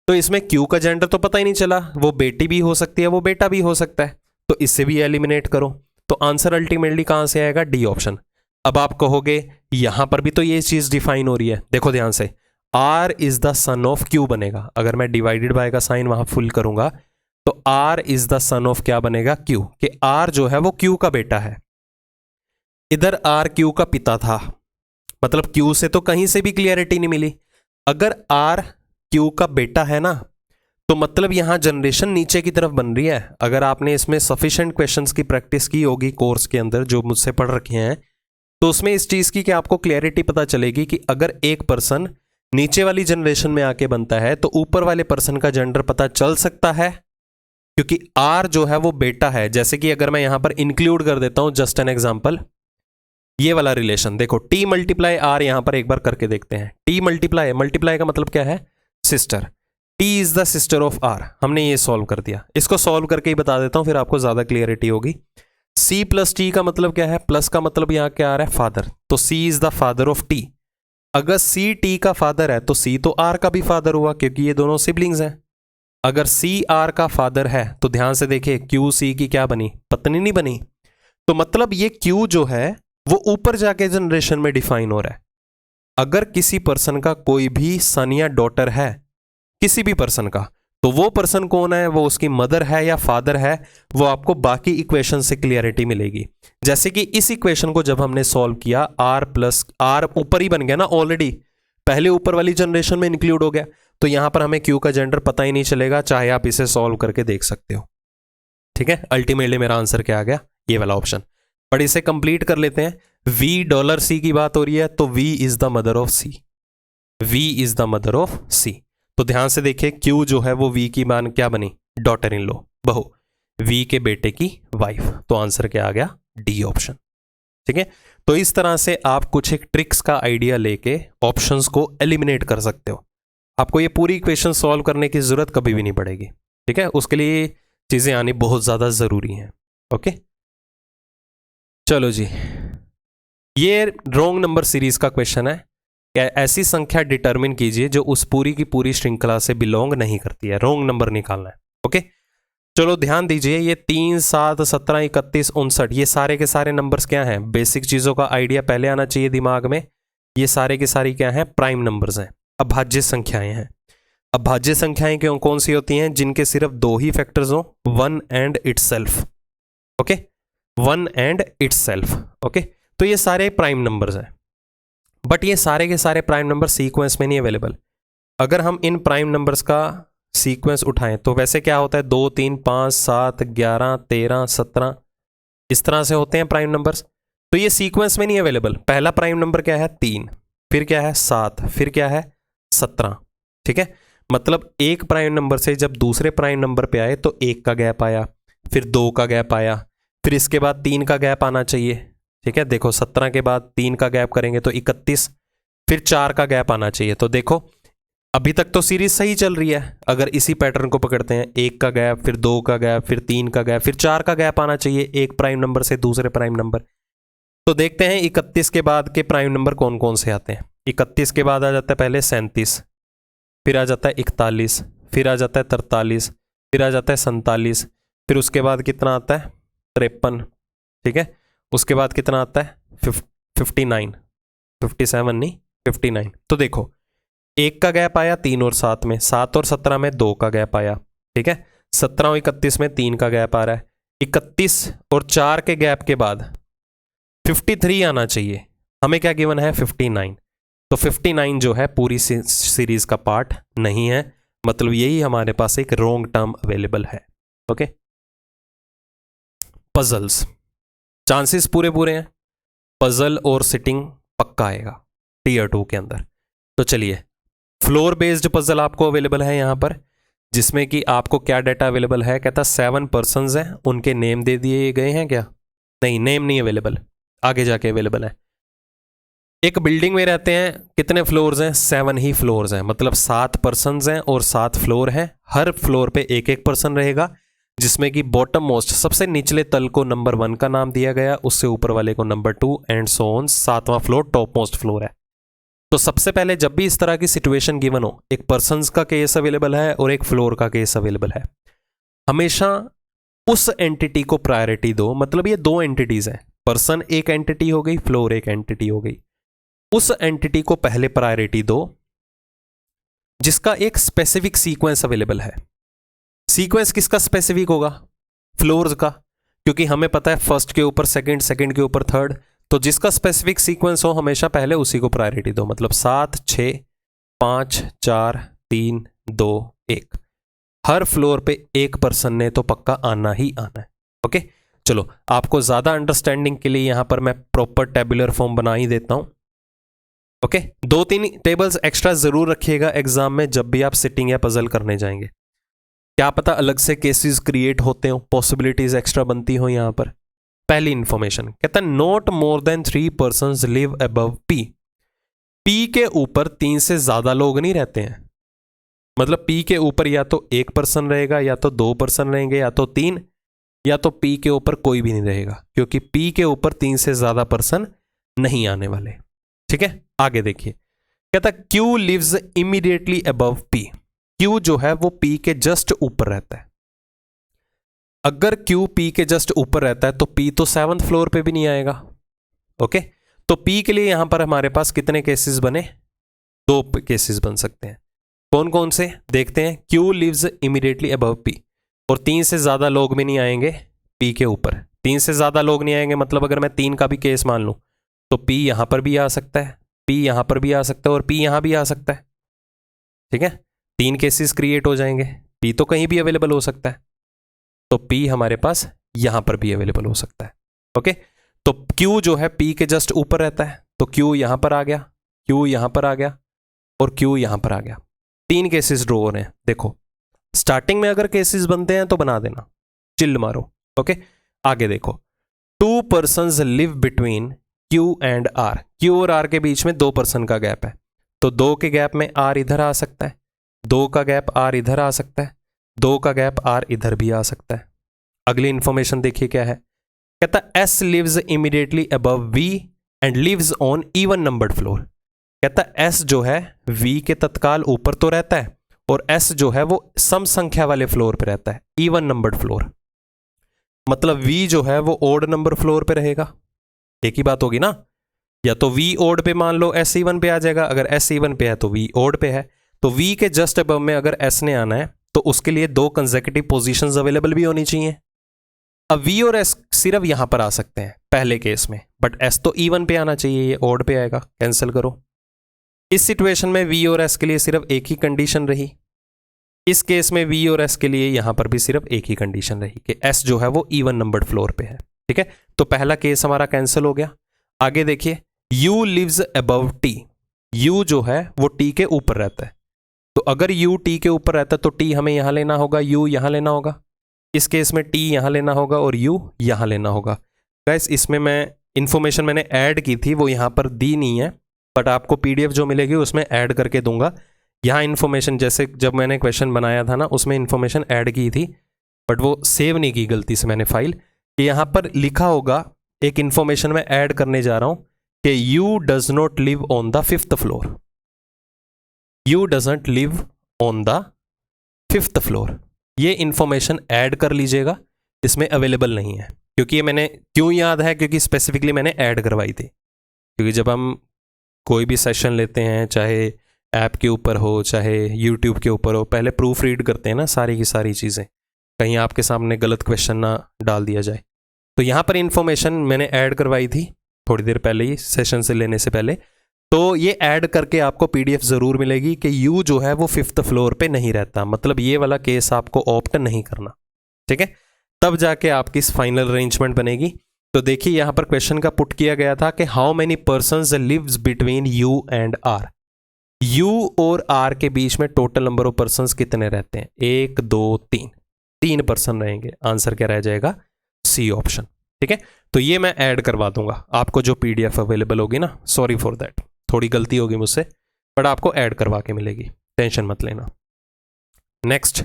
तो इसमें क्यू का जेंडर तो पता ही नहीं चला, वो बेटी भी हो सकती है वो बेटा भी हो सकता है, तो इससे भी एलिमिनेट करो। तो आंसर अल्टीमेटली कहां से आएगा? D option. अब आप कहोगे यहां पर भी तो ये चीज डिफाइन हो रही है, देखो ध्यान से, R is the son of Q बनेगा, अगर मैं डिवाइडेड बाय का साइन वहां फुल करूंगा तो R is the son of क्या बनेगा? क्यू, कि आर जो है वो क्यू का बेटा है। इधर आर क्यू का पिता था, मतलब क्यू से तो कहीं से भी क्लियरिटी नहीं मिली। अगर आर क्यू का बेटा है ना, तो मतलब यहां जनरेशन नीचे की तरफ बन रही है। अगर आपने इसमें सफिशिएंट क्वेश्चंस की प्रैक्टिस की होगी कोर्स के अंदर जो मुझसे पढ़ रखे हैं, तो उसमें इस चीज की कि आपको क्लैरिटी पता चलेगी कि अगर एक पर्सन नीचे वाली जनरेशन में आके बनता है तो ऊपर वाले पर्सन का जेंडर पता चल सकता है, क्योंकि आर जो है वो बेटा है। जैसे कि अगर मैं यहां पर इंक्लूड कर देता हूं जस्ट एन एग्जांपल, ये वाला रिलेशन देखो, टी मल्टीप्लाई आर यहां पर एक बार करके देखते हैं। टी मल्टीप्लाई, मल्टीप्लाई का मतलब क्या है? Sister. T is the sister of R, हमने ये सॉल्व कर दिया। इसको सॉल्व करके ही बता देता हूं, फिर आपको ज्यादा क्लियरिटी होगी। सी प्लस टी का मतलब क्या है? प्लस का मतलब यहां क्या आ रहा है? फादर, तो C is the father of T. अगर सी टी का फादर है तो सी तो आर का भी फादर हुआ, क्योंकि ये दोनों सिबलिंग्स हैं। अगर सी आर का फादर है तो ध्यान से देखिए क्यू सी की क्या बनी? पत्नी नहीं बनी। तो मतलब ये क्यू जो है वो ऊपर जाके जनरेशन में डिफाइन हो रहा है। अगर किसी पर्सन का कोई भी सन या डॉटर है, किसी भी पर्सन का, तो वो पर्सन कौन है? वो उसकी मदर है या फादर है, वो आपको बाकी इक्वेशन से क्लियरिटी मिलेगी। जैसे कि इस इक्वेशन को जब हमने सॉल्व किया, आर प्लस आर ऊपर ही बन गया ना ऑलरेडी, पहले ऊपर वाली जनरेशन में इंक्लूड हो गया, तो यहां पर हमें क्यू का जेंडर पता ही नहीं चलेगा, चाहे आप इसे सॉल्व करके देख सकते हो। ठीक है, अल्टीमेटली मेरा आंसर क्या आ गया? ये वाला ऑप्शन। पर इसे कंप्लीट कर लेते हैं। वी डॉलर सी की बात हो रही है तो V is the mother of C, V is the mother of C. तो ध्यान से देखिए क्यू जो है वो वी की मान क्या बनी? डॉटर इन लॉ, बहू, वी के बेटे की वाइफ। तो आंसर क्या आ गया? D option. ठीक है, तो इस तरह से आप कुछ एक ट्रिक्स का आइडिया लेके ऑप्शंस को एलिमिनेट कर सकते हो। आपको ये पूरी इक्वेशन सॉल्व करने की जरूरत कभी भी नहीं पड़ेगी। ठीक है, उसके लिए चीजें आनी बहुत ज्यादा जरूरी हैं। ओके, चलो जी, ये रॉन्ग नंबर सीरीज का क्वेश्चन है। ऐसी संख्या डिटरमिन कीजिए जो उस पूरी की पूरी श्रृंखला से बिलोंग नहीं करती है, रॉन्ग नंबर निकालना है। ओके, चलो ध्यान दीजिए, ये 3, 7, 17, 31, 59 ये सारे के सारे नंबर्स क्या हैं? बेसिक चीजों का आइडिया पहले आना चाहिए दिमाग में। ये सारे के सारी क्या हैं? प्राइम नंबर्स हैं, अभाज्य संख्याएं हैं। अभाज्य संख्याएं क्यों कौन सी होती हैं? जिनके सिर्फ दो ही फैक्टर्स हो, one and itself. Okay, one and itself. Okay, तो ये सारे प्राइम नंबर्स हैं, बट ये सारे के सारे प्राइम नंबर सीक्वेंस में नहीं अवेलेबल। अगर हम इन प्राइम नंबर्स का सीक्वेंस उठाएं तो वैसे क्या होता है? 2, 3, 5, 7, 11, 13, 17 इस तरह से होते हैं प्राइम नंबर्स। तो ये सीक्वेंस में नहीं अवेलेबल। पहला प्राइम नंबर क्या है? 3, फिर क्या है? 7, फिर क्या है? 17। ठीक है, मतलब एक प्राइम नंबर से जब दूसरे प्राइम नंबर पे आए तो 1 का गैप आया, फिर 2 का गैप आया, फिर इसके बाद 3 का गैप आना चाहिए। ठीक है, देखो 17 के बाद 3 का गैप करेंगे तो 31, फिर 4 का गैप आना चाहिए। तो देखो अभी तक तो सीरीज सही चल रही है। अगर इसी पैटर्न को पकड़ते हैं, 1 का गैप, फिर 2 का गैप, फिर 3 का गैप, फिर 4 का गैप आना चाहिए एक प्राइम नंबर से दूसरे प्राइम नंबर। तो देखते हैं 31 के बाद के प्राइम नंबर कौन कौन से आते हैं। 31 के बाद आ जाता है पहले 37, फिर आ जाता है 41, फिर आ जाता है 43, फिर आ जाता है 47, फिर उसके बाद कितना आता है? 53। ठीक है, उसके बाद कितना आता है? 59, 57 नहीं 59। तो देखो 1 का गैप आया 3 और 7 में, 7 और 17 में 2 का गैप आया। ठीक है, 17 और 31 में 3 का गैप आ रहा है। 31 और 4 के गैप के बाद 53 आना चाहिए। हमें क्या गिवन है? 59। तो 59 जो है पूरी सीरीज का पार्ट नहीं है, मतलब यही हमारे पास एक रॉन्ग टर्म अवेलेबल है। ओके, पजल्स चांसेस पूरे पूरे हैं, पजल और सिटिंग पक्का आएगा टीयर 2 के अंदर। तो चलिए फ्लोर बेस्ड पजल आपको अवेलेबल है यहाँ पर, जिसमें कि आपको क्या डाटा अवेलेबल है, कहता 7 पर्सन्स हैं, उनके नेम दे दिए गए हैं क्या? नहीं, नेम नहीं अवेलेबल, आगे जाके अवेलेबल है। एक बिल्डिंग में रहते हैं, कितने फ्लोर्स हैं? 7 ही फ्लोर्स हैं, मतलब 7 पर्सन्स हैं और 7 फ्लोर हैं। हर फ्लोर पे एक एक पर्सन रहेगा, जिसमें कि बॉटम मोस्ट सबसे निचले तल को नंबर 1 का नाम दिया गया, उससे ऊपर वाले को नंबर 2 एंड सो ऑन। 7वां फ्लोर टॉप मोस्ट फ्लोर है। तो सबसे पहले जब भी इस तरह की सिचुएशन गिवन हो, एक पर्सन्स का केस अवेलेबल है और एक फ्लोर का केस अवेलेबल है, हमेशा उस एंटिटी को प्रायोरिटी दो। मतलब ये 2 एंटिटीज हैं, पर्सन एक एंटिटी हो गई, फ्लोर एक एंटिटी हो गई। उस एंटिटी को पहले प्रायोरिटी दो जिसका एक स्पेसिफिक सीक्वेंस अवेलेबल है। सीक्वेंस किसका स्पेसिफिक होगा? फ्लोर्स का, क्योंकि हमें पता है फर्स्ट के ऊपर सेकंड, सेकंड के ऊपर थर्ड, तो जिसका स्पेसिफिक सीक्वेंस हो हमेशा पहले उसी को प्रायोरिटी दो। मतलब 7 6 5 4 3 2 1, हर फ्लोर पे एक पर्सन ने तो पक्का आना ही आना है। ओके, चलो आपको ज्यादा अंडरस्टैंडिंग के लिए यहां पर मैं प्रॉपर टेबुलर फॉर्म बना ही देता हूं। ओके, 2-3 टेबल्स एक्स्ट्रा जरूर रखिएगा एग्जाम में जब भी आप सिटिंग या पजल करने जाएंगे। क्या पता अलग से केसेस क्रिएट होते हो, पॉसिबिलिटीज एक्स्ट्रा बनती हो यहां पर। पहली इंफॉर्मेशन कहता है not more than 3 persons live above P. P के ऊपर 3 से ज्यादा लोग नहीं रहते हैं। मतलब पी के ऊपर या तो 1 पर्सन रहेगा, या तो 2 पर्सन रहेंगे, या तो 3, या तो पी के ऊपर कोई भी नहीं रहेगा, क्योंकि पी के ऊपर 3 से ज्यादा पर्सन नहीं आने वाले। ठीक है, आगे देखिए, कहता Q lives immediately above P. Q जो है वो पी के जस्ट ऊपर रहता है। अगर क्यू पी के जस्ट ऊपर रहता है तो पी तो 7th फ्लोर पे भी नहीं आएगा। ओके, तो पी के लिए यहां पर हमारे पास कितने केसेस बने? 2 केसेस बन सकते हैं। कौन कौन से देखते हैं? Q lives immediately above P, और 3 से ज्यादा लोग भी नहीं आएंगे पी के ऊपर। 3 से ज्यादा लोग नहीं आएंगे, मतलब अगर मैं 3 का भी केस मान लूं तो पी यहां पर भी आ सकता है, पी यहां पर भी आ सकता है, और पी यहां भी आ सकता है। ठीक है, 3 केसेस क्रिएट हो जाएंगे। पी तो कहीं भी अवेलेबल हो सकता है, तो पी हमारे पास यहां पर भी अवेलेबल हो सकता है। ओके, तो क्यू जो है पी के जस्ट ऊपर रहता है, तो क्यू यहां पर आ गया, क्यू यहां पर आ गया, और क्यू यहां पर आ गया। 3 केसेस ड्रॉ हो रहे हैं। देखो, स्टार्टिंग में अगर केसेस बनते हैं तो बना देना, चिल्ल मारो। ओके, आगे देखो, 2 persons live between Q and R. Q और आर के बीच में 2 पर्सन का गैप है, तो 2 के गैप में आर इधर आ सकता है, 2 का गैप आर इधर आ सकता है, 2 का गैप आर इधर भी आ सकता है। अगली इंफॉर्मेशन देखिए क्या है, कहता S lives immediately above V and lives on even numbered floor. कहता एस जो है वी के तत्काल ऊपर तो रहता है, और एस जो है वो सम संख्या वाले फ्लोर पे रहता है, इवन नंबर्ड फ्लोर। मतलब वी जो है वो ओड नंबर फ्लोर पे रहेगा। एक ही बात होगी ना, या तो वी ओड पे मान लो एस इवन पे आ जाएगा, अगर एस इवन पे है तो वी ओड पे है। तो वी के जस्ट अबव में अगर एस ने आना है तो उसके लिए 2 कंसेक्यूटिव पोजीशंस अवेलेबल भी होनी चाहिए। अब वी और एस सिर्फ यहां पर आ सकते हैं पहले केस में, बट एस तो इवन पे आना चाहिए, ये ओड पे आएगा, कैंसिल करो। इस सिचुएशन में वी और एस के लिए सिर्फ एक ही कंडीशन रही। इस केस में वी और एस के लिए यहां पर भी सिर्फ एक ही कंडीशन रही कि एस जो है वो इवन नंबर्ड फ्लोर पे है। ठीक है, तो पहला केस हमारा कैंसिल हो गया। आगे देखिए, U lives above T. U जो है वो टी के ऊपर रहता है, तो अगर यू टी के ऊपर रहता है तो टी हमें यहां लेना होगा, यू यहां लेना होगा। इस केस में टी यहां लेना होगा और यू यहां लेना होगा। गाइस, इसमें मैं इंफॉर्मेशन मैंने ऐड की थी, वो यहां पर दी नहीं है, बट आपको पीडीएफ जो मिलेगी उसमें ऐड करके दूंगा। यहाँ इन्फॉर्मेशन जैसे जब मैंने क्वेश्चन बनाया था ना, उसमें इन्फॉर्मेशन ऐड की थी, बट वो सेव नहीं की गलती से मैंने फाइल, कि यहाँ पर लिखा होगा, एक इन्फॉर्मेशन में ऐड करने जा रहा हूं कि you does not live on the 5th floor. You doesn't live on the 5th floor, ये इन्फॉर्मेशन ऐड कर लीजिएगा, इसमें अवेलेबल नहीं है। क्योंकि ये मैंने क्यों याद है, क्योंकि स्पेसिफिकली मैंने ऐड करवाई थी। क्योंकि जब हम कोई भी सेशन लेते हैं, चाहे ऐप के ऊपर हो चाहे यूट्यूब के ऊपर हो, पहले प्रूफ रीड करते हैं ना सारी की सारी चीज़ें, कहीं आपके सामने गलत क्वेश्चन ना डाल दिया जाए। तो यहाँ पर इन्फॉर्मेशन मैंने ऐड करवाई थी थोड़ी देर पहले ही, सेशन से लेने से पहले। तो ये ऐड करके आपको पीडीएफ ज़रूर मिलेगी कि यू जो है वो 5th फ्लोर पे नहीं रहता, मतलब ये वाला केस आपको ऑप्ट नहीं करना। ठीक है, तब जाके आपकी फाइनल अरेंजमेंट बनेगी। तो देखिए यहाँ पर क्वेश्चन का पुट किया गया था कि how many persons lives between U and R. U और आर के बीच में टोटल नंबर ऑफ पर्सन्स कितने रहते हैं? 1 2 3, 3 पर्सन रहेंगे। आंसर क्या रह जाएगा? C option. ठीक है, तो ये मैं ऐड करवा दूंगा आपको जो पीडीएफ अवेलेबल होगी ना, सॉरी फॉर दैट, थोड़ी गलती होगी मुझसे, बट आपको ऐड करवा के मिलेगी, टेंशन मत लेना। Next,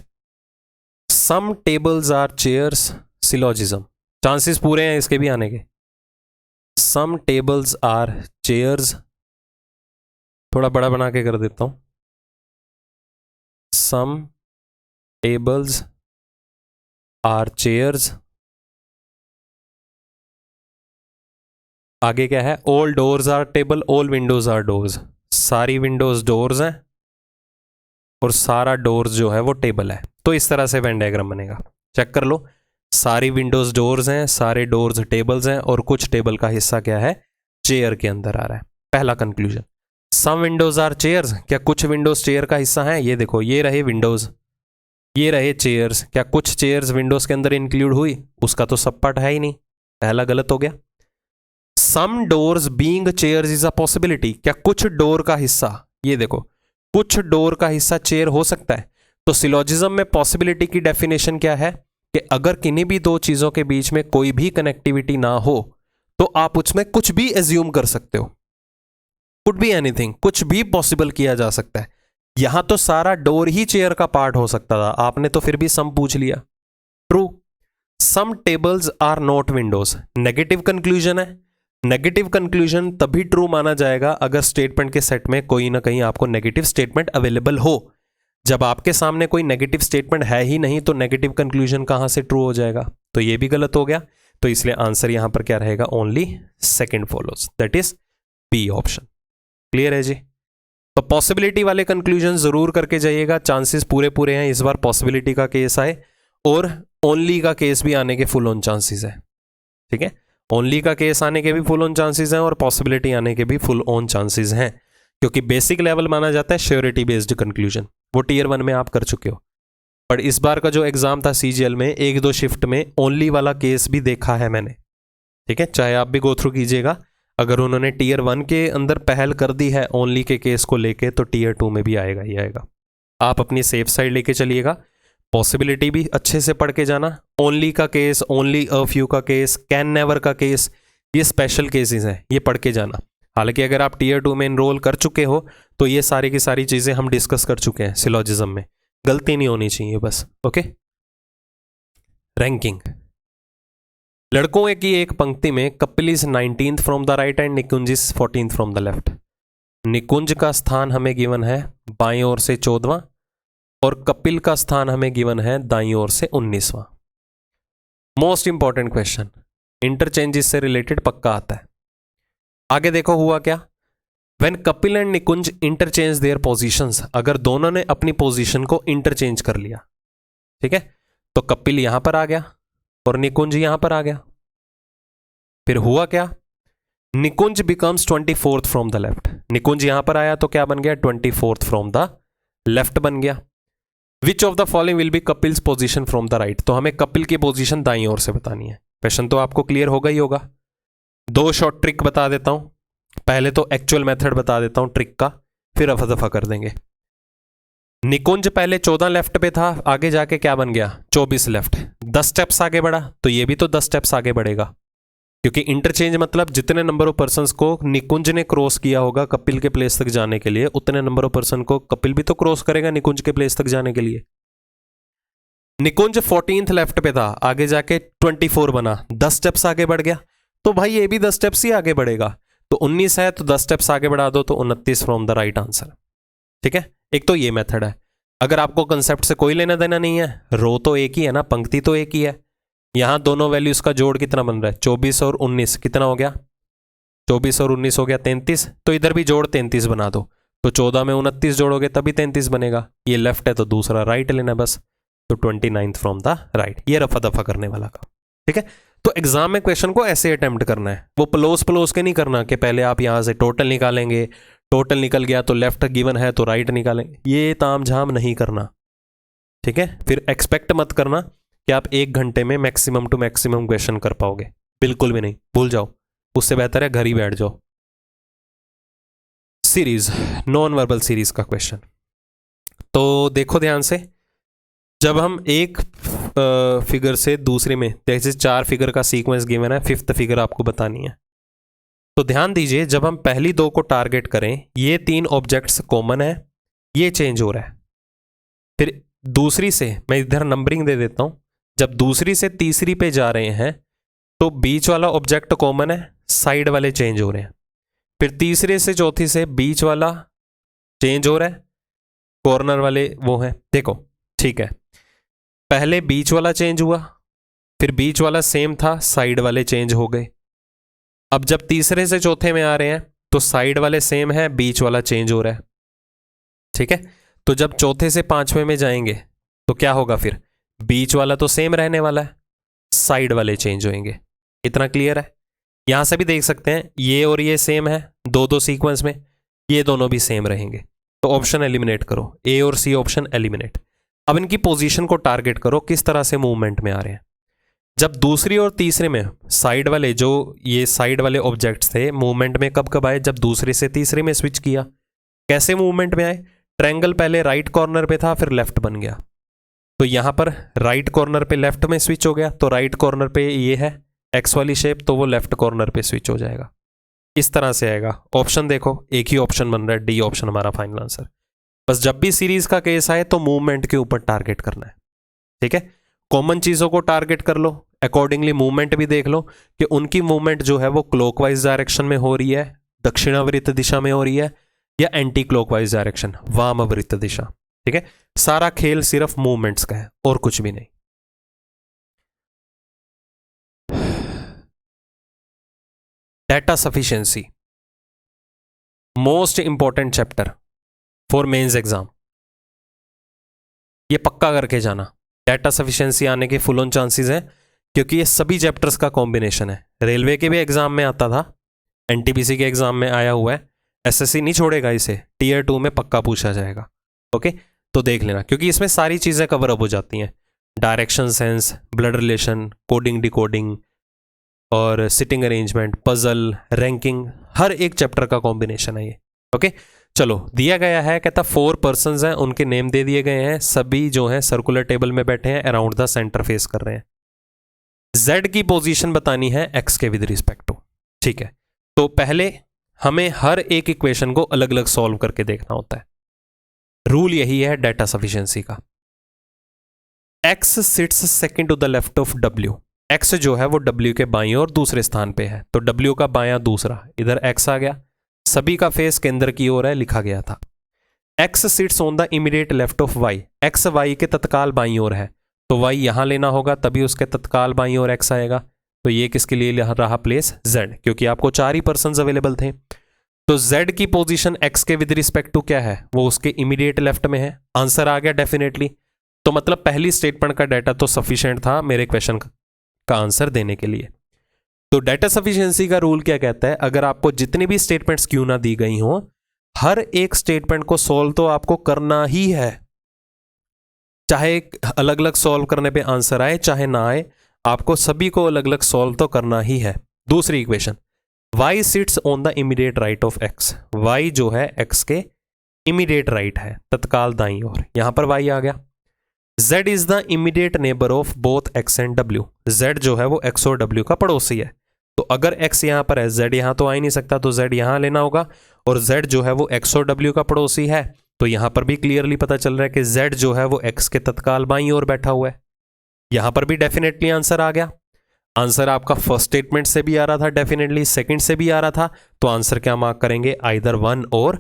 some tables are chairs, syllogism. Chances पूरे हैं इसके भी आने के। सम टेबल्स आर चेयर्स, थोड़ा बड़ा बना के कर देता हूं। सम टेबल्स आर चेयर्स, आगे क्या है? All doors are table, all windows are doors. सारी विंडोज डोर्स हैं और सारा डोर्स जो है वो टेबल है। तो इस तरह से वेन डायग्राम बनेगा। चेक कर लो, सारी विंडोज डोर्स हैं, सारे डोर्स टेबल्स हैं और कुछ टेबल का हिस्सा क्या है? चेयर के अंदर आ रहा है। पहला conclusion, some windows are chairs, क्या कुछ विंडोज चेयर का हिस्सा है? ये देखो, ये रहे विंडोज, ये रहे चेयर्स, क्या कुछ चेयर्स विंडोज के अंदर इंक्लूड हुई? उसका तो सब पार्ट है ही नहीं, पहला गलत हो गया। Some doors being chairs is a possibility, क्या कुछ डोर का हिस्सा, ये देखो, कुछ डोर का हिस्सा चेयर हो सकता है। तो सिलोजिज्म में पॉसिबिलिटी की डेफिनेशन क्या है कि अगर किन्हीं भी दो चीजों के बीच में कोई भी कनेक्टिविटी ना हो तो आप उसमें कुछ भी एज्यूम कर सकते हो। कुड बी एनीथिंग, कुछ भी पॉसिबल किया जा सकता है। यहां तो सारा डोर ही चेयर का पार्ट हो सकता था, आपने तो फिर भी सम पूछ लिया। True. Some tables are not windows, negative conclusion है। नेगेटिव कंक्लूजन तभी ट्रू माना जाएगा अगर स्टेटमेंट के सेट में कोई ना कहीं आपको नेगेटिव स्टेटमेंट अवेलेबल हो। जब आपके सामने कोई नेगेटिव स्टेटमेंट है ही नहीं तो नेगेटिव कंक्लूजन कहां से ट्रू हो जाएगा? तो ये भी गलत हो गया। तो इसलिए आंसर यहां पर क्या रहेगा? Only second follows, that is B option. Clear है जी? तो पॉसिबिलिटी वाले कंक्लूजन जरूर करके जाइएगा। चांसेस पूरे पूरे हैं, इस बार पॉसिबिलिटी का केस आए और ओनली का केस भी आने के फुल ऑन चांसेस है। ठीक है, ओनली का केस आने के भी फुल ऑन चांसेस हैं और पॉसिबिलिटी आने के भी फुल ऑन चांसेस हैं, क्योंकि बेसिक लेवल माना जाता है श्योरिटी बेस्ड कंक्लूजन, वो टीयर 1 में आप कर चुके हो। पर इस बार का जो एग्जाम था सीजीएल में, 1-2 शिफ्ट में ओनली वाला केस भी देखा है मैंने। ठीक है, चाहे आप भी गो थ्रू कीजिएगा। अगर उन्होंने टीयर 1 के अंदर पहल कर दी है ओनली के केस को लेके, तो टीयर 2 में भी आएगा ही आएगा। आप अपनी सेफ साइड लेके चलिएगा। पॉसिबिलिटी भी अच्छे से पढ़ के जाना। ओनली का केस, ओनली अ फ्यू का केस, कैन नेवर का केस, ये स्पेशल केसेस हैं, ये पढ़ के जाना। हालांकि अगर आप टीयर 2 में एनरोल कर चुके हो तो ये सारी की सारी चीज़ें हम डिस्कस कर चुके हैं सिलोजिज्म में, गलती नहीं होनी चाहिए बस। Okay, ranking. लड़कों की एक पंक्ति में Kapil is 19th from the right and Nikunj is 14th from the left. Nikunj का स्थान हमें गिवन है बाईं ओर से 14वां और कपिल का स्थान हमें गिवन है दाईं ओर से 19वां। मोस्ट इंपॉर्टेंट क्वेश्चन, इंटरचेंजेस से रिलेटेड पक्का आता है। आगे देखो हुआ क्या, when Kapil and Nikunj interchange their positions, अगर दोनों ने अपनी पोजीशन को इंटरचेंज कर लिया, ठीक है, तो कपिल यहां पर आ गया और निकुंज यहां पर आ गया। फिर हुआ क्या, Nikunj becomes 24th from the left. Nikunj यहां पर आया तो क्या बन गया? 24th फ्रॉम द लेफ्ट बन गया। विच of the following will be Kapil's position from the right, तो हमें कपिल की पोजीशन दाईं ओर से बतानी है। क्वेश्चन तो आपको क्लियर होगा ही होगा। 2 शॉर्ट ट्रिक बता देता हूं, पहले तो एक्चुअल मेथड बता देता हूं ट्रिक का, फिर रफा दफा कर देंगे। निकुंज पहले 14 लेफ्ट पे था, आगे जाके क्या बन गया? 24 लेफ्ट। 10 स्टेप्स आगे बढ़ा, तो ये भी तो 10 स्टेप्स आगे बढ़ेगा, क्योंकि इंटरचेंज मतलब जितने नंबर ऑफ पर्सन्स को निकुंज ने क्रॉस किया होगा कपिल के प्लेस तक जाने के लिए, उतने नंबर ऑफ पर्सन को कपिल भी तो क्रॉस करेगा निकुंज के प्लेस तक जाने के लिए। निकुंज 14th लेफ्ट पे था, आगे जाके 24 बना, 10 स्टेप्स आगे बढ़ गया, तो भाई ये भी 10 स्टेप्स ही आगे बढ़ेगा। तो 19 है तो 10 स्टेप्स आगे बढ़ा दो, तो 29 फ्रॉम द राइट आंसर। ठीक है, एक तो ये मेथड है। अगर आपको कंसेप्ट से कोई लेना देना नहीं है, रो तो एक ही है ना, पंक्ति तो एक ही है, यहां दोनों वैल्यूज का जोड़ कितना बन रहा है? 24 और 19 कितना हो गया? 24 और 19 हो गया 33, तो इधर भी जोड़ 33 बना दो, तो 14 में 29 जोड़ोगे तभी 33 बनेगा। ये लेफ्ट है तो दूसरा राइट लेना बस, तो 29th फ्रॉम द राइट। ये रफा दफा करने वाला का। ठीक है, तो एग्जाम में क्वेश्चन को ऐसे अटेम्प्ट करना है, वो पलोस के नहीं करना कि पहले आप यहां से टोटल निकालेंगे, टोटल निकल गया तो लेफ्ट गिवन है तो राइट निकालेंगे, ये ताम झाम नहीं करना। ठीक है, फिर एक्सपेक्ट मत करना कि आप 1 घंटे में मैक्सिमम टू मैक्सिमम क्वेश्चन कर पाओगे, बिल्कुल भी नहीं, भूल जाओ। उससे बेहतर है घर ही बैठ जाओ। सीरीज, नॉन वर्बल सीरीज का क्वेश्चन। तो देखो ध्यान से, जब हम एक फिगर से दूसरे में, जैसे 4 फिगर का सीक्वेंस गिवन है, 5th फिगर आपको बतानी है, तो ध्यान दीजिए जब हम पहली 2 को टारगेट करें, ये 3 ऑब्जेक्ट्स कॉमन है, ये चेंज हो रहा है। फिर दूसरी से, मैं इधर नंबरिंग दे देता हूं, जब दूसरी से तीसरी पे जा रहे हैं तो बीच वाला ऑब्जेक्ट कॉमन है, साइड वाले चेंज हो रहे हैं। फिर तीसरे से चौथी से बीच वाला चेंज हो रहा है, कॉर्नर वाले वो है। देखो ठीक है, पहले बीच वाला चेंज हुआ, फिर बीच वाला सेम था, साइड वाले चेंज हो गए। अब जब तीसरे से चौथे में आ रहे हैं तो साइड वाले सेम है, बीच वाला चेंज हो रहा है। ठीक है, तो जब चौथे से 5वें में जाएंगे तो क्या होगा, फिर बीच वाला तो सेम रहने वाला है, साइड वाले चेंज होंगे। इतना क्लियर है? यहां से भी देख सकते हैं ये और ये सेम है, 2-2 सीक्वेंस में, ये दोनों भी सेम रहेंगे। तो ऑप्शन एलिमिनेट करो, ए और सी ऑप्शन एलिमिनेट। अब इनकी पोजीशन को टारगेट करो, किस तरह से मूवमेंट में आ रहे हैं। जब दूसरी और तीसरे में साइड वाले, जो ये साइड वाले ऑब्जेक्ट्स थे, मूवमेंट में कब कब आए, जब दूसरे से तीसरे में स्विच किया। कैसे मूवमेंट में आए, ट्रायंगल पहले राइट कॉर्नर पे था, फिर लेफ्ट बन गया, तो यहां पर राइट कॉर्नर पे लेफ्ट में स्विच हो गया, तो राइट कॉर्नर पे ये है एक्स वाली शेप, तो वो लेफ्ट कॉर्नर पे स्विच हो जाएगा। इस तरह से आएगा। ऑप्शन देखो, एक ही ऑप्शन बन रहा है, डी ऑप्शन हमारा फाइनल आंसर। बस जब भी सीरीज का केस आए तो मूवमेंट के ऊपर टारगेट करना है। ठीक है, कॉमन चीजों को टारगेट कर लो, अकॉर्डिंगली मूवमेंट भी देख लो कि उनकी मूवमेंट जो है वो क्लॉकवाइज डायरेक्शन में हो रही है, दक्षिणावृत्त दिशा में हो रही है, या एंटी क्लॉकवाइज डायरेक्शन, वामावृत्त दिशा। ठीक है, सारा खेल सिर्फ मूवमेंट्स का है और कुछ भी नहीं। Data sufficiency, most important chapter for mains exam, ये पक्का करके जाना। डेटा सफिशिएंसी आने के फुल ऑन चांसेस हैं, क्योंकि ये सभी चैप्टर्स का कॉम्बिनेशन है। रेलवे के भी एग्जाम में आता था, एनटीपीसी के एग्जाम में आया हुआ है, एसएससी नहीं छोड़ेगा इसे, टीयर 2 में पक्का पूछा जाएगा। ओके, तो देख लेना, क्योंकि इसमें सारी चीज़ें कवर अप हो जाती हैं। Direction sense, blood relation, coding decoding, और सिटिंग अरेंजमेंट, पजल, रैंकिंग, हर एक चैप्टर का कॉम्बिनेशन है ये। ओके, चलो दिया गया है, कहता 4 पर्सन्स हैं, उनके नेम दे दिए गए हैं, सभी जो हैं सर्कुलर टेबल में बैठे हैं, अराउंड द सेंटर फेस कर रहे हैं। z की पोजीशन बतानी है x के विद रिस्पेक्ट टू। ठीक है, तो पहले हमें हर एक इक्वेशन को अलग अलग सॉल्व करके देखना होता है। रूल यही है डेटा सफिशिएंसी का। x sits second to the left of w, x जो है वो w के बाईं और दूसरे स्थान पे है, तो w का बायां दूसरा, इधर x आ गया, सभी का फेस केंद्र की ओर है, लिखा गया था। x sits on the immediate left of y, x y के तत्काल बाईं ओर है, तो y यहां लेना होगा, तभी उसके तत्काल बाईं ओर x आएगा। तो ये किसके लिए रहा प्लेस, z, क्योंकि आपको 4 ही पर्सन्स अवेलेबल थे। तो z की पोजीशन x के विद रिस्पेक्ट टू क्या है, वो उसके इमीडिएट लेफ्ट में है। आंसर आ गया डेफिनेटली। तो मतलब पहली स्टेटमेंट का डाटा तो सफिशिएंट था मेरे क्वेश्चन का आंसर देने के लिए। तो डाटा सफिशिएंसी का रूल क्या कहता है, अगर आपको जितनी भी स्टेटमेंट्स क्यों ना दी गई हो, हर एक स्टेटमेंट को सॉल्व तो आपको करना ही है, चाहे अलग अलग सॉल्व करने पे आंसर आए चाहे ना आए, आपको सभी को अलग अलग सॉल्व तो करना ही है। दूसरी equation, y sits on the immediate right of x, y जो है x के इमीडिएट राइट है, तत्काल दाईं ओर, यहां पर y आ गया। z is the immediate neighbour of both x and w, z जो है वो x और w का पड़ोसी है, तो अगर x यहां पर है, z यहां तो आ ही नहीं सकता, तो z यहां लेना होगा, और z जो है वो x और w का पड़ोसी है, तो यहां पर भी क्लियरली पता चल रहा है कि z जो है वो x के तत्काल बाईं ओर बैठा हुआ है। यहां पर भी डेफिनेटली आंसर आ गया। आंसर आपका फर्स्ट स्टेटमेंट से भी आ रहा था डेफिनेटली, सेकंड से भी आ रहा था, तो आंसर क्या मार्क करेंगे, आइदर 1 और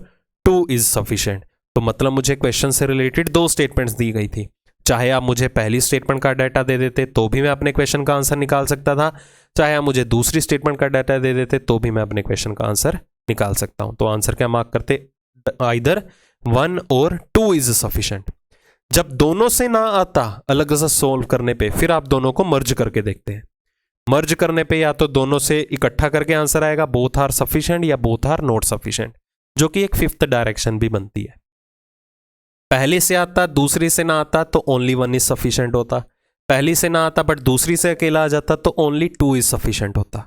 2 इज सफिशिएंट। तो मतलब मुझे क्वेश्चन से रिलेटेड 2 स्टेटमेंट्स दी गई थी, चाहे आप मुझे पहली स्टेटमेंट का डाटा दे देते तो भी मैं अपने क्वेश्चन का आंसर निकाल सकता था, चाहे आप मुझे दूसरी स्टेटमेंट का डाटा दे देते तो भी मैं अपने क्वेश्चन का आंसर निकाल सकता हूं। तो आंसर क्या मार्क करते, आइदर 1 और 2 इज सफिशिएंट। जब दोनों से ना आता अलग से सोल्व करने पे, फिर आप दोनों को मर्ज करके देखते हैं। मर्ज करने पे या तो दोनों से इकट्ठा करके आंसर आएगा बोथ आर सफिशिएंट या बोथ आर नॉट सफिशिएंट, जो कि एक 5th डायरेक्शन भी बनती है। पहले से आता दूसरी से ना आता तो ओनली 1 इज सफिशिएंट होता, पहली से ना आता बट दूसरी से अकेला आ जाता तो ओनली 2 इज सफिशिएंट होता।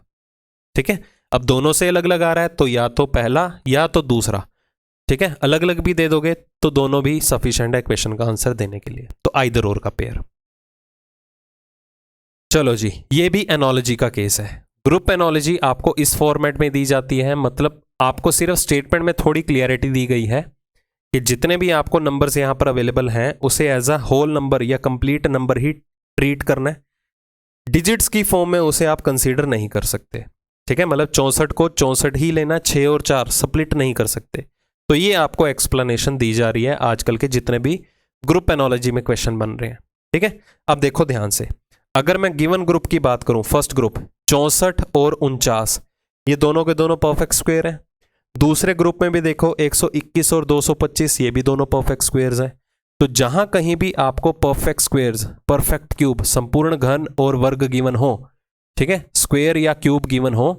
ठीक है, अब दोनों से अलग अलग आ रहा है तो या तो पहला या तो दूसरा, ठीक है, अलग अलग भी दे दोगे तो दोनों भी सफिशिएंट है क्वेश्चन का आंसर देने के लिए, तो आइदर और का पेयर। चलो जी, ये भी एनोलॉजी का केस है। ग्रुप एनोलॉजी आपको इस फॉर्मेट में दी जाती है, मतलब आपको सिर्फ स्टेटमेंट में थोड़ी क्लियरिटी दी गई है कि जितने भी आपको नंबर्स यहां पर अवेलेबल हैं उसे एज अ होल नंबर या कंप्लीट नंबर ही ट्रीट करना है। डिजिट्स की फॉर्म में उसे आप कंसीडर नहीं कर सकते, ठीक है, मतलब 64 को 64 ही लेना, 6 और 4 स्प्लिट नहीं कर सकते। तो ये आपको एक्सप्लेनेशन दी जा रही है आजकल के जितने भी ग्रुप एनोलॉजी में क्वेश्चन बन रहे हैं, ठीक है। अब देखो ध्यान से, अगर मैं गिवन ग्रुप की बात करूं, फर्स्ट ग्रुप 64 और 49, ये दोनों के दोनों परफेक्ट स्क्वायर हैं। दूसरे ग्रुप में भी देखो 121 और 225, ये भी दोनों परफेक्ट स्क्वायर्स हैं। तो जहां कहीं भी आपको परफेक्ट स्क्वायर्स, परफेक्ट क्यूब, संपूर्ण घन और वर्ग गिवन हो, ठीक है, स्क्वायर या क्यूब गिवन हो,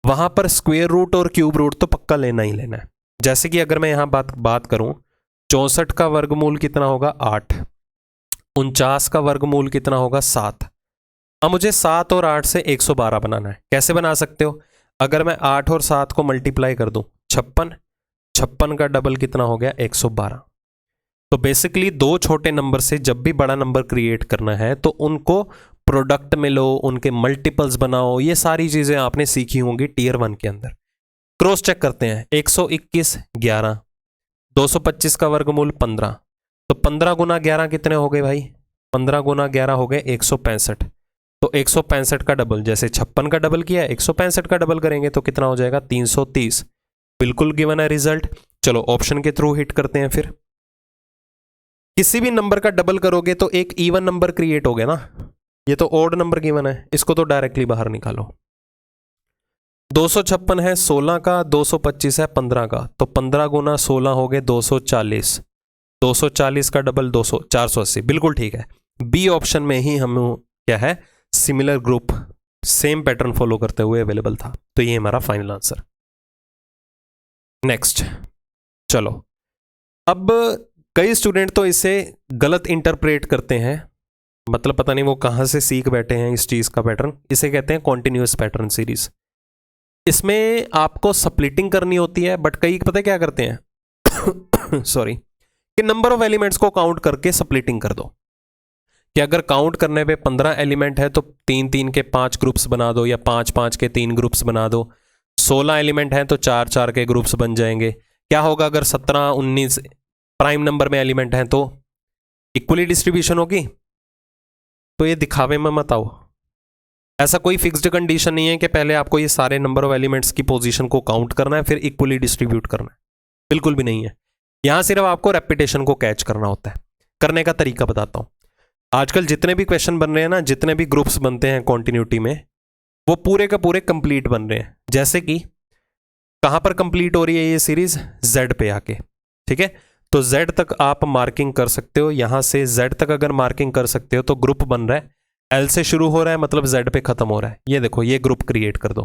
वहां पर स्क्वायर रूट और क्यूब रूट तो पक्का लेना ही लेना है। जैसे कि अगर मैं यहां बात करूं, 64 का वर्गमूल कितना होगा 8, 49 का वर्गमूल कितना होगा 7। अब मुझे 7 और 8 से 112 बनाना है। कैसे बना सकते हो, अगर मैं 8 और 7 को मल्टीप्लाई कर दूं 56, 56 का डबल कितना हो गया 112। तो बेसिकली दो छोटे नंबर से जब भी बड़ा नंबर क्रिएट करना है तो उनको प्रोडक्ट में लो, उनके मल्टीपल्स बनाओ, ये सारी चीजें आपने सीखी होंगी टीयर 1 के अंदर। क्रॉस चेक करते हैं, 121 11, 225 का वर्गमूल 15, तो 15 गुना 11 कितने हो गए भाई, 15 गुना 11 हो गए 165। तो 165 का डबल, जैसे 56 का डबल किया 165 का डबल करेंगे तो कितना हो जाएगा 330। बिल्कुल गिवन है रिजल्ट। चलो ऑप्शन के थ्रू हिट करते हैं। फिर किसी भी नंबर का डबल करोगे तो एक इवन नंबर क्रिएट हो गया ना, ये तो ऑड नंबर गिवन है, इसको तो डायरेक्टली बाहर निकालो। 256 है 16 का, 225 है 15 का, तो 15 गुना 16 हो गए 240, 240 का डबल 200, 480। बिल्कुल ठीक है, बी ऑप्शन में ही हम क्या है similar group same pattern follow करते हुए अवेलेबल था, तो ये हमारा फाइनल आंसर। नेक्स्ट, चलो अब कई स्टूडेंट तो इसे गलत इंटरप्रेट करते हैं, मतलब पता नहीं वो कहां से सीख बैठे हैं इस चीज का पैटर्न। इसे कहते हैं कॉन्टिन्यूअस पैटर्न सीरीज। इसमें आपको स्प्लिटिंग करनी होती है, बट कई पता क्या करते हैं सॉरी, कि नंबर ऑफ एलिमेंट्स को काउंट करके स्प्लिटिंग कर दो, कि अगर काउंट करने पे 15 एलिमेंट है तो 3-3 के 5 ग्रुप्स बना दो, या 5-5 के 3 ग्रुप्स बना दो। 16 एलिमेंट हैं तो 4-4 के ग्रुप्स बन जाएंगे। क्या होगा अगर 17-19 प्राइम नंबर में एलिमेंट हैं तो इक्वली डिस्ट्रीब्यूशन होगी। तो ये दिखावे में मत आओ, ऐसा कोई फिक्स्ड कंडीशन नहीं है कि पहले आपको ये सारे नंबर ऑफ एलिमेंट्स की पोजीशन को काउंट करना है फिर इक्वली डिस्ट्रीब्यूट करना है, बिल्कुल भी नहीं है। यहां सिर्फ आपको रेपिटेशन को कैच करना होता है। करने का तरीका बताता हूं। आजकल जितने भी क्वेश्चन बन रहे हैं ना, जितने भी ग्रुप्स बनते हैं कॉन्टिन्यूटी में, वो पूरे का पूरे कंप्लीट बन रहे हैं। जैसे कि कहां पर कंप्लीट हो रही है ये सीरीज, जेड पे आके, ठीक है। तो Z तक आप मार्किंग कर सकते हो, यहां से Z तक अगर मार्किंग कर सकते हो तो ग्रुप बन रहा है। L से शुरू हो रहा है मतलब Z पे खत्म हो रहा है। ये देखो, ये ग्रुप क्रिएट कर दो,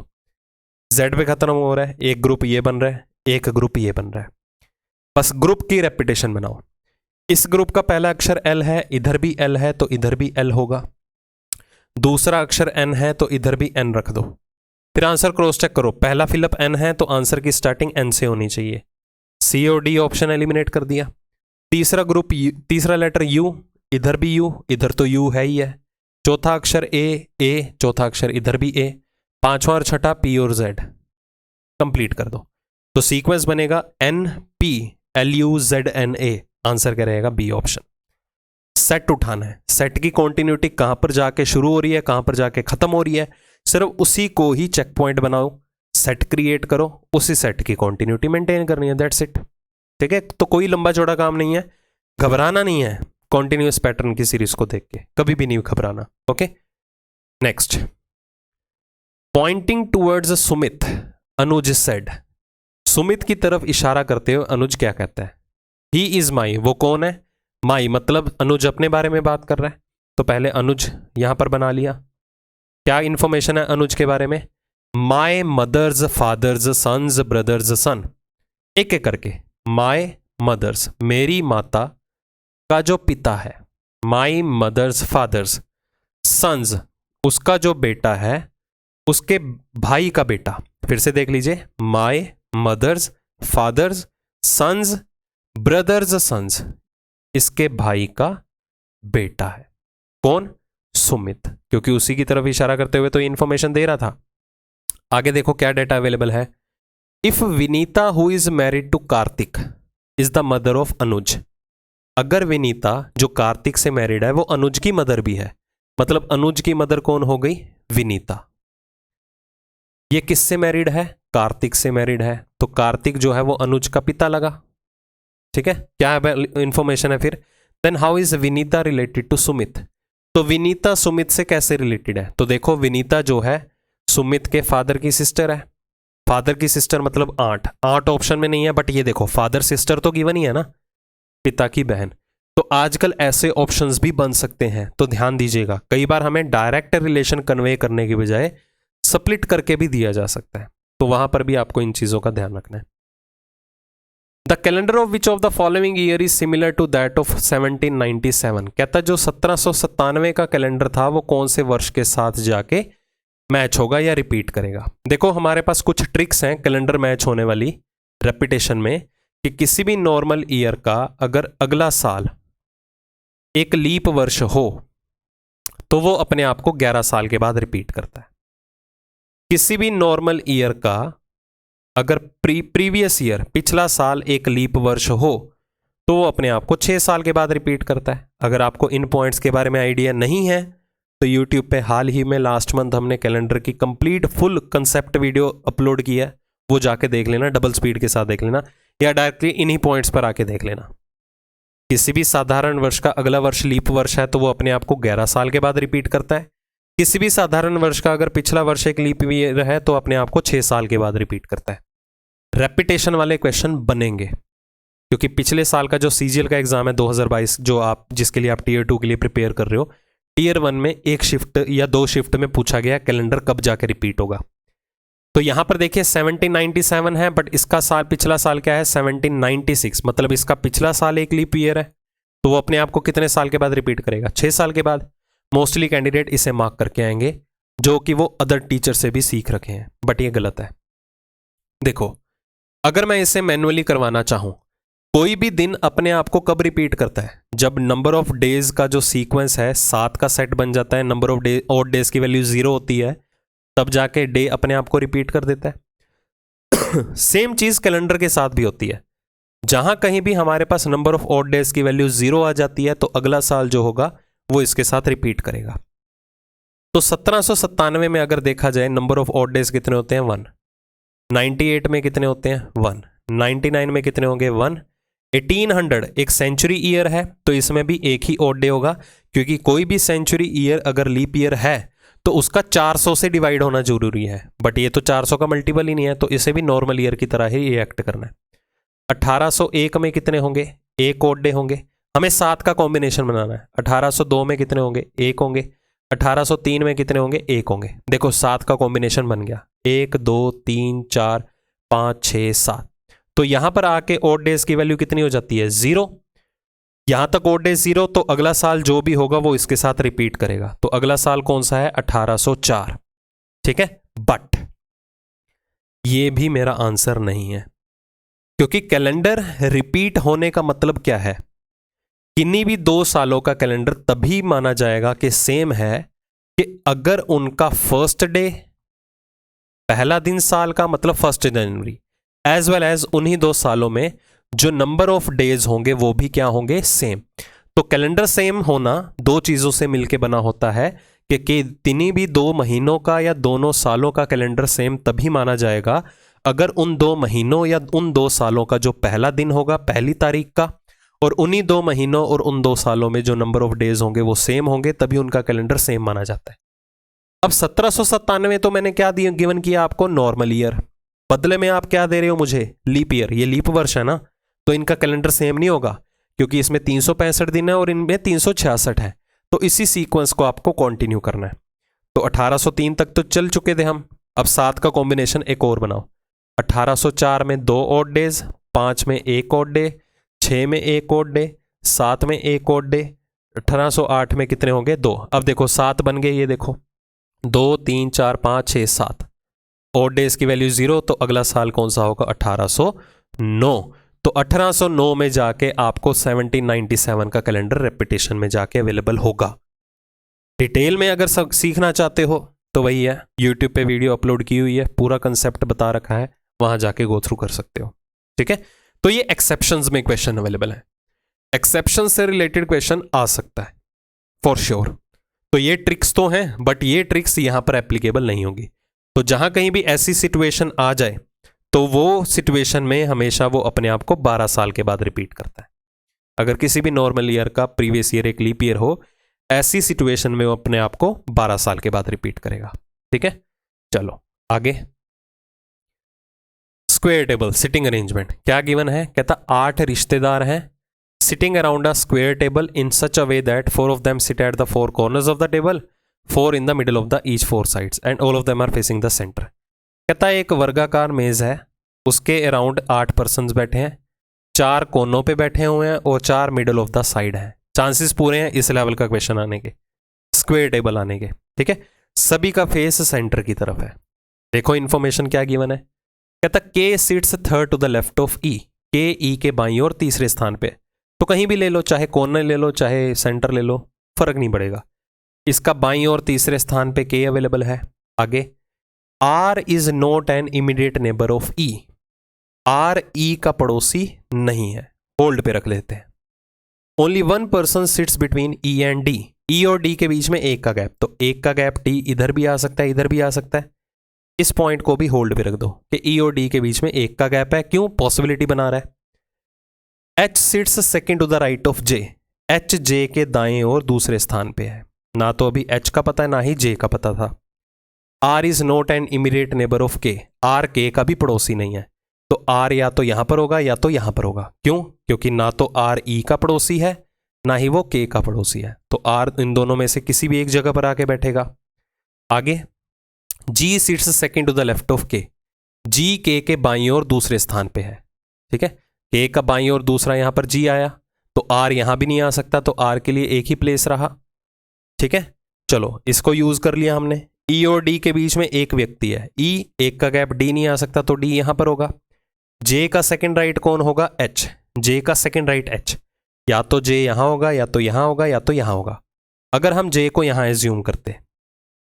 Z पे खत्म हो रहा है, एक ग्रुप ये बन रहा है, एक ग्रुप ये बन रहा है। बस ग्रुप की रेपिटेशन बनाओ। इस ग्रुप का पहला अक्षर L है, इधर भी L है तो इधर भी L होगा। दूसरा अक्षर N है तो इधर भी N रख दो। फिर आंसर क्रॉस चेक करो, पहला फिलअप N है तो आंसर की स्टार्टिंग N से होनी चाहिए। सी और डी ऑप्शन एलिमिनेट कर दिया। तीसरा ग्रुप तीसरा लेटर U, इधर भी U, इधर तो U है ही है। चौथा अक्षर A, चौथा अक्षर इधर भी A। पांचवा और छठा P और Z। कंप्लीट कर दो तो सीक्वेंस बनेगा NP LUZNA। आंसर क्या रहेगा, बी ऑप्शन। सेट उठाना है, सेट की कॉन्टिन्यूटी कहां पर जाके शुरू हो रही है, कहां पर जाके खत्म हो रही है, सिर्फ उसी को ही चेक पॉइंट बनाओ, सेट क्रिएट करो, उसी सेट की कॉन्टिन्यूटी मेंटेन करनी है, दैट्स इट। ठीक है, तो कोई लंबा चौड़ा काम नहीं है, घबराना नहीं है कॉन्टिन्यूअस पैटर्न की सीरीज को देख के, कभी भी नहीं घबराना। Okay, next, pointing towards Sumit, Anuj said. Sumit की तरफ इशारा करते हुए अनुज क्या कहता है, ही इज माई, वो कौन है, माई मतलब अनुज अपने बारे में बात कर रहा है, तो पहले अनुज यहां पर बना लिया। क्या इंफॉर्मेशन है अनुज के बारे में, my mother's father's sons brother's son, एक एक करके। माई मदर्स, मेरी माता का जो पिता है, माई मदर्स फादर्स, सन्स उसका जो बेटा है, उसके भाई का बेटा। फिर से देख लीजिए, my mother's father's sons, brother's sons, इसके भाई का बेटा है। कौन? सुमित, क्योंकि उसी की तरफ इशारा करते हुए तो ये इंफॉर्मेशन दे रहा था। आगे देखो क्या डेटा अवेलेबल है। If Vinita who is married to Kartik is the mother of Anuj, अगर विनीता जो कार्तिक से मैरिड है वो अनुज की मदर भी है, मतलब अनुज की मदर कौन हो गई? विनीता। ये किससे मैरिड है? कार्तिक से मैरिड है, तो कार्तिक जो है वो अनुज का पिता लगा। ठीक है, क्या इंफॉर्मेशन है फिर? Then how is Vinita related to Sumit, तो विनीता सुमित से कैसे रिलेटेड है? तो देखो विनीता जो है सुमित के फादर की सिस्टर है। फादर की सिस्टर मतलब आंट, आंट ऑप्शन में नहीं है, बट ये देखो फादर सिस्टर तो गिवन ही है ना, पिता की बहन। तो आजकल ऐसे ऑप्शंस भी बन सकते हैं, तो ध्यान दीजिएगा, कई बार हमें डायरेक्ट रिलेशन कन्वे करने के बजाय स्प्लिट करके भी दिया जा सकता है, तो वहां पर भी आपको इन चीजों का ध्यान रखना है। The calendar of which of the following year is similar to that of 1797, कहता जो 1797 का कैलेंडर था वो कौन से वर्ष के साथ जाके मैच होगा या रिपीट करेगा। देखो हमारे पास कुछ ट्रिक्स हैं कैलेंडर मैच होने वाली रेपिटेशन में, कि किसी भी नॉर्मल ईयर का अगर अगला साल एक लीप वर्ष हो तो वो अपने आप को 11 साल के बाद रिपीट करता है। किसी भी नॉर्मल ईयर का अगर प्रीवियस ईयर पिछला साल एक लीप वर्ष हो तो वो अपने आप को 6 साल के बाद रिपीट करता है। अगर आपको इन पॉइंट्स के बारे में आइडिया नहीं है तो YouTube पे हाल ही में लास्ट मंथ हमने कैलेंडर की complete full concept video upload की है, वो जाके देख लेना, डबल स्पीड के साथ देख लेना, या डायरेक्टली इन्हीं पॉइंट्स पर आके देख लेना। किसी भी साधारण वर्ष का अगला वर्ष लीप वर्ष है तो वो अपने आप को 11 साल के बाद रिपीट करता है। किसी भी साधारण वर्ष का अगर पिछला वर्ष एक लीप ईयर है तो अपने आप को 6 साल के बाद रिपीट करता है। रेपिटेशन वाले क्वेश्चन बनेंगे क्योंकि पिछले साल का जो सीजीएल का एग्जाम है 2022, जो आप जिसके लिए आप टीयर 2 के लिए प्रिपेयर कर रहे हो, टीयर 1 में एक शिफ्ट या 2 शिफ्ट में पूछा गया कैलेंडर कब जाके रिपीट होगा। तो यहां पर देखिए 1797 है, बट इसका साल पिछला साल क्या है? 1796, मतलब इसका पिछला साल एक लीप ईयर है, तो वो अपने आप को कितने साल के बाद रिपीट करेगा? 6 साल के बाद। मोस्टली कैंडिडेट इसे मार्क करके आएंगे जो कि वो अदर टीचर से भी सीख रखे हैं, बट ये गलत है। देखो अगर मैं इसे मैन्युअली करवाना चाहूं, कोई भी दिन अपने आप को कब रिपीट करता है? जब नंबर ऑफ डेज का जो सीक्वेंस है 7 का सेट बन जाता है, number of day odd days की वैल्यू 0 होती है, तब जाके डे अपने आप को रिपीट कर देता है। सेम चीज कैलेंडर के साथ भी होती है, जहां कहीं भी हमारे पास नंबर ऑफ ऑड डेज की वैल्यू 0 आ जाती है तो अगला साल जो होगा वो इसके साथ रिपीट करेगा। तो 1797 में अगर देखा जाए नंबर ऑफ ऑड डेज कितने होते हैं? 1। 98 में कितने होते हैं? 1। 99 में कितने होंगे? 1। 1800 एक सेंचुरी ईयर है तो इसमें भी एक ही ऑड डे होगा, क्योंकि कोई भी सेंचुरी ईयर अगर लीप ईयर है तो उसका 400 से डिवाइड होना जरूरी है, बट ये तो 400 का मल्टीपल ही नहीं है, तो इसे भी नॉर्मल ईयर की तरह ही एक्ट करना है। 1801 में कितने होंगे? एक ऑड डे होंगे, हमें 7 का कॉम्बिनेशन बनाना है। 1802 में कितने होंगे? 1 होंगे। 1803 में कितने होंगे? 1 होंगे। देखो 7 का कॉम्बिनेशन बन गया, 1 2 3 4 5 6 7। तो यहां पर आके ऑड डेज की वैल्यू कितनी हो जाती है? 0। यहां तक ऑड डेज 0, तो अगला साल जो भी होगा वो इसके साथ रिपीट करेगा। तो अगला साल कौन सा है? 1804। ठीक है, बट ये भी मेरा आंसर नहीं है, क्योंकि कैलेंडर रिपीट होने का मतलब क्या है? किन्हीं भी 2 सालों का कैलेंडर तभी माना जाएगा कि सेम है कि अगर उनका फर्स्ट डे, पहला दिन साल का मतलब 1 जनवरी, एज वेल एज उन्हीं 2 सालों में जो नंबर ऑफ डेज होंगे वो भी क्या होंगे? सेम। तो कैलेंडर सेम होना 2 चीजों से मिलकर बना होता है कि किन्हीं भी 2 महीनों का या दोनों सालों का कैलेंडर सेम तभी माना जाएगा अगर उन 2 महीनों या उन 2 सालों का जो पहला दिन होगा पहली तारीख का, और उन्हीं 2 महीनों और उन 2 सालों में जो नंबर ऑफ डेज होंगे वो सेम होंगे, तभी उनका कैलेंडर सेम माना जाता है। अब 1797 तो मैंने क्या दिया, गिवन किया आपको? Normal year. बदले में आप क्या दे रहे हो मुझे? Leap year. ये लीप वर्ष है ना, तो इनका कैलेंडर सेम नहीं होगा, क्योंकि इसमें 365 दिन है और इनमें 366 है। तो इसी सीक्वेंस को आपको कंटिन्यू करना है। तो 1803 तक तो चल चुके थे हम, अब 7 का कॉम्बिनेशन एक और बनाओ। 1804 में 2 ऑड डेज, 5 में 1 ऑड डे, 6 में 1 ऑड डे, 7 में 1 ऑड डे, 1808 में कितने होंगे? 2। अब देखो 7 बन गए, ये देखो 2 3 4 5 6 7, ऑड डेज की वैल्यू 0, तो अगला साल कौन सा होगा? 1809। तो 1809 में जाके आपको 1797 का कैलेंडर रेपिटेशन में जाके अवेलेबल होगा। डिटेल में अगर सब सीखना चाहते हो तो वही है, यूट्यूब पे वीडियो अपलोड की हुई है, पूरा कंसेप्ट बता रखा है, वहां जाके गो थ्रू कर सकते हो। ठीक है, तो ये एक्सेप्शंस में क्वेश्चन अवेलेबल है, एक्सेप्शन से रिलेटेड क्वेश्चन आ सकता है फॉर श्योर। तो ये ट्रिक्स तो हैं, बट ये ट्रिक्स यहां पर एप्लीकेबल नहीं होगी। तो जहां कहीं भी ऐसी सिचुएशन आ जाए तो वो सिचुएशन में हमेशा वो अपने आप को 12 साल के बाद रिपीट करता है। अगर किसी भी नॉर्मल ईयर का प्रीवियस ईयर एक लीप ईयर हो, ऐसी सिचुएशन में वो अपने आप को 12 साल के बाद रिपीट करेगा। ठीक है, चलो आगे। स्क्वायर टेबल सिटिंग अरेंजमेंट क्या गिवन है, कहता 8 रिश्तेदार हैं sitting around a square table in such a way that 4 of them sit at the 4 corners of the table, 4 in the middle of the each 4 sides and all of them are facing the center। कहता है एक वर्गाकार मेज है, उसके अराउंड 8 पर्सन बैठे हैं, 4 कोनों पे बैठे हुए हैं और 4 मिडल ऑफ द साइड हैं। चांसेस पूरे हैं इस लेवल का क्वेश्चन आने के, स्क्वायर टेबल आने के। ठीक है, सभी का फेस सेंटर की तरफ है। देखो इन्फॉर्मेशन क्या गिवन है, कहता K sits third to the left of E, K E के बाईं और तीसरे स्थान पे। तो कहीं भी ले लो, चाहे कोने ले लो चाहे सेंटर ले लो, फर्क नहीं पड़ेगा। इसका बाईं और तीसरे स्थान पे के अवेलेबल है। आगे, R is not an immediate neighbour of E, R E का पड़ोसी नहीं है, होल्ड पे रख लेते हैं। Only 1 person sits between E and D, E और डी के बीच में एक का गैप, तो एक का गैप डी इधर भी आ सकता है इधर भी आ सकता है। इस पॉइंट को भी होल्ड पे रख दो कि ई और डी के बीच में एक का गैप है, क्यों, पॉसिबिलिटी बना रहा है। H sits second to the right of J, H J के दाएं और दूसरे स्थान पे है। ना तो अभी एच का पता है ना ही जे का पता था। R is not an immediate neighbour of K, R K का भी पड़ोसी नहीं है, तो आर या तो यहां पर होगा या तो यहां पर होगा। क्यों, क्योंकि ना तो आर ई का पड़ोसी है ना ही वो के का पड़ोसी है, तो आर इन दोनों में से किसी भी एक जगह पर आके बैठेगा। आगे, G sits second to the left of K, G के बाईं और दूसरे स्थान पे है। ठीक है, के का बाईं और दूसरा यहां पर जी आया, तो आर यहां भी नहीं आ सकता, तो आर के लिए एक ही प्लेस रहा। ठीक है, चलो इसको यूज कर लिया हमने। ई और डी के बीच में एक व्यक्ति है, ई, एक का गैप डी नहीं आ सकता, तो डी यहां पर होगा। जे का सेकंड राइट कौन होगा, एच, जे का सेकंड राइट एच, या तो जे यहां होगा या तो यहां होगा या तो यहां होगा। अगर हम जे को यहां एज्यूम करते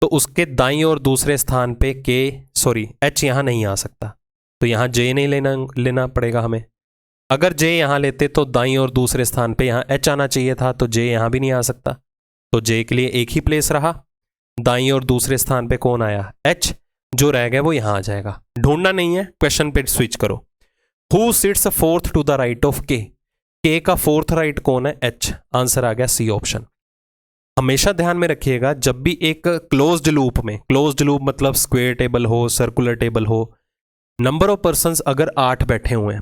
तो उसके दाईं और दूसरे स्थान पे एच यहां नहीं आ सकता, तो यहां जे नहीं लेना पड़ेगा हमें। अगर जे यहां लेते तो दाईं और दूसरे स्थान पे यहां एच आना चाहिए था, तो जे यहां भी नहीं आ सकता, तो जे के लिए एक ही प्लेस रहा। दाईं और दूसरे स्थान पे कौन आया, एच, जो रह गया वो यहां आ जाएगा। ढूंढना नहीं है, क्वेश्चन पे स्विच करो। Who sits fourth to the right of K का फोर्थ राइट कौन है, एच। आंसर आ गया सी ऑप्शन। हमेशा ध्यान में रखिएगा, जब भी एक क्लोज्ड लूप में, क्लोज्ड लूप मतलब स्क्वायर टेबल हो, सर्कुलर टेबल हो, नंबर ऑफ पर्संस अगर 8 बैठे हुए हैं,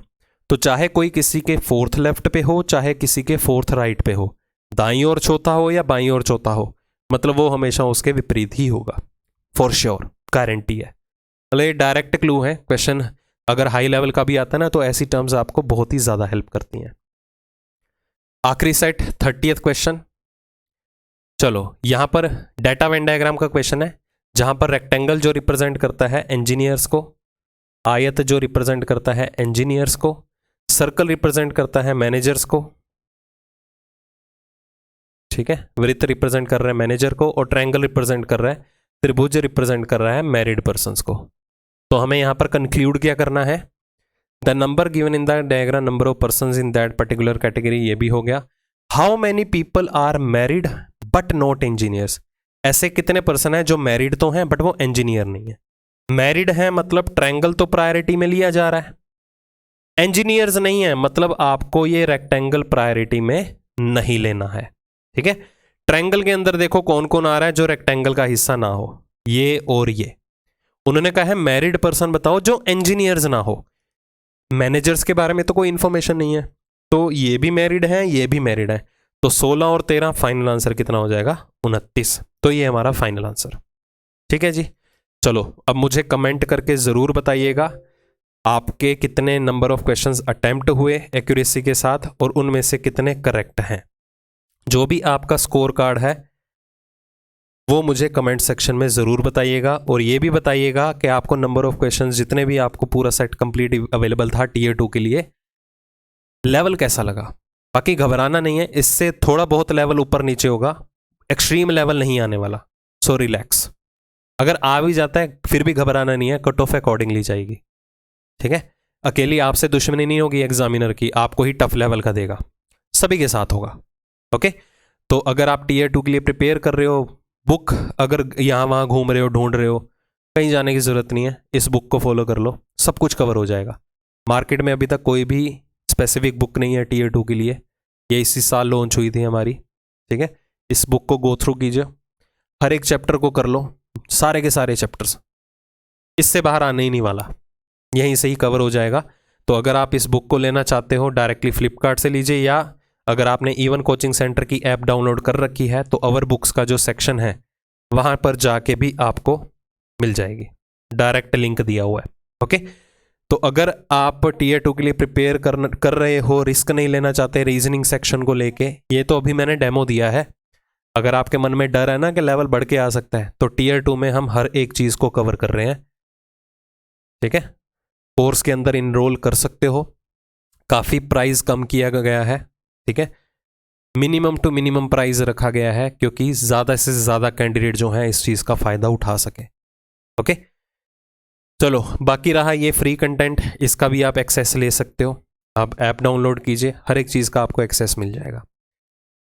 तो चाहे कोई किसी के फोर्थ लेफ्ट पे हो चाहे किसी के फोर्थ राइट पे हो, दाईं ओर चौथा हो या बाईं ओर चौथा हो, मतलब वो हमेशा उसके विपरीत ही होगा, फॉर श्योर, गारंटी है। मतलब ये डायरेक्ट क्लू है। क्वेश्चन अगर हाई लेवल का भी आता है ना, तो ऐसी टर्म्स आपको बहुत ही ज्यादा हेल्प करती हैं। आखिरी सेट 30th क्वेश्चन। चलो यहां पर डाटा वेन डायग्राम का क्वेश्चन है, जहां पर रेक्टेंगल जो रिप्रेजेंट करता है इंजीनियर्स को, आयत जो रिप्रेजेंट करता है इंजीनियर्स को, सर्कल रिप्रेजेंट करता है मैनेजर्स को, ठीक है, वृत्त रिप्रेजेंट कर रहा है मैनेजर को, और ट्रायंगल रिप्रेजेंट कर रहा है, त्रिभुज रिप्रेजेंट कर रहा है मैरिड पर्संस को। तो हमें यहां पर कंक्लूड क्या करना है, the number given in the diagram number of persons in that particular category, ये भी हो गया। How many people are married but not engineers, ऐसे कितने पर्सन हैं जो मैरिड तो हैं बट वो इंजीनियर नहीं है। मैरिड है मतलब ट्रायंगल तो प्रायोरिटी में लिया जा रहा है, इंजीनियर्स नहीं है मतलब आपको ये रेक्टेंगल प्रायोरिटी में नहीं लेना है। ठीक है, ट्रायंगल के अंदर देखो कौन कौन आ रहा है जो रेक्टेंगल का हिस्सा ना हो, ये और ये। उन्होंने कहा है मैरिड पर्सन बताओ जो इंजीनियर्स ना हो। मैनेजर्स के बारे में तो कोई इंफॉर्मेशन नहीं है, तो ये भी मैरिड है ये भी मैरिड है, तो 16 और 13 फाइनल आंसर कितना हो जाएगा, 29। तो ये हमारा फाइनल आंसर। ठीक है जी, चलो अब मुझे कमेंट करके ज़रूर बताइएगा आपके कितने नंबर ऑफ क्वेश्चंस अटेम्प्ट हुए एक्यूरेसी के साथ और उनमें से कितने करेक्ट हैं। जो भी आपका स्कोर कार्ड है वो मुझे कमेंट सेक्शन में ज़रूर बताइएगा, और ये भी बताइएगा कि आपको नंबर ऑफ क्वेश्चंस जितने भी आपको पूरा सेट कंप्लीट अवेलेबल था Tier 2 के लिए, लेवल कैसा लगा। बाकी घबराना नहीं है, इससे थोड़ा बहुत लेवल ऊपर नीचे होगा, एक्सट्रीम लेवल नहीं आने वाला, सो रिलैक्स। अगर आ भी जाता है फिर भी घबराना नहीं है, कट ऑफ अकॉर्डिंगली जाएगी, ठीक है। अकेली आपसे दुश्मनी नहीं होगी एग्जामिनर की, आपको ही टफ लेवल का देगा, सभी के साथ होगा। ओके, तो अगर आप टीयर 2 के लिए प्रिपेयर कर रहे हो, बुक अगर यहाँ वहाँ घूम रहे हो, ढूंढ रहे हो, कहीं जाने की ज़रूरत नहीं है, इस बुक को फॉलो कर लो, सब कुछ कवर हो जाएगा। मार्केट में अभी तक कोई भी स्पेसिफिक बुक नहीं है टीयर 2 के लिए, ये इसी साल लॉन्च हुई थी हमारी, ठीक है। इस बुक को गो थ्रू कीजिए, हर एक चैप्टर को कर लो, सारे के सारे चैप्टर्स, इससे बाहर आने ही नहीं वाला, यहीं से ही कवर हो जाएगा। तो अगर आप इस बुक को लेना चाहते हो डायरेक्टली फ्लिपकार्ट से लीजिए, या अगर आपने इवन कोचिंग सेंटर की ऐप डाउनलोड कर रखी है तो अवर बुक्स का जो सेक्शन है वहाँ पर जाके भी आपको मिल जाएगी, डायरेक्ट लिंक दिया हुआ है। ओके, तो अगर आप टीयर 2 के लिए प्रिपेयर कर रहे हो, रिस्क नहीं लेना चाहते रीजनिंग सेक्शन को लेके, ये तो अभी मैंने डेमो दिया है। अगर आपके मन में डर है ना कि लेवल बढ़ के आ सकता है, तो टीयर 2 में हम हर एक चीज़ को कवर कर रहे हैं, ठीक है। कोर्स के अंदर इनरोल कर सकते हो, काफ़ी प्राइस कम किया गया है, ठीक है। मिनिमम टू मिनिमम प्राइस रखा गया है क्योंकि ज़्यादा से ज़्यादा कैंडिडेट जो हैं इस चीज़ का फ़ायदा उठा सके। ओके, चलो बाकी रहा ये फ्री कंटेंट, इसका भी आप एक्सेस ले सकते हो। आप ऐप डाउनलोड कीजिए, हर एक चीज़ का आपको एक्सेस मिल जाएगा।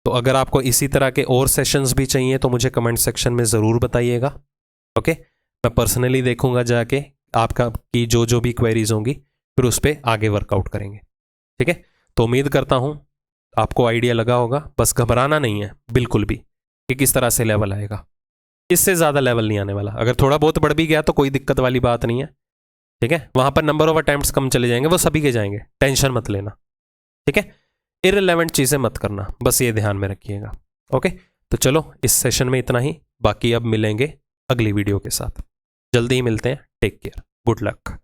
तो अगर आपको इसी तरह के और सेशंस भी चाहिए तो मुझे कमेंट सेक्शन में ज़रूर बताइएगा। ओके, मैं पर्सनली देखूंगा जाके आपका की जो भी क्वेरीज होंगी, फिर उस पर आगे वर्कआउट करेंगे, ठीक है। तो उम्मीद करता हूँ आपको आइडिया लगा होगा। बस घबराना नहीं है बिल्कुल भी कि किस तरह से लेवल आएगा, इससे ज़्यादा लेवल नहीं आने वाला। अगर थोड़ा बहुत बढ़ भी गया तो कोई दिक्कत वाली बात नहीं है, ठीक है। वहाँ पर नंबर ऑफ अटैम्प्ट्स कम चले जाएंगे, वो सभी के जाएंगे, टेंशन मत लेना, ठीक है। इररिलेवेंट चीज़ें मत करना, बस ये ध्यान में रखिएगा। ओके, तो चलो इस सेशन में इतना ही, बाकी अब मिलेंगे अगली वीडियो के साथ, जल्दी ही मिलते हैं। Take care, good luck.